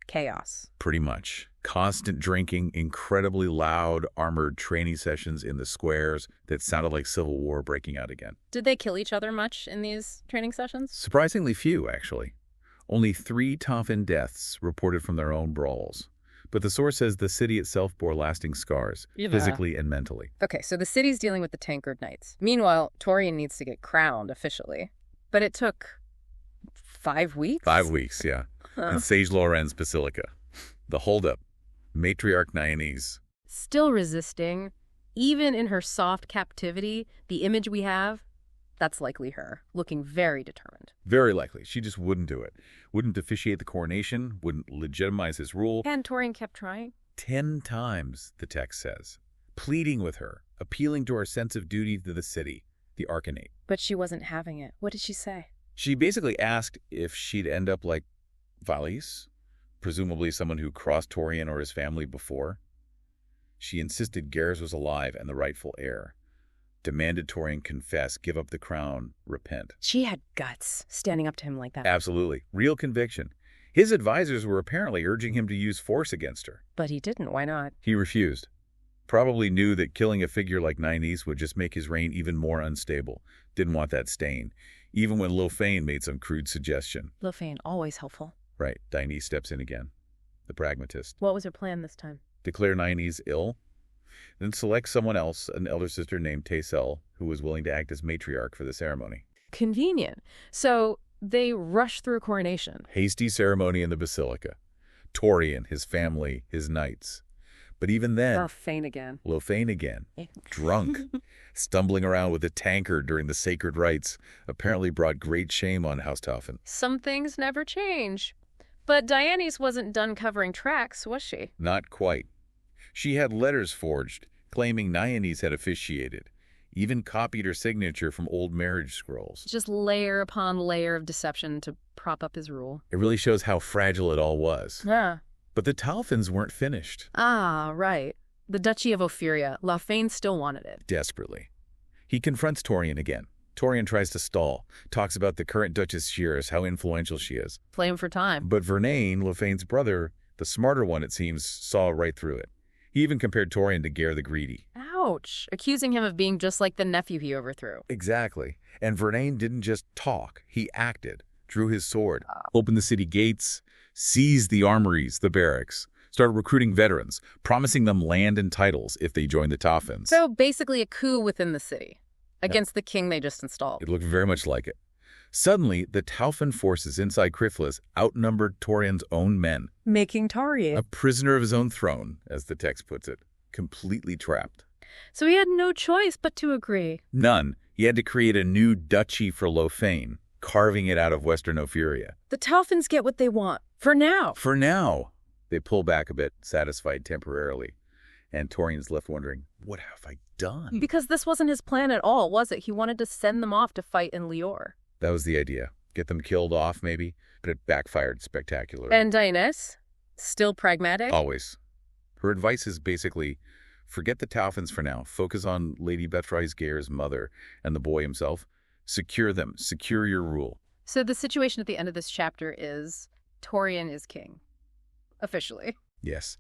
chaos. Pretty much. Constant drinking, incredibly loud, armored training sessions in the squares that sounded like civil war breaking out again. Did they kill each other much in these training sessions? Surprisingly few, actually. Only 3 Tauphin deaths reported from their own brawls. But the source says the city itself bore lasting scars, physically and mentally. Okay, so the city's dealing with the Tankard Knights. Meanwhile, Torian needs to get crowned officially. But it took 5 weeks? 5 weeks, yeah. In Sage Loren's Basilica. The holdup. Matriarch Nionese. Still resisting. Even in her soft captivity, the image we have, that's likely her, looking very determined. Very likely. She just wouldn't do it. Wouldn't officiate the coronation, wouldn't legitimize his rule. And Torian kept trying? 10 times, the text says. Pleading with her, appealing to her sense of duty to the city, the Arcanate. But she wasn't having it. What did she say? She basically asked if she'd end up like Valis, presumably someone who crossed Torian or his family before. She insisted Garrus was alive and the rightful heir. Demanded Torian confess, give up the crown, repent. She had guts, standing up to him like that. Absolutely. Real conviction. His advisors were apparently urging him to use force against her. But he didn't. Why not? He refused. Probably knew that killing a figure like Nionese would just make his reign even more unstable. Didn't want that stain. Even when Lofane made some crude suggestion. Lofane, always helpful. Right. Nionese steps in again. The pragmatist. What was her plan this time? Declare Nionese ill. Then select someone else, an elder sister named Taysel, who was willing to act as matriarch for the ceremony. Convenient. So they rush through a coronation. Hasty ceremony in the basilica. Torian, his family, his knights. But even then... Lofane again. Drunk. Stumbling around with a tankard during the sacred rites. Apparently brought great shame on House Tauphin. Some things never change. But Dianise wasn't done covering tracks, was she? Not quite. She had letters forged, claiming Nionese had officiated, even copied her signature from old marriage scrolls. Just layer upon layer of deception to prop up his rule. It really shows how fragile it all was. Yeah. But the Tauphyns weren't finished. Ah, right. The Duchy of Ophyria. Lofane still wanted it. Desperately. He confronts Torian again. Torian tries to stall, talks about the current Duchess Shears, how influential she is. Play him for time. But Vernain, Lofane's brother, the smarter one it seems, saw right through it. He even compared Torian to Gare the Greedy. Ouch. Accusing him of being just like the nephew he overthrew. Exactly. And Vernain didn't just talk. He acted. Drew his sword. Opened the city gates. Seized the armories, the barracks. Started recruiting veterans. Promising them land and titles if they joined the Tauphyns. So basically a coup within the city. Against the king they just installed. It looked very much like it. Suddenly, the Tauphin forces inside Chryselis outnumbered Torian's own men. Making Torian A prisoner of his own throne, as the text puts it, completely trapped. So he had no choice but to agree. None. He had to create a new duchy for Lofein, carving it out of western Ophyria. The Tauphyns get what they want. For now. For now. They pull back a bit, satisfied temporarily. And Torian's left wondering, what have I done? Because this wasn't his plan at all, was it? He wanted to send them off to fight in Lior. That was the idea. Get them killed off, maybe, but it backfired spectacularly. And Daenerys? Still pragmatic? Always. Her advice is basically, forget the Tauphyns for now. Focus on Lady Bethrise Gair's mother and the boy himself. Secure them. Secure your rule. So the situation at the end of this chapter is Torian is king. Officially. Yes.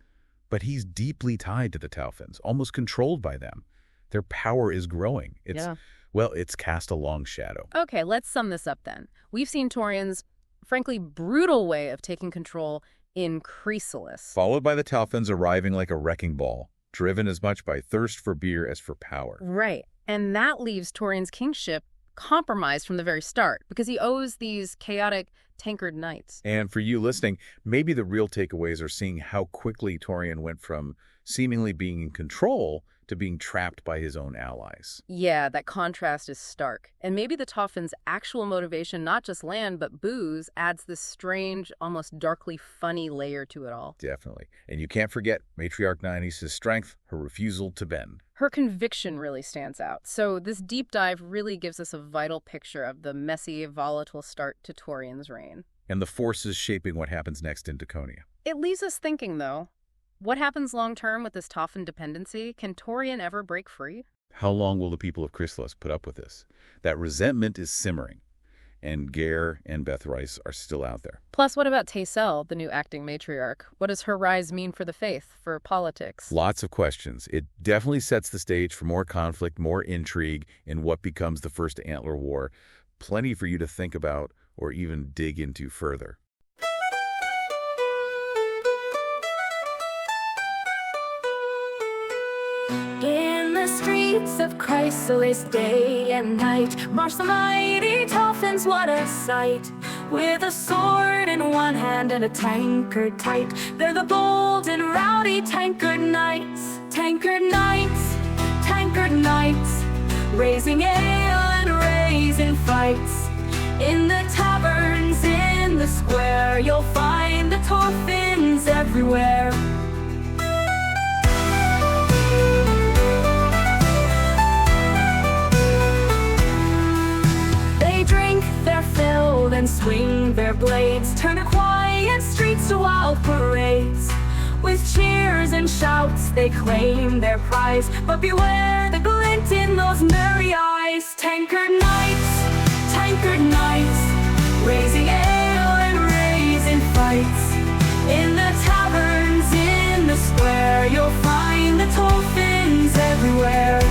But he's deeply tied to the Tauphyns, almost controlled by them. Their power is growing. It's cast a long shadow. Okay, let's sum this up then. We've seen Torian's, frankly, brutal way of taking control in Chryselis. Followed by the Tauphyns arriving like a wrecking ball, driven as much by thirst for beer as for power. Right. And that leaves Torian's kingship compromised from the very start, because he owes these chaotic Tankard knights. And for you listening, maybe the real takeaways are seeing how quickly Torian went from seemingly being in control to being trapped by his own allies. Yeah, that contrast is stark. And maybe the Tauphyns' actual motivation, not just land, but booze, adds this strange, almost darkly funny layer to it all. Definitely. And you can't forget Matriarch Nynaeve's strength, her refusal to bend. Her conviction really stands out. So this deep dive really gives us a vital picture of the messy, volatile start to Torian's reign. And the forces shaping what happens next in Daconia. It leaves us thinking, though. What happens long-term with this Tauphin dependency? Can Torian ever break free? How long will the people of Chryselis put up with this? That resentment is simmering, and Gair and Bethrise are still out there. Plus, what about Taysel, the new acting matriarch? What does her rise mean for the faith, for politics? Lots of questions. It definitely sets the stage for more conflict, more intrigue in what becomes the First Antler War. Plenty for you to think about or even dig into further. In the streets of Chryselis, day and night, march the mighty Tauphyns, what a sight! With a sword in one hand and a tankard tight, they're the bold and rowdy Tankard knights. Tankard knights, Tankard knights, raising ale and raising fights. In the taverns, in the square, you'll find the Tauphyns everywhere. And swing their blades, turn the quiet streets to wild parades. With cheers and shouts they claim their prize, but beware the glint in those merry eyes. Tankard knights, raising ale and raising fights. In the taverns, in the square, you'll find the Tauphyns everywhere.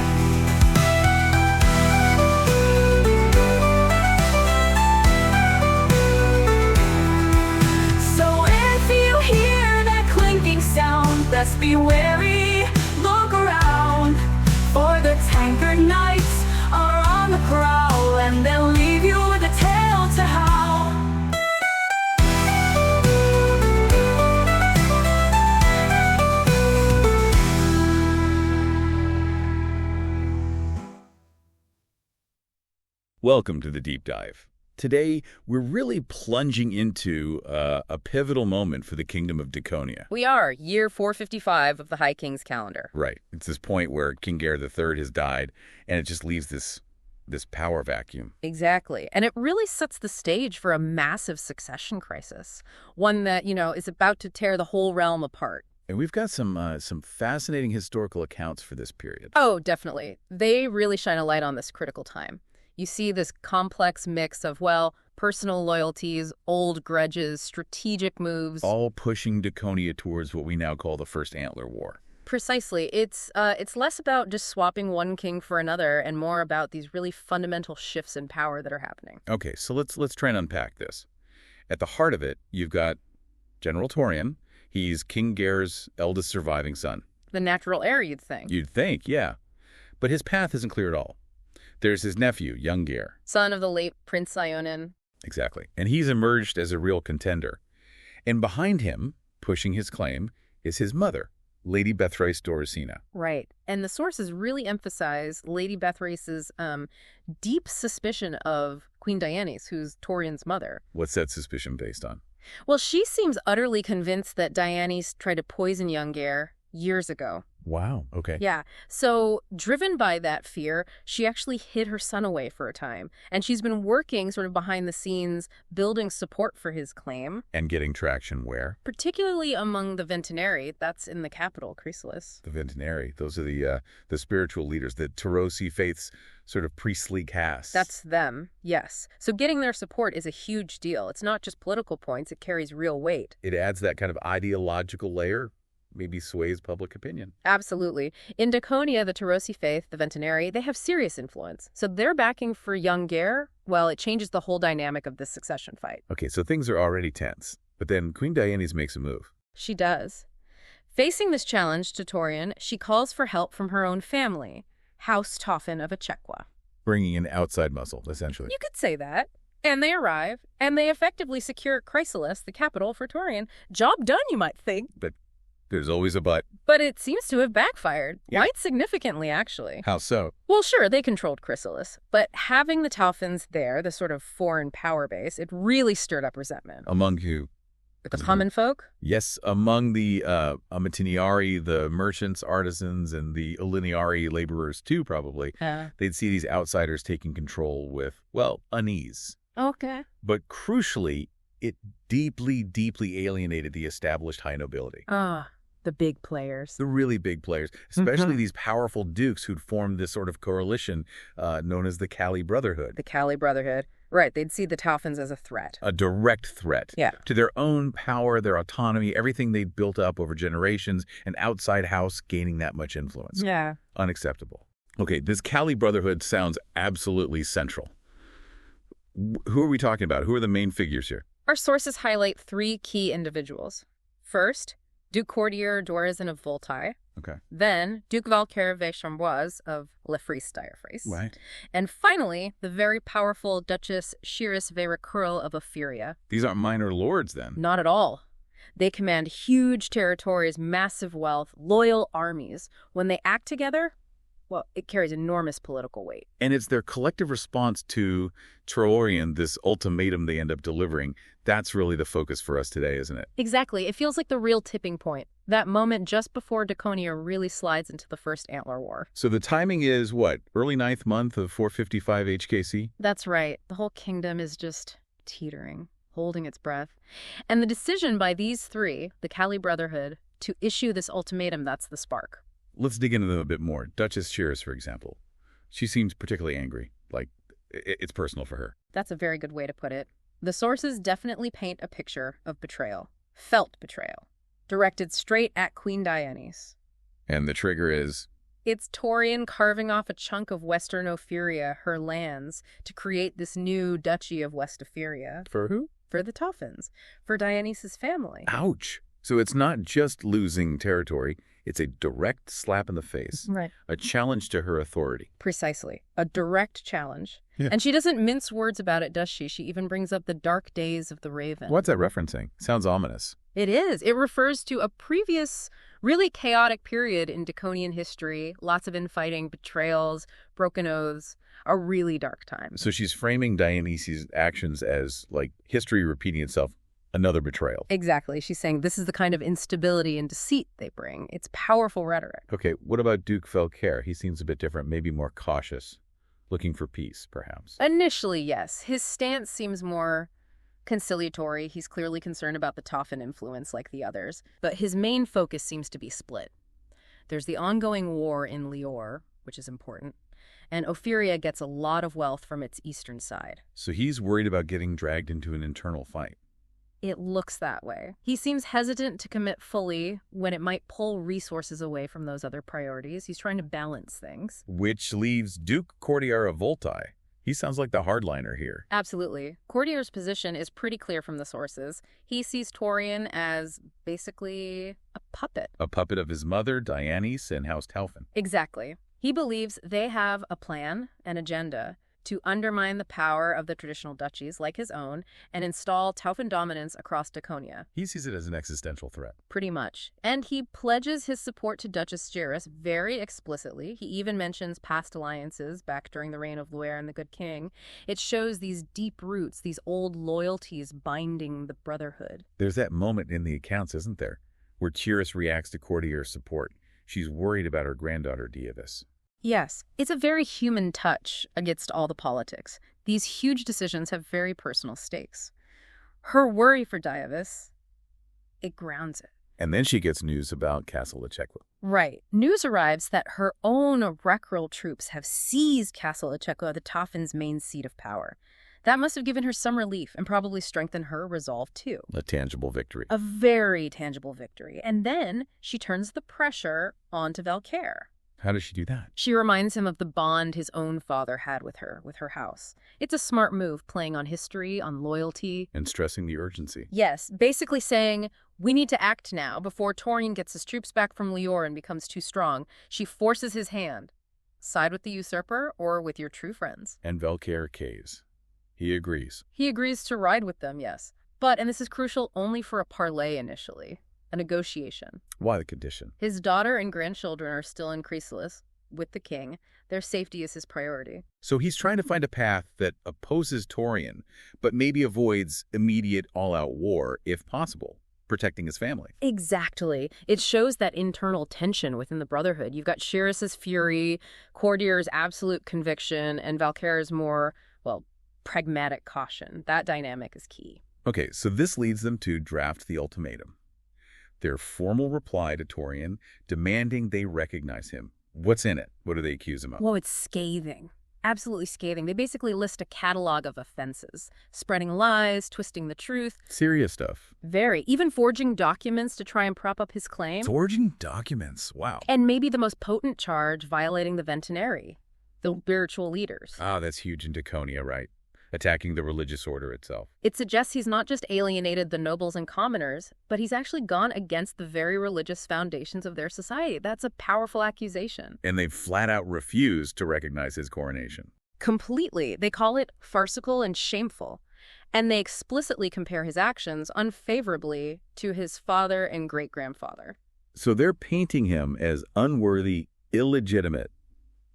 Let's be wary, look around, for the Tankard knights are on the prowl, and they'll leave you with a tale to howl. Welcome to the Deep Dive. Today, we're really plunging into a pivotal moment for the Kingdom of Daconia. We are, year 455 of the High King's calendar. Right. It's this point where King Gair III has died, and it just leaves this power vacuum. Exactly. And it really sets the stage for a massive succession crisis, one that, is about to tear the whole realm apart. And we've got some fascinating historical accounts for this period. Oh, definitely. They really shine a light on this critical time. You see this complex mix of, personal loyalties, old grudges, strategic moves. All pushing Daconia towards what we now call the First Antler War. Precisely. It's less about just swapping one king for another and more about these really fundamental shifts in power that are happening. Okay, so let's try and unpack this. At the heart of it, you've got General Torian. He's King Gair's eldest surviving son. The natural heir, you'd think. You'd think, yeah. But his path isn't clear at all. There's his nephew, Yungir. Son of the late Prince Ionin. Exactly. And he's emerged as a real contender. And behind him, pushing his claim, is his mother, Lady Bethrace Doricina. Right. And the sources really emphasize Lady Bethrace's deep suspicion of Queen Dienis, who's Torian's mother. What's that suspicion based on? Well, she seems utterly convinced that Dienis tried to poison Yungir years ago. Wow. Okay. Yeah. So, driven by that fear, she actually hid her son away for a time. And she's been working sort of behind the scenes, building support for his claim. And getting traction where? Particularly among the Ventinari. That's in the capital, Chryselis. The Ventinari. Those are the spiritual leaders, the Tarosi faith's sort of priestly caste. That's them, yes. So getting their support is a huge deal. It's not just political points, it carries real weight. It adds that kind of ideological layer, maybe sways public opinion. Absolutely. In Daconia, the Tarosi faith, the Ventinari, they have serious influence. So their backing for Yungir, well, it changes the whole dynamic of this succession fight. Okay, so things are already tense. But then Queen Dienis makes a move. She does. Facing this challenge to Torian, she calls for help from her own family, House Tauphin of Achequa. Bringing in outside muscle, essentially. You could say that. And they arrive, and they effectively secure Chryselis, the capital for Torian. Job done, you might think. But there's always a but. But it seems to have backfired. Yeah. Quite significantly, actually. How so? Well, sure, they controlled Chryselis. But having the Tauphyns there, the sort of foreign power base, it really stirred up resentment. Among who? The common folk? Yes, among the Amitiniari, the merchants, artisans, and the Uliniari laborers too, probably. They'd see these outsiders taking control with, well, unease. Okay. But crucially, it deeply, deeply alienated the established high nobility. The big players. The really big players, especially these powerful dukes who'd formed this sort of coalition known as the Callie Brotherhood. The Callie Brotherhood. Right, they'd see the Tauphyns as a threat. A direct threat to their own power, their autonomy, everything they'd built up over generations, an outside house gaining that much influence. Yeah. Unacceptable. Okay, this Callie Brotherhood sounds absolutely central. Who are we talking about? Who are the main figures here? Our sources highlight three key individuals. First, Duke Courtier Dorizan of Voltaire. Okay. Then, Duke Valcaire Chamboise of Le Frise. Right. And finally, the very powerful Duchess Shiris Raquerles of Ophyria. These aren't minor lords, then? Not at all. They command huge territories, massive wealth, loyal armies. When they act together, well, it carries enormous political weight. And it's their collective response to Torian, this ultimatum they end up delivering. That's really the focus for us today, isn't it? Exactly. It feels like the real tipping point. That moment just before Daconia really slides into the First Antler War. So the timing is, what, early 9th month of 455 HKC? That's right. The whole kingdom is just teetering, holding its breath. And the decision by these three, the Callie Brotherhood, to issue this ultimatum, that's the spark. Let's dig into them a bit more. Duchess Shiris, for example. She seems particularly angry, like it's personal for her. That's a very good way to put it. The sources definitely paint a picture of betrayal, felt betrayal, directed straight at Queen Dienis. And the trigger is? It's Torian carving off a chunk of Western Ophyria, her lands, to create this new Duchy of West Ophyria. For who? For the Tauphyns, for Dionis's family. Ouch. So it's not just losing territory, it's a direct slap in the face. Right. A challenge to her authority. Precisely. A direct challenge. Yeah. And she doesn't mince words about it, does she? She even brings up the dark days of the Raven. What's that referencing? Sounds ominous. It is. It refers to a previous, really chaotic period in Daconian history. Lots of infighting, betrayals, broken oaths. A really dark time. So she's framing Dionys's actions as, like, history repeating itself. Another betrayal. Exactly. She's saying this is the kind of instability and deceit they bring. It's powerful rhetoric. Okay, what about Duke Valcaire? He seems a bit different, maybe more cautious, looking for peace, perhaps. Initially, yes. His stance seems more conciliatory. He's clearly concerned about the Tauphin influence like the others. But his main focus seems to be split. There's the ongoing war in Lior, which is important, and Ophyria gets a lot of wealth from its eastern side. So he's worried about getting dragged into an internal fight. It looks that way. He seems hesitant to commit fully when it might pull resources away from those other priorities. He's trying to balance things. Which leaves Duke Courtier of Voltaire. He sounds like the hardliner here. Absolutely. Courtier's position is pretty clear from the sources. He sees Torian as basically a puppet. A puppet of his mother, Dienis, and House Tauphin. Exactly. He believes they have a plan, an agenda, to undermine the power of the traditional duchies, like his own, and install Tauphin dominance across Daconia. He sees it as an existential threat. Pretty much. And he pledges his support to Duchess Geras very explicitly. He even mentions past alliances back during the reign of Vëiara and the Good King. It shows these deep roots, these old loyalties binding the Brotherhood. There's that moment in the accounts, isn't there, where Geras reacts to courtier support. She's worried about her granddaughter, Dievis. Yes, it's a very human touch against all the politics. These huge decisions have very personal stakes. Her worry for Dievis, it grounds it. And then she gets news about Castle Lechequa. Right. News arrives that her own Raquerles troops have seized Castle Lechequa, the Tauphin's main seat of power. That must have given her some relief and probably strengthened her resolve, too. A tangible victory. A very tangible victory. And then she turns the pressure onto Vëiara. How does she do that? She reminds him of the bond his own father had with her house. It's a smart move, playing on history, on loyalty. And stressing the urgency. Yes, basically saying, we need to act now before Torian gets his troops back from Vëiara and becomes too strong. She forces his hand. Side with the usurper or with your true friends. And Vëiara caves. He agrees. He agrees to ride with them, yes. But, and this is crucial, only for a parley initially. A negotiation. Why the condition? His daughter and grandchildren are still in Chryselis with the king. Their safety is his priority. So he's trying to find a path that opposes Torian, but maybe avoids immediate all-out war, if possible, protecting his family. Exactly. It shows that internal tension within the Brotherhood. You've got Geras' fury, Cordier's absolute conviction, and Vëiara's more, well, pragmatic caution. That dynamic is key. Okay, so this leads them to draft the ultimatum. Their formal reply to Torian, demanding they recognize him. What's in it? What do they accuse him of? Well, it's scathing. Absolutely scathing. They basically list a catalog of offenses. Spreading lies, twisting the truth. Serious stuff. Very. Even forging documents to try and prop up his claim. Forging documents. Wow. And maybe the most potent charge, violating the Ventinari, the spiritual leaders. Ah, that's huge in Daconia, right? Attacking the religious order itself. It suggests he's not just alienated the nobles and commoners, but he's actually gone against the very religious foundations of their society. That's a powerful accusation. And they flat out refused to recognize his coronation. Completely. They call it farcical and shameful. And they explicitly compare his actions unfavorably to his father and great-grandfather. So they're painting him as unworthy, illegitimate,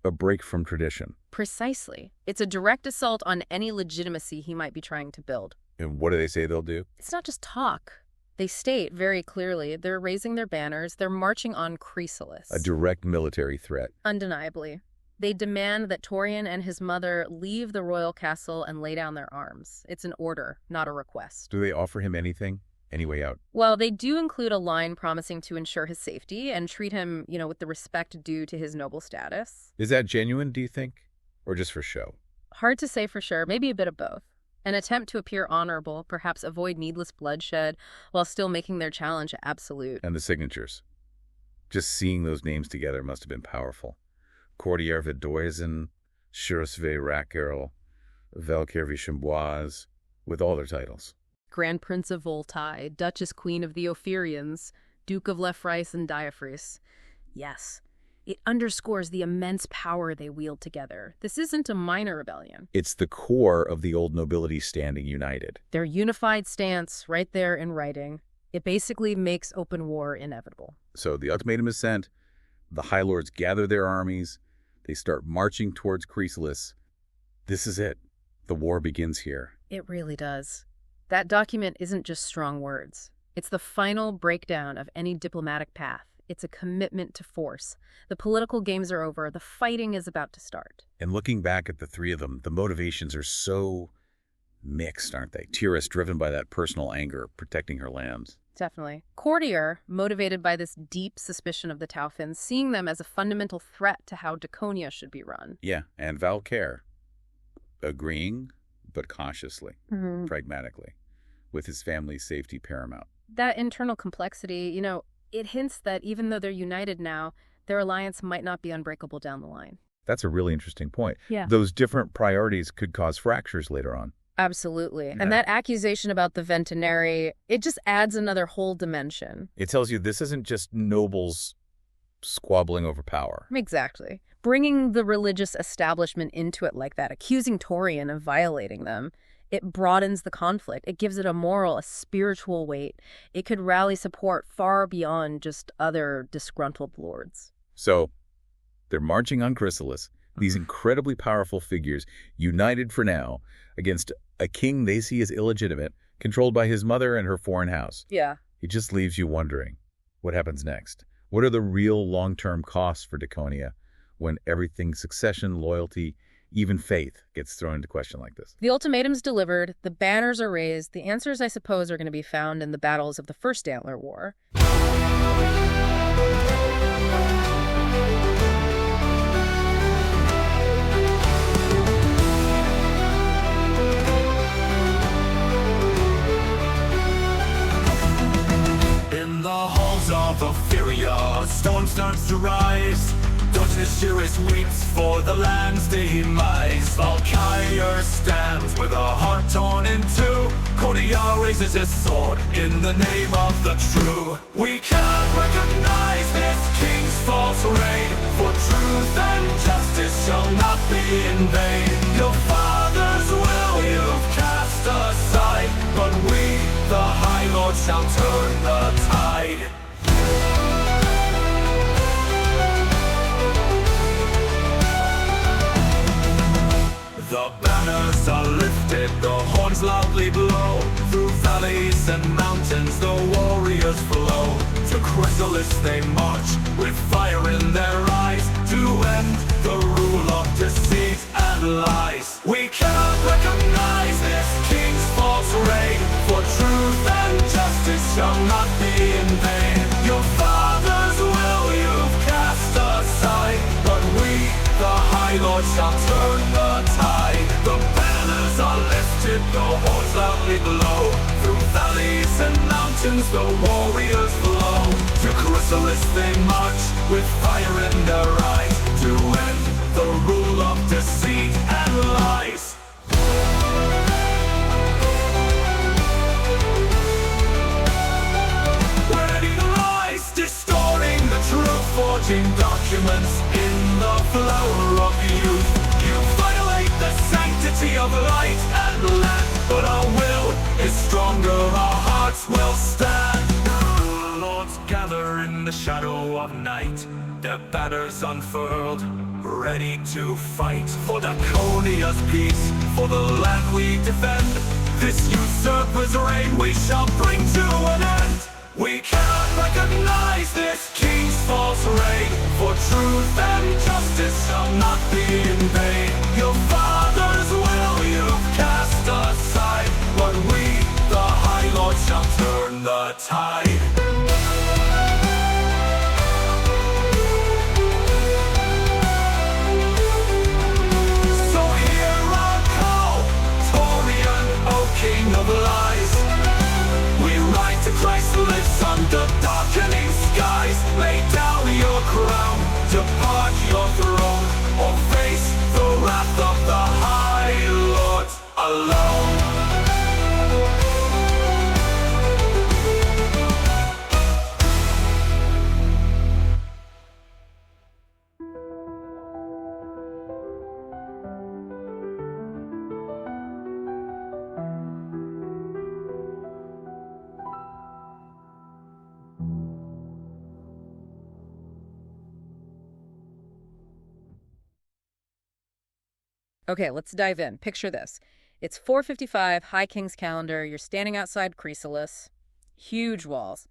a break from tradition. Precisely. It's a direct assault on any legitimacy he might be trying to build. And what do they say they'll do? It's not just talk. They state very clearly they're raising their banners, they're marching on Chryselis. A direct military threat. Undeniably. They demand that Torian and his mother leave the royal castle and lay down their arms. It's an order, not a request. Do they offer him anything? Any way out? Well, they do include a line promising to ensure his safety and treat him, with the respect due to his noble status. Is that genuine, do you think? Or just for show? Hard to say for sure, maybe a bit of both. An attempt to appear honorable, perhaps avoid needless bloodshed, while still making their challenge absolute. And the signatures. Just seeing those names together must have been powerful. Courtier Vidoisin, Churusve Raquerles, Vëiara Vichamboise, with all their titles. Grand Prince of Voltaire, Duchess Queen of the Ophyrians, Duke of Lefrais and Diaphrys. Yes, it underscores the immense power they wield together. This isn't a minor rebellion. It's the core of the old nobility standing united. Their unified stance, right there in writing, it basically makes open war inevitable. So the ultimatum is sent, the High Lords gather their armies, they start marching towards Chryselis. This is it. The war begins here. It really does. That document isn't just strong words. It's the final breakdown of any diplomatic path. It's a commitment to force. The political games are over. The fighting is about to start. And looking back at the three of them, the motivations are so mixed, aren't they? Geras driven by that personal anger, protecting her lambs. Definitely. Courtier, motivated by this deep suspicion of the Tauphyns, seeing them as a fundamental threat to how Daconia should be run. Yeah, and Vëiara, agreeing, but cautiously, pragmatically, with his family's safety paramount. That internal complexity, it hints that even though they're united now, their alliance might not be unbreakable down the line. That's a really interesting point. Yeah. Those different priorities could cause fractures later on. Absolutely. Yeah. And that accusation about the Ventinari, it just adds another whole dimension. It tells you this isn't just nobles squabbling over power. Exactly. Bringing the religious establishment into it like that, accusing Torian of violating them, it broadens the conflict. It gives it a moral, a spiritual weight. It could rally support far beyond just other disgruntled lords. So, they're marching on Chryselis, these incredibly powerful figures, united for now, against a king they see as illegitimate, controlled by his mother and her foreign house. Yeah. It just leaves you wondering, what happens next? What are the real long-term costs for Daconia when everything, succession, loyalty, even faith, gets thrown into question like this? The ultimatum's delivered, the banners are raised, the answers, I suppose, are going to be found in the battles of the First Antler War. In the halls of Ophyria, a storm starts to rise. Darkness weeps for the land's demise. Vëiara stands with a heart torn in two. Cordia raises his sword in the name of the true. We can't recognize this king's false reign, for truth and justice shall not be in vain. Your father's will you've cast aside, but we, the High Lord, shall turn the tide. The banners are lifted, the horns loudly blow. Through valleys and mountains the warriors flow. To Chryselis they march, with fire in their eyes, to end the rule of deceit and lies. We cannot recognize this king's false reign, for truth and justice shall not be in vain. Your father's will you've cast aside, but we, the High Lord, shall turn the tide. The banners are lifted, the horns loudly blow. Through valleys and mountains the warriors flow. To Chryselis they march, with fire in their eyes, to end the rule of deceit and lies. Ready to rise, distorting the truth, forging documents in the flower of youth. You violate the sanctity of light and land, but our will is stronger, our hearts will stand. Lords gather in the shadow of night, their banners unfurled, ready to fight for Daconia's peace, for the land we defend. This usurper's reign we shall bring to an end. We cannot recognize this king's false reign, for truth and justice shall not be in vain. Your father's will you've cast aside, but we, the High Lord, shall turn the tide. So hear our call, Torian, O King of lies. We ride to Chryselis under darkening skies. Lay down your crown, depart your throne, or face the wrath of the High Lord alone. Okay, let's dive in. Picture this. It's 4:55, High King's calendar. You're standing outside Chryselis. Huge walls.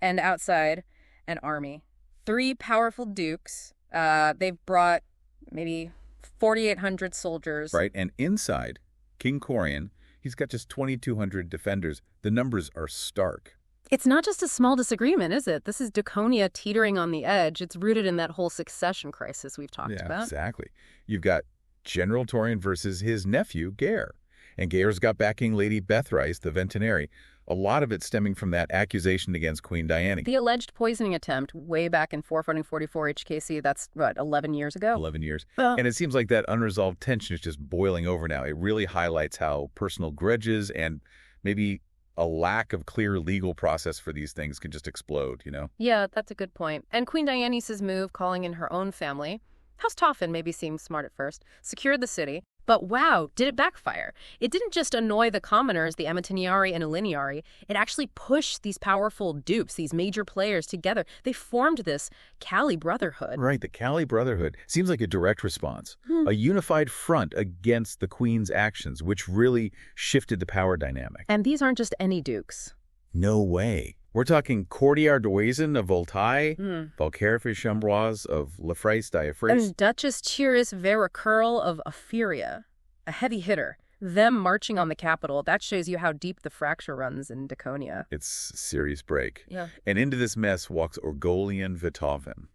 And outside, an army. 3 powerful dukes. They've brought maybe 4,800 soldiers. Right, and inside, King Corian, he's got just 2,200 defenders. The numbers are stark. It's not just a small disagreement, is it? This is Daconia teetering on the edge. It's rooted in that whole succession crisis we've talked about. Yeah, exactly. You've got General Torian versus his nephew, Gare. And Gare's got backing Lady Bethrice, the Ventinary. A lot of it stemming from that accusation against Queen Diana. The alleged poisoning attempt way back in 444 HKC, that's, 11 years ago? 11 years. And it seems like that unresolved tension is just boiling over now. It really highlights how personal grudges and maybe a lack of clear legal process for these things can just explode, you know? Yeah, that's a good point. And Queen Dionysus' move, calling in her own family, House Tauphin maybe seemed smart at first, secured the city. But wow, did it backfire? It didn't just annoy the commoners, the Amitiniari and Uliniari. It actually pushed these powerful dupes, these major players together. They formed this Callie Brotherhood. Right, the Callie Brotherhood seems like a direct response, a unified front against the queen's actions, which really shifted the power dynamic. And these aren't just any dukes. No way. We're talking Courtier de Raisnan of Voltaire, Vëiara Chambroise of Lefraise Dievis, And Duchess Chiris Raquerles of Ophyria, a heavy hitter. Them marching on the capital, that shows you how deep the fracture runs in Daconia. It's a serious break. Yeah. And into this mess walks Orgolian Tauphyns.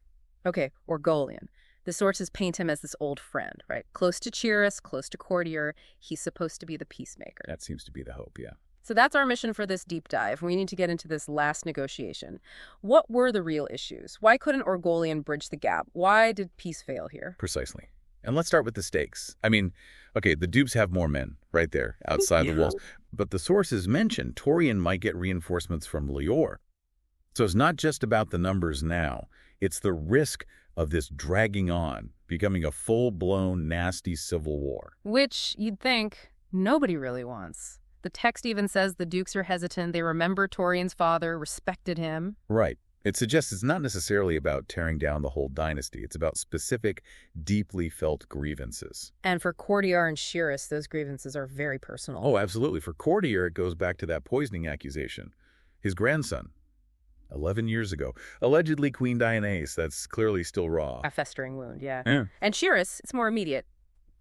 Okay, Orgolian. The sources paint him as this old friend, right? Close to Chiris, close to Courtier. He's supposed to be the peacemaker. That seems to be the hope, yeah. So that's our mission for this deep dive. We need to get into this last negotiation. What were the real issues? Why couldn't Orgolian bridge the gap? Why did peace fail here? Precisely. And let's start with the stakes. I mean, okay, the dupes have more men right there outside the walls. But the sources mention Torian might get reinforcements from Lior. So it's not just about the numbers now. It's the risk of this dragging on, becoming a full-blown, nasty civil war. Which you'd think nobody really wants. The text even says the dukes are hesitant. They remember Torian's father, respected him. Right. It suggests it's not necessarily about tearing down the whole dynasty. It's about specific, deeply felt grievances. And for Courtier and Chiris, those grievances are very personal. Oh, absolutely. For Courtier, it goes back to that poisoning accusation. His grandson, 11 years ago, allegedly Queen Dionysus. That's clearly still raw. A festering wound, yeah. Yeah. And Chiris, it's more immediate.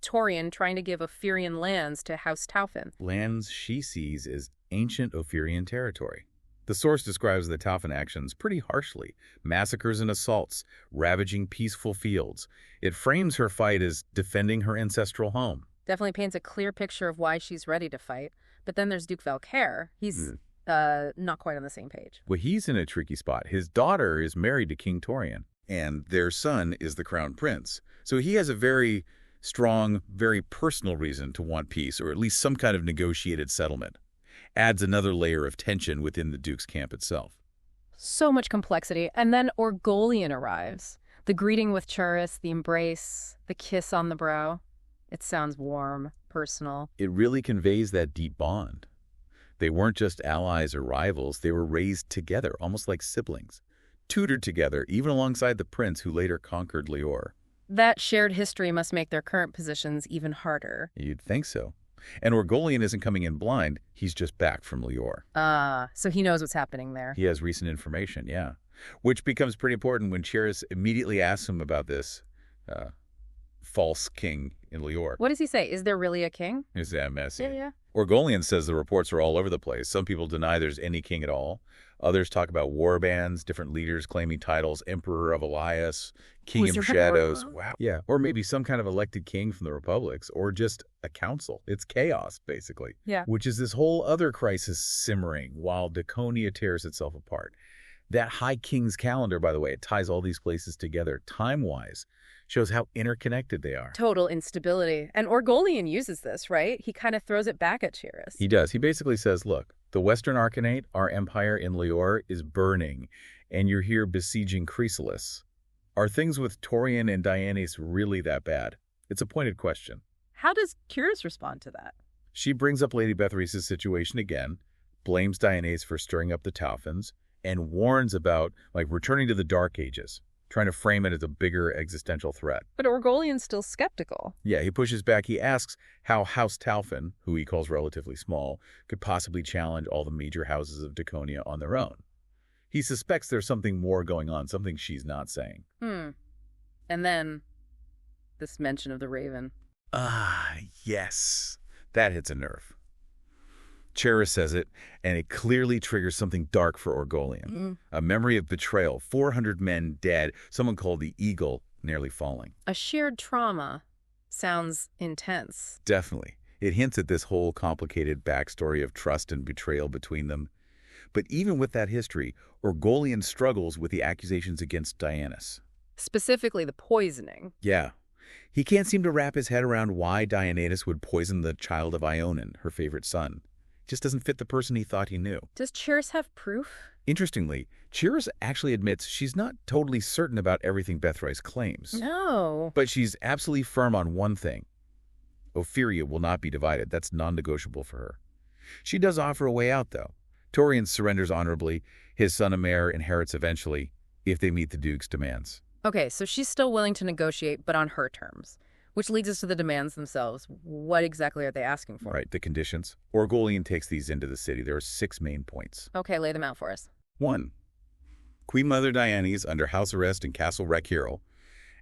Torian trying to give Ophyrian lands to House Tauphin. Lands she sees as ancient Ophyrian territory. The source describes the Tauphin actions pretty harshly. Massacres and assaults, ravaging peaceful fields. It frames her fight as defending her ancestral home. Definitely paints a clear picture of why she's ready to fight. But then there's Duke Valcaire. He's not quite on the same page. Well, he's in a tricky spot. His daughter is married to King Torian, and their son is the crown prince. So he has a very strong, very personal reason to want peace, or at least some kind of negotiated settlement. Adds another layer of tension within the Duke's camp itself. So much complexity. And then Orgolian arrives. The greeting with Chiris, the embrace, the kiss on the brow. It sounds warm, personal. It really conveys that deep bond. They weren't just allies or rivals. They were raised together, almost like siblings. Tutored together, even alongside the prince who later conquered Lior. That shared history must make their current positions even harder. You'd think so. And Orgolian isn't coming in blind. He's just back from Lior. So he knows what's happening there. He has recent information, yeah. Which becomes pretty important when Chiris immediately asks him about this false king in Lior. What does he say? Is there really a king? Is that messy? Yeah. Orgolian says the reports are all over the place. Some people deny there's any king at all. Others talk about war bands, different leaders claiming titles, Emperor of Elias, King of Shadows. Wow. Yeah. Or maybe some kind of elected king from the republics, or just a council. It's chaos, basically. Yeah. Which is this whole other crisis simmering while Daconia tears itself apart. That High King's calendar, by the way, it ties all these places together time-wise, shows how interconnected they are. Total instability. And Orgolian uses this, right? He kind of throws it back at Chiris. He does. He basically says, look, the Western Arcanate, our empire in Lior, is burning, and you're here besieging Chryselis. Are things with Torian and Dionysus really that bad? It's a pointed question. How does Chiris respond to that? She brings up Lady Bethreis's situation again, blames Dionysus for stirring up the Tauphyns, and warns about, returning to the Dark Ages, trying to frame it as a bigger existential threat. But Orgolian's still skeptical. Yeah, he pushes back. He asks how House Tauphin, who he calls relatively small, could possibly challenge all the major houses of Daconia on their own. He suspects there's something more going on, something she's not saying. And then this mention of the raven. Yes. That hits a nerve. Chiris says it, and it clearly triggers something dark for Orgolian. A memory of betrayal, 400 men dead, someone called the Eagle nearly falling. A shared trauma sounds intense. Definitely. It hints at this whole complicated backstory of trust and betrayal between them. But even with that history, Orgolian struggles with the accusations against Dionysus. Specifically the poisoning. Yeah. He can't seem to wrap his head around why Dionysus would poison the child of Ionin, her favorite son. just doesn't fit the person he thought he knew. Does Chyrrus have proof? Interestingly, Chyrrus actually admits she's not totally certain about everything Bethroyce claims. No. But she's absolutely firm on one thing. Ophyria will not be divided. That's non-negotiable for her. She does offer a way out, though. Torian surrenders honorably. His son Amer inherits eventually, if they meet the Duke's demands. Okay, so she's still willing to negotiate, but on her terms. Which leads us to the demands themselves. What exactly are they asking for? Right, the conditions. Orgolian takes these into the city. There are 6 main points. Okay, lay them out for us. 1. Queen Mother Dievis under house arrest in Castle Raquerles,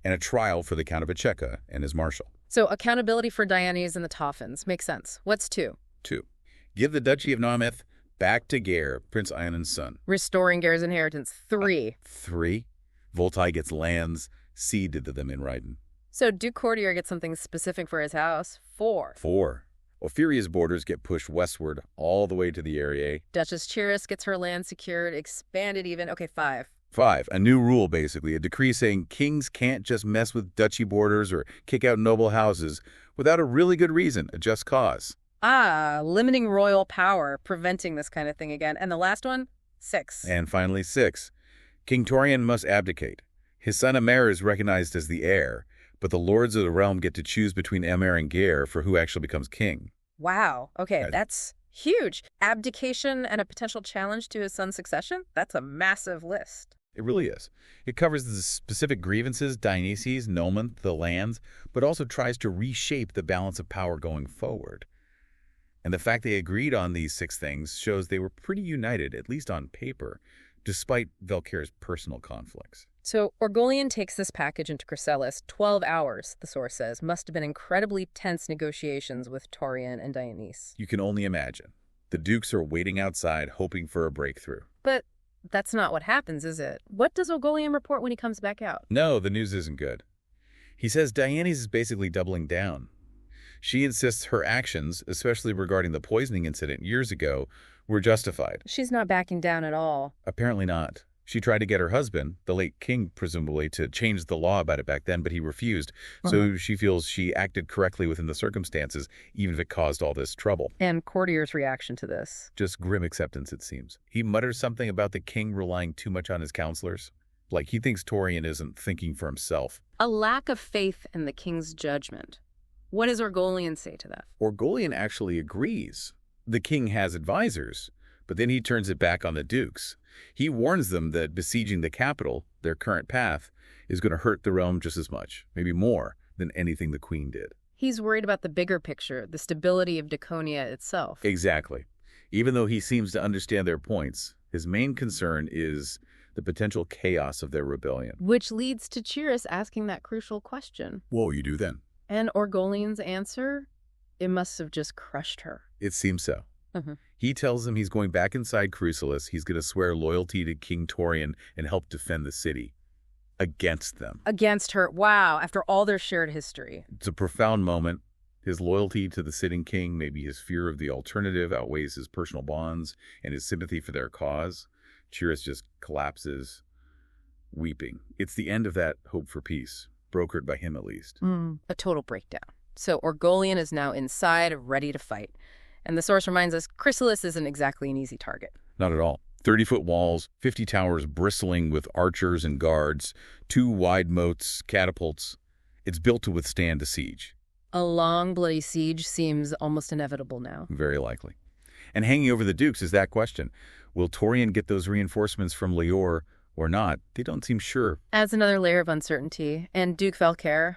and a trial for the Count of Acheka and his marshal. So accountability for Dievis and the Tauphyns. Makes sense. What's 2? 2. Give the Duchy of Nometh back to Gare, Prince Ionan's son. Restoring Gare's inheritance. 3. 3. Voltaire gets lands ceded to them in Raisnan. So Duke Courtier gets something specific for his house. 4. 4. Ophyria's borders get pushed westward all the way to the area. Duchess Chyrrus gets her land secured, expanded even. Okay, 5. 5. A new rule, basically. A decree saying kings can't just mess with duchy borders or kick out noble houses without a really good reason, a just cause. Limiting royal power, preventing this kind of thing again. And the last one? 6. And finally, 6. King Torian must abdicate. His son Amer is recognized as the heir, but the lords of the realm get to choose between Amer and Gare for who actually becomes king. Wow. Okay, Right. that's huge. Abdication and a potential challenge to his son's succession? That's a massive list. It really is. It covers the specific grievances, Dionysius, Nomen, the lands, but also tries to reshape the balance of power going forward. And the fact they agreed on these 6 things shows they were pretty united, at least on paper, despite Vëiara's personal conflicts. So Orgolian takes this package into Chryselis. 12 hours, the source says, must have been incredibly tense negotiations with Torian and Dievis. You can only imagine. The dukes are waiting outside, hoping for a breakthrough. But that's not what happens, is it? What does Orgolian report when he comes back out? No, the news isn't good. He says Dievis is basically doubling down. She insists her actions, especially regarding the poisoning incident years ago, were justified. She's not backing down at all. Apparently not. She tried to get her husband, the late king presumably, to change the law about it back then, but he refused. So she feels she acted correctly within the circumstances, even if it caused all this trouble. And Courtier's reaction to this? Just grim acceptance, it seems. He mutters something about the king relying too much on his counselors. Like he thinks Torian isn't thinking for himself. A lack of faith in the king's judgment. What does Orgolian say to that? Orgolian actually agrees. The king has advisors, but then he turns it back on the dukes. He warns them that besieging the capital, their current path, is going to hurt the realm just as much, maybe more, than anything the queen did. He's worried about the bigger picture, the stability of Daconia itself. Exactly. Even though he seems to understand their points, his main concern is the potential chaos of their rebellion. Which leads to Chyrrus asking that crucial question. What will you do then? And Orgolian's answer? It must have just crushed her. It seems so. He tells them he's going back inside Chryselis. He's going to swear loyalty to King Torian and help defend the city against them. Against her. Wow, after all their shared history. It's a profound moment. His loyalty to the sitting king, maybe his fear of the alternative, outweighs his personal bonds and his sympathy for their cause. Chyrrus just collapses, weeping. It's the end of that hope for peace, brokered by him at least. A total breakdown. So Orgolian is now inside, ready to fight. And the source reminds us Chryselis isn't exactly an easy target. Not at all. 30-foot walls, 50 towers bristling with archers and guards, 2 wide moats, catapults. It's built to withstand a siege. A long, bloody siege seems almost inevitable now. Very likely. And hanging over the dukes is that question. Will Torian get those reinforcements from Lior or not? They don't seem sure. Adds another layer of uncertainty. And Duke Vëiara,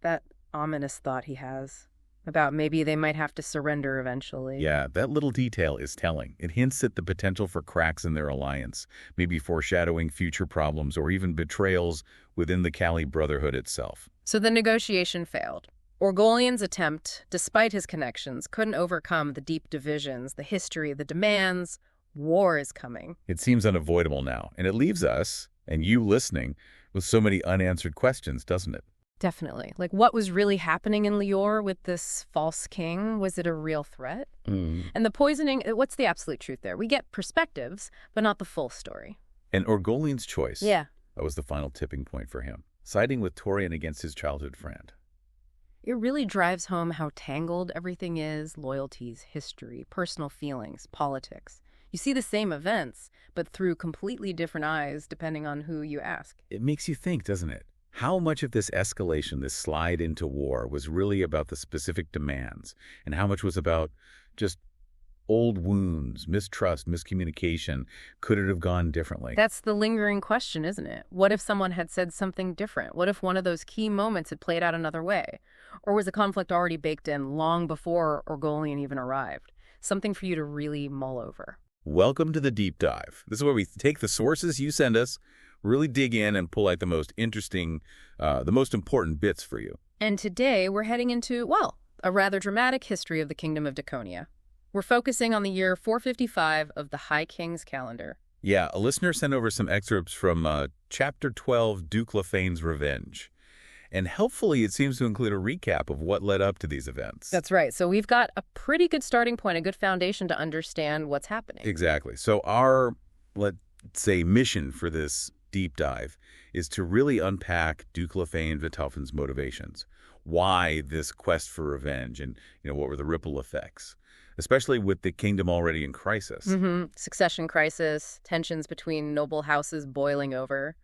that ominous thought he has about maybe they might have to surrender eventually. Yeah, that little detail is telling. It hints at the potential for cracks in their alliance, maybe foreshadowing future problems or even betrayals within the Callie Brotherhood itself. So the negotiation failed. Orgolian's attempt, despite his connections, couldn't overcome the deep divisions, the history, the demands. War is coming. It seems unavoidable now, and it leaves us, and you listening, with so many unanswered questions, doesn't it? Definitely. Like, what was really happening in Lior with this false king? Was it a real threat? And the poisoning, what's the absolute truth there? We get perspectives, but not the full story. And Orgolian's choice. Yeah. That was the final tipping point for him, siding with Torian against his childhood friend. It really drives home how tangled everything is: loyalties, history, personal feelings, politics. You see the same events, but through completely different eyes depending on who you ask. It makes you think, doesn't it? How much of this escalation, this slide into war, was really about the specific demands, and how much was about just old wounds, mistrust, miscommunication? Could it have gone differently? That's the lingering question, isn't it? What if someone had said something different? What if one of those key moments had played out another way? Or was the conflict already baked in long before Orgolian even arrived? Something for you to really mull over. Welcome to the Deep Dive. This is where we take the sources you send us, really dig in and pull out the most interesting, the most important bits for you. And today we're heading into, well, a rather dramatic history of the Kingdom of Daconia. We're focusing on the year 455 of the High King's calendar. Yeah, a listener sent over some excerpts from Chapter 12, Duke Lafayne's Revenge. And helpfully, it seems to include a recap of what led up to these events. That's right. So we've got a pretty good starting point, a good foundation to understand what's happening. Exactly. So our, let's say, mission for this deep dive is to really unpack Duke Lafayne de Tauphyns' motivations. Why this quest for revenge, and what were the ripple effects, especially with the kingdom already in crisis. Succession crisis, tensions between noble houses boiling over.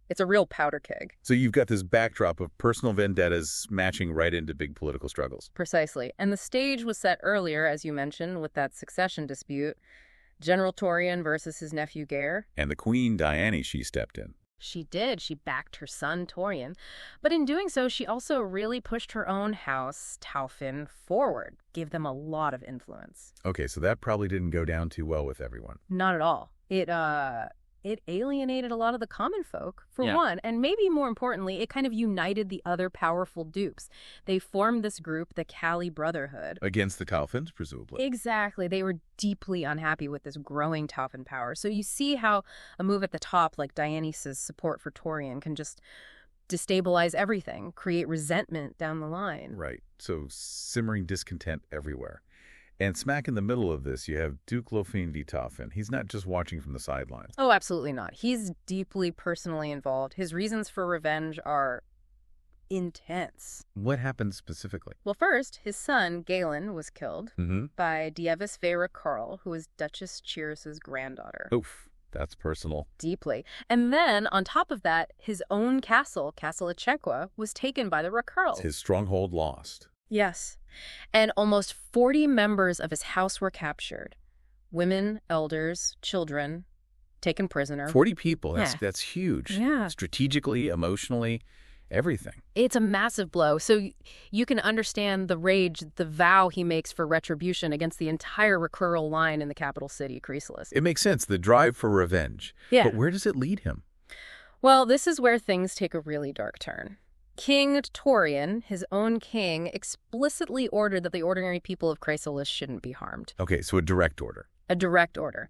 It's a real powder keg. So you've got this backdrop of personal vendettas matching right into big political struggles. Precisely. And the stage was set earlier, as you mentioned, with that succession dispute. General Torian versus his nephew Vëiara. And the queen, Diane, she stepped in. She did. She backed her son, Torian. But in doing so, she also really pushed her own house, Tauphin, forward, gave them a lot of influence. Okay, so that probably didn't go down too well with everyone. Not at all. It alienated a lot of the common folk, for one, and maybe more importantly, it kind of united the other powerful dukes. They formed this group, the Callie Brotherhood. Against the Tauphyns, presumably. Exactly. They were deeply unhappy with this growing Tauphin power. So you see how a move at the top, like Dionysus' support for Torian, can just destabilize everything, create resentment down the line. Right. So simmering discontent everywhere. And smack in the middle of this, you have Duke Lafayne de Tauphyns. He's not just watching from the sidelines. Oh, absolutely not. He's deeply personally involved. His reasons for revenge are intense. What happened specifically? Well, first, his son, Galen, was killed by Dievis Raquerles, who was Duchess Chiris's granddaughter. Oof, that's personal. Deeply. And then, on top of that, his own castle, Castle Echequa, was taken by the Raquerles. His stronghold lost. Yes. And almost 40 members of his house were captured. Women, elders, children, taken prisoner. 40 people. That's huge. Yeah. Strategically, emotionally, everything. It's a massive blow. So you can understand the rage, the vow he makes for retribution against the entire Raquerles line in the capital city, Chryselis. It makes sense, the drive for revenge. Yeah. But where does it lead him? Well, this is where things take a really dark turn. King Torian, his own king, explicitly ordered that the ordinary people of Chryselis shouldn't be harmed. Okay, so a direct order. A direct order.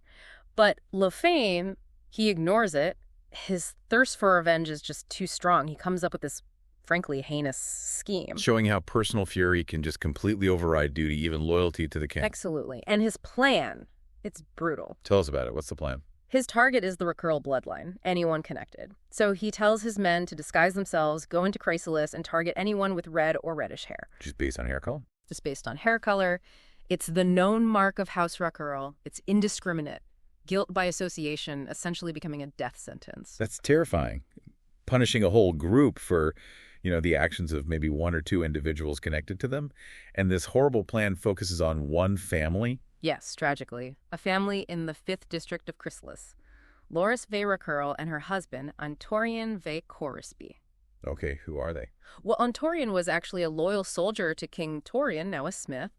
But Lafayne, he ignores it. His thirst for revenge is just too strong. He comes up with this, frankly, heinous scheme. Showing how personal fury can just completely override duty, even loyalty to the king. Absolutely. And his plan, it's brutal. Tell us about it. What's the plan? His target is the Raquerles bloodline, anyone connected. So he tells his men to disguise themselves, go into Chryselis, and target anyone with red or reddish hair. Just based on hair color? Just based on hair color. It's the known mark of House Raquerles. It's indiscriminate. Guilt by association, essentially becoming a death sentence. That's terrifying. Punishing a whole group for, the actions of maybe one or two individuals connected to them. And this horrible plan focuses on one family. Yes, tragically. A family in the 5th district of Chryselis. Loris Raquerles and her husband, Torian Corisby. Okay, who are they? Well, Torian was actually a loyal soldier to King Torian, now a smith.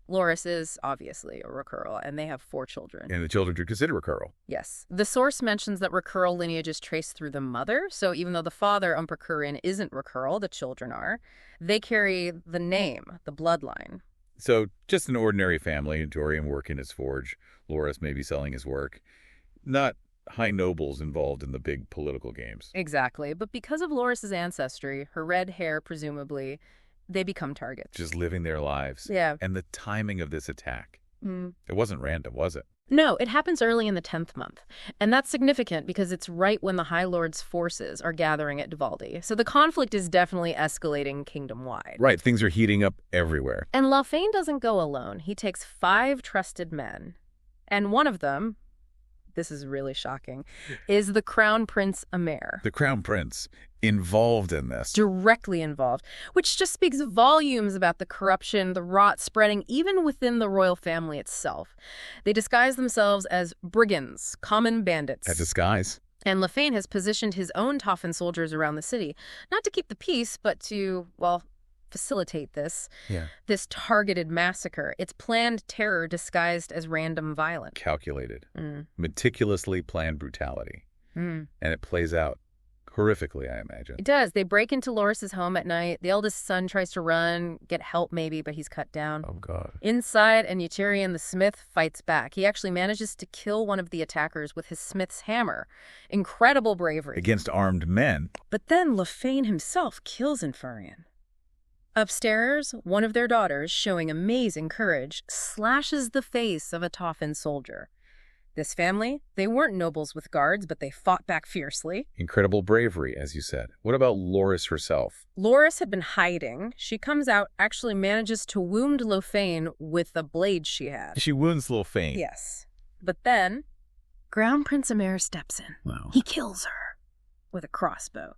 Loris is obviously a Raquerles, and they have 4 children. And the children are considered Raquerles. Yes. The source mentions that Raquerles lineage is traced through the mother, so even though the father, Umpercurin, isn't Raquerles, the children are, they carry the name, the bloodline. So just an ordinary family, Torian working his forge, Loris maybe selling his work. Not high nobles involved in the big political games. Exactly. But because of Loris's ancestry, her red hair, presumably, they become targets. Just living their lives. Yeah. And the timing of this attack. It wasn't random, was it? No, it happens early in the 10th month. And that's significant because it's right when the High Lord's forces are gathering at Duvaldi. So the conflict is definitely escalating kingdom-wide. Right, things are heating up everywhere. And Lawfain doesn't go alone. He takes 5 trusted men. And one of them, this is really shocking, is the Crown Prince Amer. The Crown Prince involved in this. Directly involved, which just speaks volumes about the corruption, the rot spreading even within the royal family itself. They disguise themselves as brigands, common bandits. A disguise. And Lawfain has positioned his own Tauphin soldiers around the city, not to keep the peace, but to, well, facilitate this targeted massacre. It's planned terror disguised as random violence. Calculated. Meticulously planned brutality. And it plays out horrifically, I imagine. It does. They break into Loris's home at night. The eldest son tries to run, get help maybe, but he's cut down. Oh, God. Inside, and Torian the smith fights back. He actually manages to kill one of the attackers with his smith's hammer. Incredible bravery. Against armed men. But then Lawfain himself kills Infurian. Upstairs, one of their daughters, showing amazing courage, slashes the face of a Tauphin soldier. This family, they weren't nobles with guards, but they fought back fiercely. Incredible bravery, as you said. What about Loris herself? Loris had been hiding. She comes out, actually manages to wound Lawfain with a blade she had. She wounds Lawfain. Yes. But then, Crown Prince Amer steps in. Wow. He kills her with a crossbow.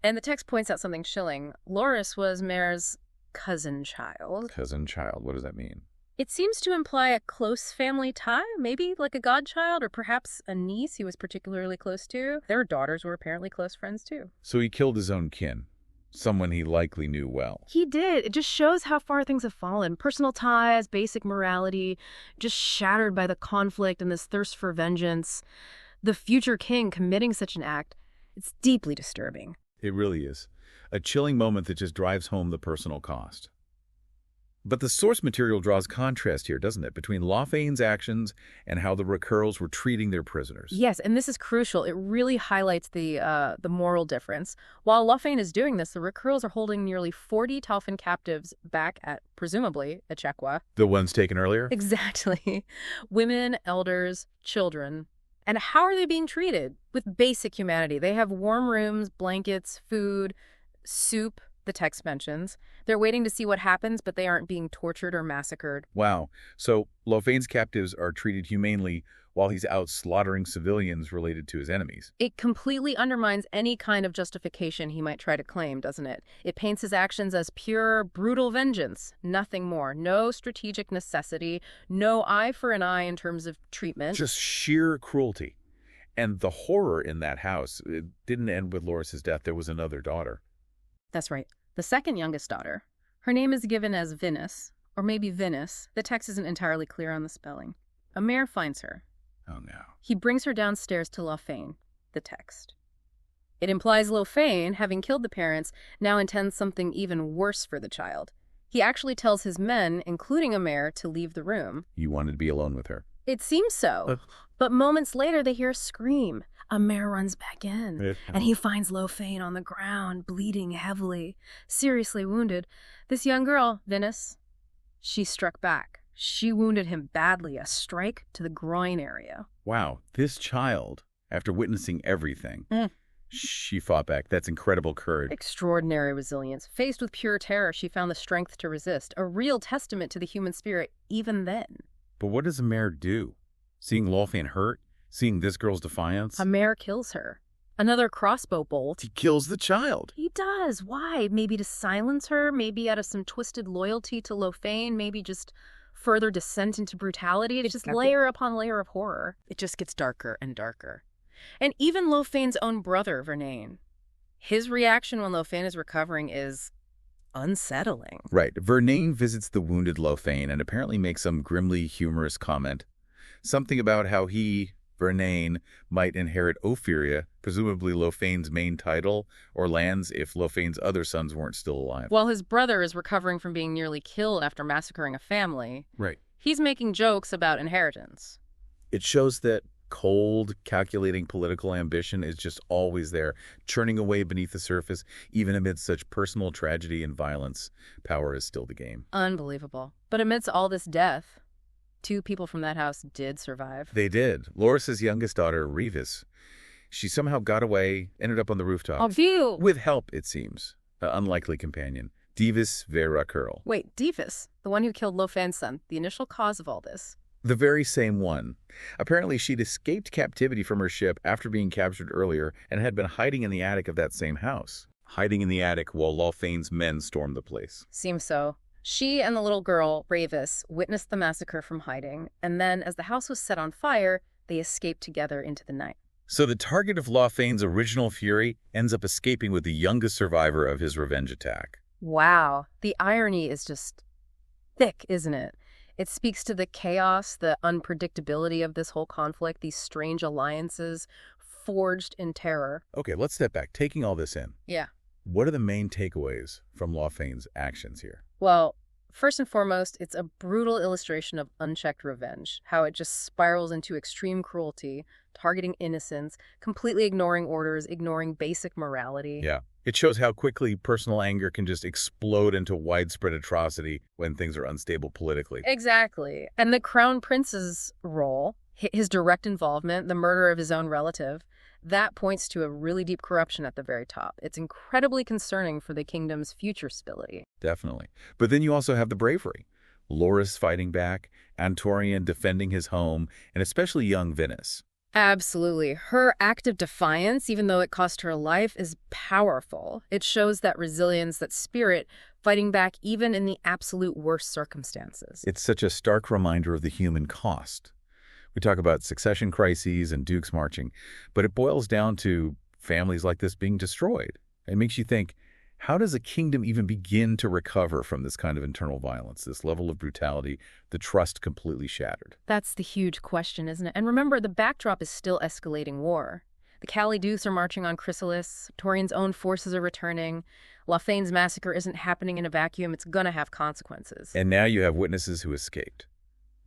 And the text points out something chilling. Loris was Mer's cousin child. Cousin child, what does that mean? It seems to imply a close family tie, maybe like a godchild or perhaps a niece he was particularly close to. Their daughters were apparently close friends too. So he killed his own kin, someone he likely knew well. He did. It just shows how far things have fallen. Personal ties, basic morality, just shattered by the conflict and this thirst for vengeance. The future king committing such an act, it's deeply disturbing. It really is. A chilling moment that just drives home the personal cost. But the source material draws contrast here, doesn't it, between Lawfain's actions and how the Raquerles were treating their prisoners. Yes, and this is crucial. It really highlights the moral difference. While Lawfain is doing this, the Raquerles are holding nearly 40 Tauphin captives back at, presumably, Echequa. The ones taken earlier? Exactly. Women, elders, children. And how are they being treated? With basic humanity. They have warm rooms, blankets, food, soup, the text mentions. They're waiting to see what happens, but they aren't being tortured or massacred. Wow. So Lawfain's captives are treated humanely while he's out slaughtering civilians related to his enemies. It completely undermines any kind of justification he might try to claim, doesn't it? It paints his actions as pure, brutal vengeance. Nothing more. No strategic necessity. No eye for an eye in terms of treatment. Just sheer cruelty. And the horror in that house, it didn't end with Loris's death. There was another daughter. That's right. The second youngest daughter. Her name is given as Vinis, or maybe Vinis. The text isn't entirely clear on the spelling. Amer finds her. Oh, no. He brings her downstairs to Lawfain, the text. It implies Lawfain, having killed the parents, now intends something even worse for the child. He actually tells his men, including Amer, to leave the room. You wanted to be alone with her. It seems so. But moments later, they hear a scream. Amer runs back in, and he finds Lawfain on the ground, bleeding heavily, seriously wounded. This young girl, Vinis, she struck back. She wounded him badly, a strike to the groin area. Wow, this child, after witnessing everything, she fought back. That's incredible courage. Extraordinary resilience. Faced with pure terror, she found the strength to resist, a real testament to the human spirit even then. But what does Amer do? Seeing Lawfain hurt? Seeing this girl's defiance? Amer kills her. Another crossbow bolt. He kills the child. He does. Why? Maybe to silence her? Maybe out of some twisted loyalty to Lawfain? Maybe just further descent into brutality? It's just layer upon layer of horror. It just gets darker and darker. And even Lawfain's own brother, Raisnan. His reaction when Lawfain is recovering is unsettling. Right. Raisnan visits the wounded Lawfain and apparently makes some grimly humorous comment. Something about how he, Raisnan, might inherit Ophyria, presumably Lawfain's main title, or lands if Lawfain's other sons weren't still alive. While his brother is recovering from being nearly killed after massacring a family, Right. He's making jokes about inheritance. It shows that cold, calculating political ambition is just always there, churning away beneath the surface. Even amidst such personal tragedy and violence, power is still the game. Unbelievable. But amidst all this death, 2 people from that house did survive. They did. Loris's youngest daughter, Revis, she somehow got away, ended up on the rooftop. Oh, phew! With help, it seems. An unlikely companion. Dievis Raquerles. Wait, Dievis, the one who killed Lofain's son, the initial cause of all this. The very same one. Apparently, she'd escaped captivity from her ship after being captured earlier and had been hiding in the attic of that same house. Hiding in the attic while Lofain's men stormed the place. Seems so. She and the little girl, Revis, witnessed the massacre from hiding, and then as the house was set on fire, they escaped together into the night. So the target of Lofain's original fury ends up escaping with the youngest survivor of his revenge attack. Wow. The irony is just thick, isn't it? It speaks to the chaos, the unpredictability of this whole conflict, these strange alliances forged in terror. Okay, let's step back. Taking all this in, Yeah. what are the main takeaways from Lofain's actions here? Well, first and foremost, it's a brutal illustration of unchecked revenge, how it just spirals into extreme cruelty, targeting innocents, completely ignoring orders, ignoring basic morality. Yeah. It shows how quickly personal anger can just explode into widespread atrocity when things are unstable politically. Exactly. And the Crown Prince's role, his direct involvement, the murder of his own relative, that points to a really deep corruption at the very top. It's incredibly concerning for the kingdom's future stability. Definitely. But then you also have the bravery. Loris fighting back, Torian defending his home, and especially young Venice. Absolutely. Her act of defiance, even though it cost her a life, is powerful. It shows that resilience, that spirit, fighting back even in the absolute worst circumstances. It's such a stark reminder of the human cost. We talk about succession crises and dukes marching, but it boils down to families like this being destroyed. It makes you think, how does a kingdom even begin to recover from this kind of internal violence, this level of brutality, the trust completely shattered? That's the huge question, isn't it? And remember, the backdrop is still escalating war. The Callie Dukes are marching on Chryselis. Torian's own forces are returning. Lofain's massacre isn't happening in a vacuum. It's gonna have consequences. And now you have witnesses who escaped.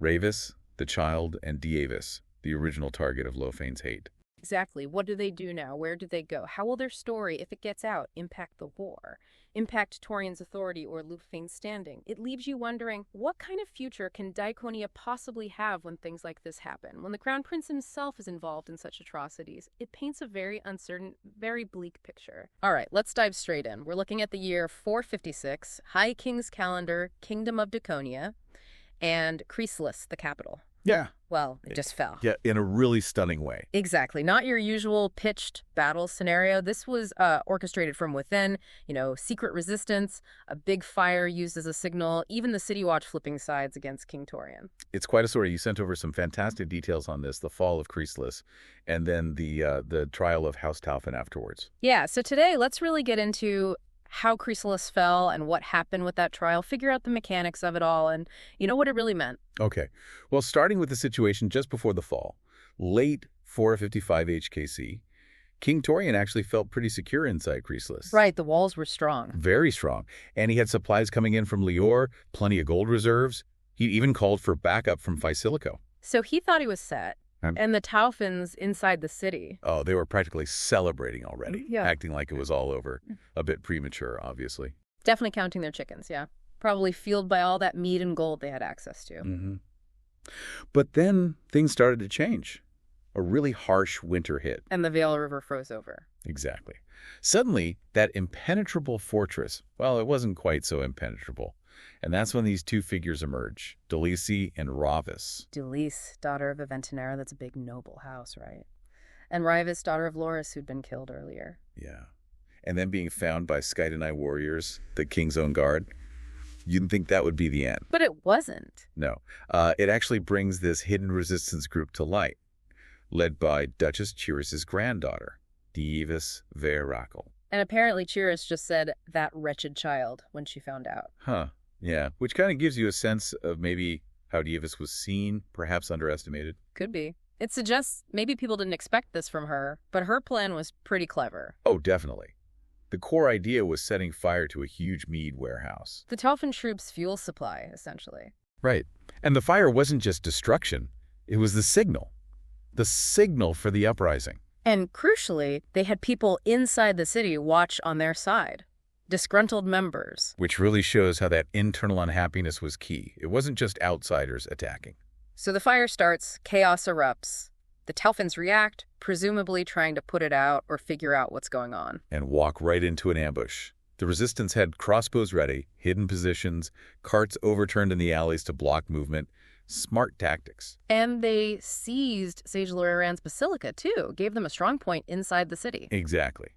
Revis, the child, and Dievis, the original target of Lofain's hate. Exactly. What do they do now? Where do they go? How will their story, if it gets out, impact the war? Impact Torian's authority or Lofain's standing? It leaves you wondering, what kind of future can Daconia possibly have when things like this happen? When the Crown Prince himself is involved in such atrocities, it paints a very uncertain, very bleak picture. All right, let's dive straight in. We're looking at the year 456, High King's Calendar, Kingdom of Daconia, and Chryselis, the capital. Yeah. Well, it just fell. Yeah, in a really stunning way. Exactly. Not your usual pitched battle scenario. This was orchestrated from within, secret resistance, a big fire used as a signal, even the city watch flipping sides against King Torian. It's quite a story. You sent over some fantastic details on this, the fall of Chryselis, and then the trial of House Tauphin afterwards. Yeah, so today let's really get into how Chryselis fell and what happened with that trial, figure out the mechanics of it all, and what it really meant. Okay. Well, starting with the situation just before the fall, late 455 HKC, King Torian actually felt pretty secure inside Chryselis. Right, the walls were strong. Very strong. And he had supplies coming in from Lior, plenty of gold reserves. He'd even called for backup from Phycilico. So he thought he was set. And the Tauphyns inside the city. Oh, they were practically celebrating already, Yeah. acting like it was all over. A bit premature, obviously. Definitely counting their chickens, yeah. Probably fueled by all that meat and gold they had access to. Mm-hmm. But then things started to change. A really harsh winter hit. And the Vëiara River froze over. Exactly. Suddenly, that impenetrable fortress, well, it wasn't quite so impenetrable. And that's when these two figures emerge, Delisi and Ravis. Delisi, daughter of Aventinera, that's a big noble house, right? And Ravis, daughter of Loris, who'd been killed earlier. Yeah. And then being found by Skydina warriors, the king's own guard. You'd think that would be the end. But it wasn't. No. It actually brings this hidden resistance group to light, led by Duchess Chiris's granddaughter, Dievis Vëiara. And apparently Chiris just said, that wretched child, when she found out. Huh. Yeah. Which kind of gives you a sense of maybe how Dievis was seen, perhaps underestimated. Could be. It suggests maybe people didn't expect this from her, but her plan was pretty clever. Oh, definitely. The core idea was setting fire to a huge mead warehouse. The Tauphin troops' fuel supply, essentially. Right. And the fire wasn't just destruction. It was the signal. The signal for the uprising. And crucially, they had people inside the city watch on their side. Disgruntled members. Which really shows how that internal unhappiness was key. It wasn't just outsiders attacking. So the fire starts, chaos erupts. The Tauphyns react, presumably trying to put it out or figure out what's going on. And walk right into an ambush. The resistance had crossbows ready, hidden positions, carts overturned in the alleys to block movement. Smart tactics. And they seized Sage Loran's basilica, too, gave them a strong point inside the city. Exactly.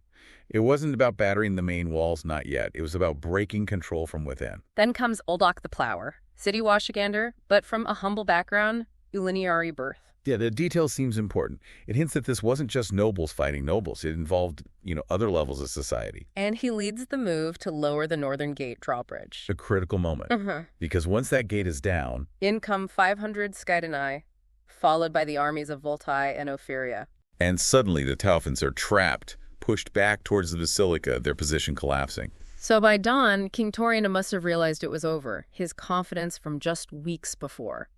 It wasn't about battering the main walls, not yet. It was about breaking control from within. Then comes Uldoch the Plower, city washagander, but from a humble background, Uliniari birth. Yeah, the detail seems important. It hints that this wasn't just nobles fighting nobles. It involved, other levels of society. And he leads the move to lower the northern gate drawbridge. A critical moment. Because once that gate is down, in come 500 Skydina, followed by the armies of Voltae and Ophyria. And suddenly the Tauphyns are trapped, pushed back towards the basilica, their position collapsing. So by dawn, King Torian must have realized it was over. His confidence from just weeks before.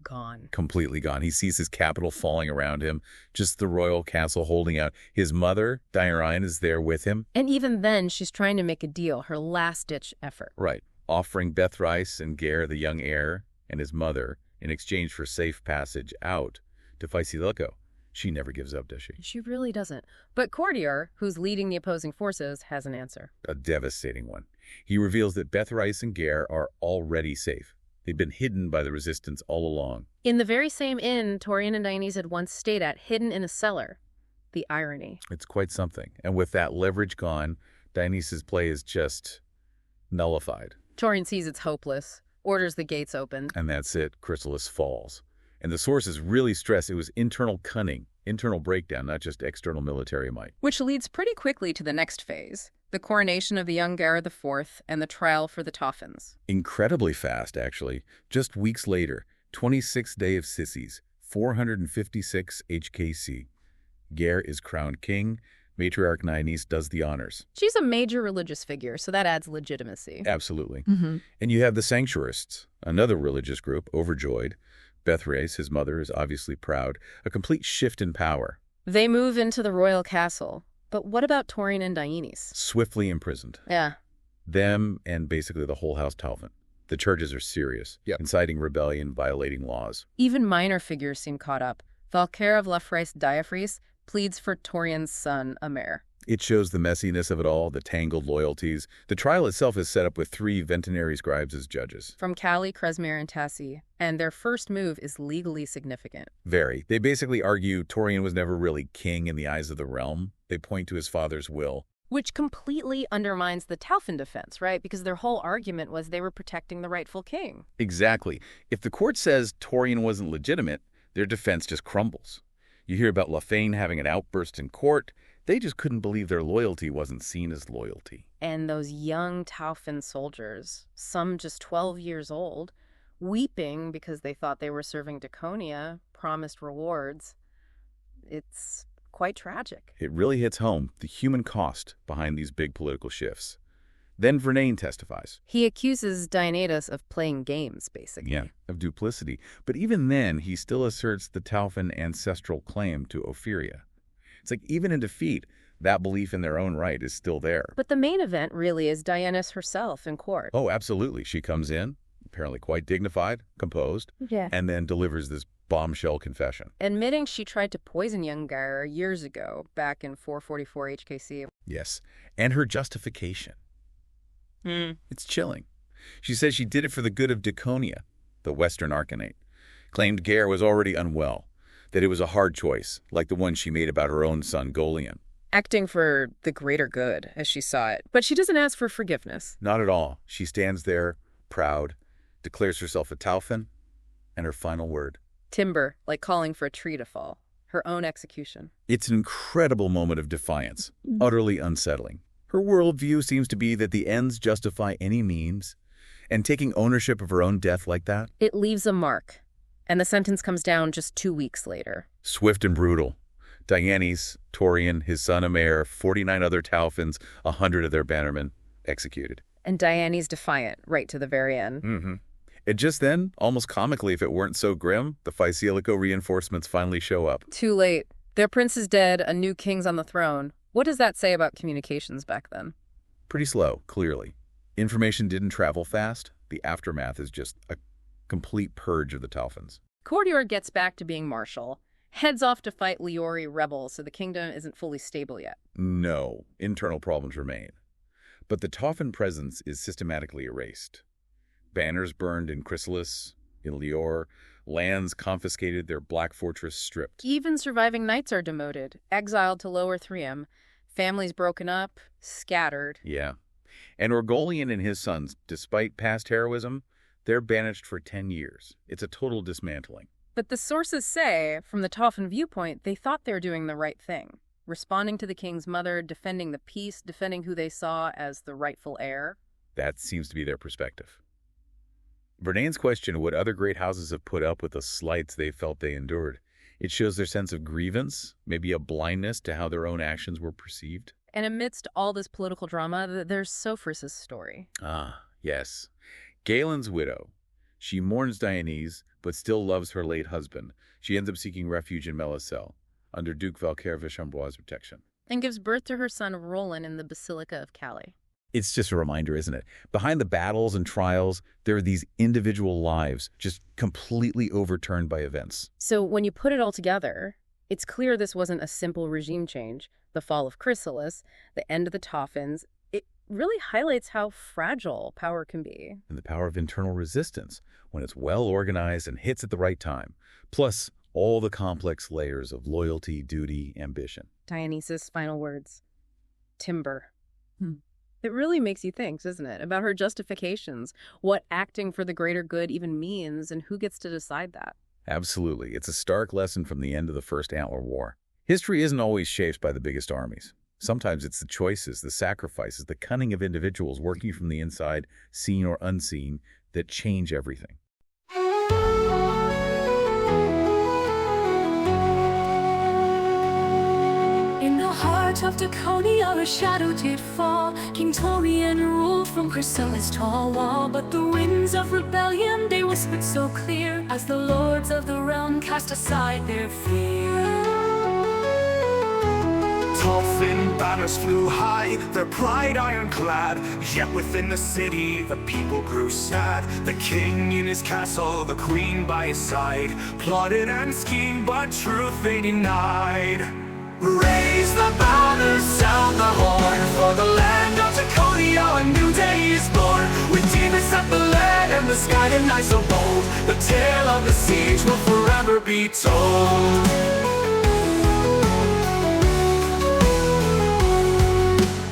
Gone. Completely gone. He sees his capital falling around him, just the royal castle holding out. His mother, Vëiara, is there with him. And even then, she's trying to make a deal, her last-ditch effort. Right. Offering Bethrice and Gare, the young heir, and his mother, in exchange for safe passage out to Chryselians. She never gives up, does she? She really doesn't. But Courtier, who's leading the opposing forces, has an answer. A devastating one. He reveals that Bethrice and Gare are already safe. They'd been hidden by the resistance all along. In the very same inn Torian and Dievis had once stayed at, hidden in a cellar. The irony. It's quite something. And with that leverage gone, Dievis's play is just nullified. Torian sees it's hopeless, orders the gates open. And that's it. Chryselis falls. And the sources really stress it was internal cunning, internal breakdown, not just external military might. Which leads pretty quickly to the next phase. The coronation of the young Vëiara IV and the trial for the Tauphyns. Incredibly fast, actually. Just weeks later, 26th day of Sisses, 456 HKC. Gare is crowned king. Matriarch Dievis does the honors. She's a major religious figure, so that adds legitimacy. Absolutely. And you have the Sanctuarists, another religious group, overjoyed. Bethrice, his mother, is obviously proud. A complete shift in power. They move into the royal castle. But what about Torian and Dievis? Swiftly imprisoned. Yeah. Them and basically the whole House Tauphin. The charges are serious, inciting rebellion, violating laws. Even minor figures seem caught up. Valkyr of Lefreis Dievis pleads for Torian's son, Amer. It shows the messiness of it all, the tangled loyalties. The trial itself is set up with 3 Ventenary scribes as judges. From Callie, Cresmere, and Tassi. And their first move is legally significant. Very. They basically argue Torian was never really king in the eyes of the realm. They point to his father's will. Which completely undermines the Tauphin defense, right? Because their whole argument was they were protecting the rightful king. Exactly. If the court says Torian wasn't legitimate, their defense just crumbles. You hear about Lafane having an outburst in court. They just couldn't believe their loyalty wasn't seen as loyalty. And those young Tauphin soldiers, some just 12 years old, weeping because they thought they were serving Daconia, promised rewards. It's quite tragic. It really hits home, the human cost behind these big political shifts. Then Raisnan testifies. He accuses Dionatus of playing games, basically. Yeah, of duplicity. But even then, he still asserts the Tauphin ancestral claim to Ophyria. It's like even in defeat, that belief in their own right is still there. But the main event really is Dionatus herself in court. Oh, absolutely. She comes in, apparently quite dignified, composed, and then delivers this bombshell confession. Admitting she tried to poison young Vëiara years ago, back in 444 HKC. Yes, and her justification. It's chilling. She says she did it for the good of Daconia, the Western Arcanate. Claimed Gare was already unwell, that it was a hard choice, like the one she made about her own son, Golian. Acting for the greater good, as she saw it. But she doesn't ask for forgiveness. Not at all. She stands there, proud, declares herself a Tauphin, and her final word. Timber, like calling for a tree to fall. Her own execution. It's an incredible moment of defiance, utterly unsettling. Her worldview seems to be that the ends justify any means, and taking ownership of her own death like that? It leaves a mark, and the sentence comes down just 2 weeks later. Swift and brutal. Dievis, Torian, his son Amer, 49 other Tauphyns, 100 of their bannermen, executed. And Dievis defiant, right to the very end. And just then, almost comically if it weren't so grim, the Chryselians reinforcements finally show up. Too late. Their prince is dead, a new king's on the throne. What does that say about communications back then? Pretty slow, clearly. Information didn't travel fast. The aftermath is just a complete purge of the Tauphyns. Cordior gets back to being marshal, heads off to fight Liori rebels, so the kingdom isn't fully stable yet. No, internal problems remain. But the Tauphin presence is systematically erased. Banners burned in Chryselis, in Lior, lands confiscated, their black fortress stripped. Even surviving knights are demoted, exiled to Lower Threum, families broken up, scattered. Yeah. And Orgolian and his sons, despite past heroism, they're banished for 10 years. It's a total dismantling. But the sources say, from the Tauphin viewpoint, they thought they were doing the right thing, responding to the king's mother, defending the peace, defending who they saw as the rightful heir. That seems to be their perspective. Vernane's question would other great houses have put up with the slights they felt they endured. It shows their sense of grievance, maybe a blindness to how their own actions were perceived. And amidst all this political drama, there's Sophris' story. Ah, yes. Galen's widow. She mourns Dionys, but still loves her late husband. She ends up seeking refuge in Melicel, under Duke Valcaire Vichambois' protection. And gives birth to her son Roland in the Basilica of Callie. It's just a reminder, isn't it? Behind the battles and trials, there are these individual lives just completely overturned by events. So when you put it all together, it's clear this wasn't a simple regime change. The fall of Chryselis, the end of the Tauphyns, it really highlights how fragile power can be. And the power of internal resistance, when it's well organized and hits at the right time. Plus, all the complex layers of loyalty, duty, ambition. Dionysus' final words. Timber. It really makes you think, doesn't it, about her justifications, what acting for the greater good even means, and who gets to decide that. Absolutely. It's a stark lesson from the end of the First Antler War. History isn't always shaped by the biggest armies. Sometimes it's the choices, the sacrifices, the cunning of individuals working from the inside, seen or unseen, that change everything. In the heart of Daconia a shadow did fall. King Torian ruled from Chryselis' tall wall. But the winds of rebellion, they whispered so clear, as the lords of the realm cast aside their fear. Tauphin banners flew high, their pride ironclad. Yet within the city, the people grew sad. The king in his castle, the queen by his side, plotted and schemed, but truth they denied. Raise the banners, sound the horn, for the land of Daconia a new day is born. With Dievis at the lead and the Skydina so bold, the tale of the siege will forever be told.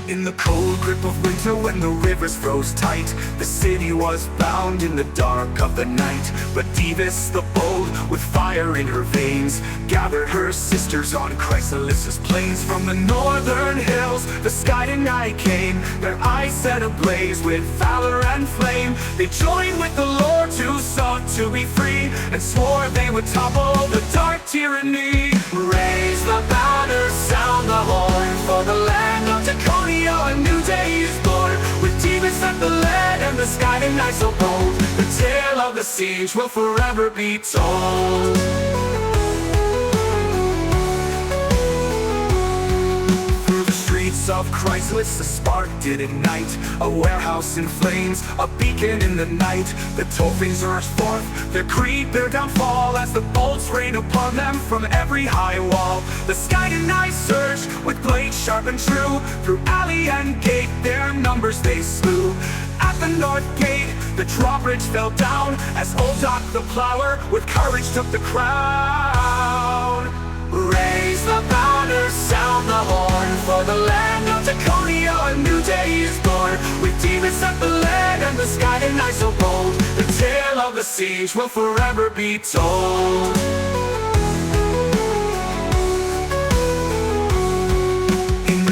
In the cold grip of winter, when the rivers froze tight, the city was bound in the dark of the night. But Dievis the bold, with fire in her veins, gathered her sisters on Chryselis' plains. From the northern hills, the Skydina came, their eyes set ablaze with valor and flame. They joined with the lords who sought to be free, and swore they would topple the dark tyranny. Raise the banner, sound the horn, for the land of Daconia a new day is born. With Dievis at the lead and the Skydina so bold, the tale of the siege will forever be told. Of Chryselis, a spark did ignite, a warehouse in flames, a beacon in the night. The Tauphyns urged forth their creed, their downfall, as the bolts rain upon them from every high wall. The Skydina surged with blades sharp and true, through alley and gate their numbers they slew. At the north gate, the drawbridge fell down, as Uldoc the plower with courage took the crown. Raise the banner, sound the horn, for the land of Daconia a new day is born. With Dievis at the lead and the Skydina so bold, the tale of the siege will forever be told.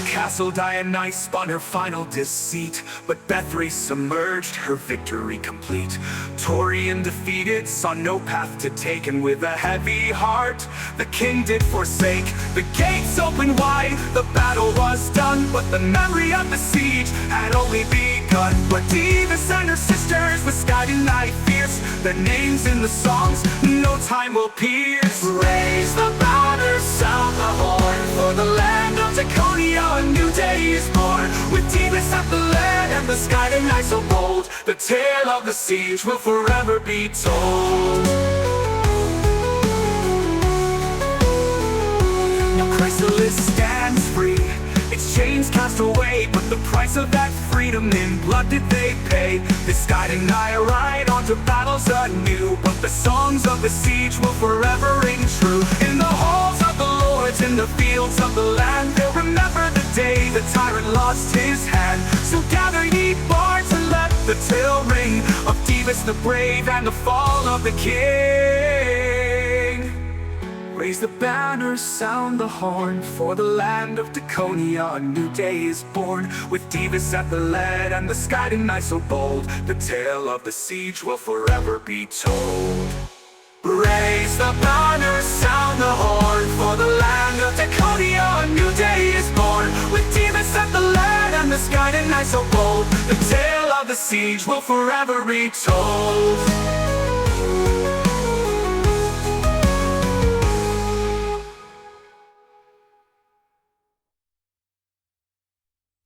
Castle Dionys spun her final deceit, but Bethray submerged, her victory complete. Torian defeated, saw no path to take, and with a heavy heart the king did forsake. The gates opened wide, the battle was done, but the memory of the siege had only begun. But Dievis and her sisters with Skydina fierce, their names in the songs no time will pierce. Raise the banner, sound the horn, for the land of Daconia a new day is born. With Dievis at the lead and the Skydina so bold, the tale of the siege will forever be told. Now Chryselis stands free, its chains cast away, but the price of that freedom in blood did they pay. The Skydina ride on to battles anew, but the songs of the siege will forever ring true. In the halls of the lords, in the fields of the land, they'll remember the day the tyrant lost his hand. So gather ye bards and let the tale ring of Dievis the brave and the fall of the king. Raise the banner, sound the horn, for the land of Daconia a new day is born. With Dievis at the lead and the Skydina so bold, the tale of the siege will forever be told. Raise the banner, sound the horn, for the land of Daconia a new day is born. With Dievis at the lead and the Skydina so bold, the tale of the siege will forever be told.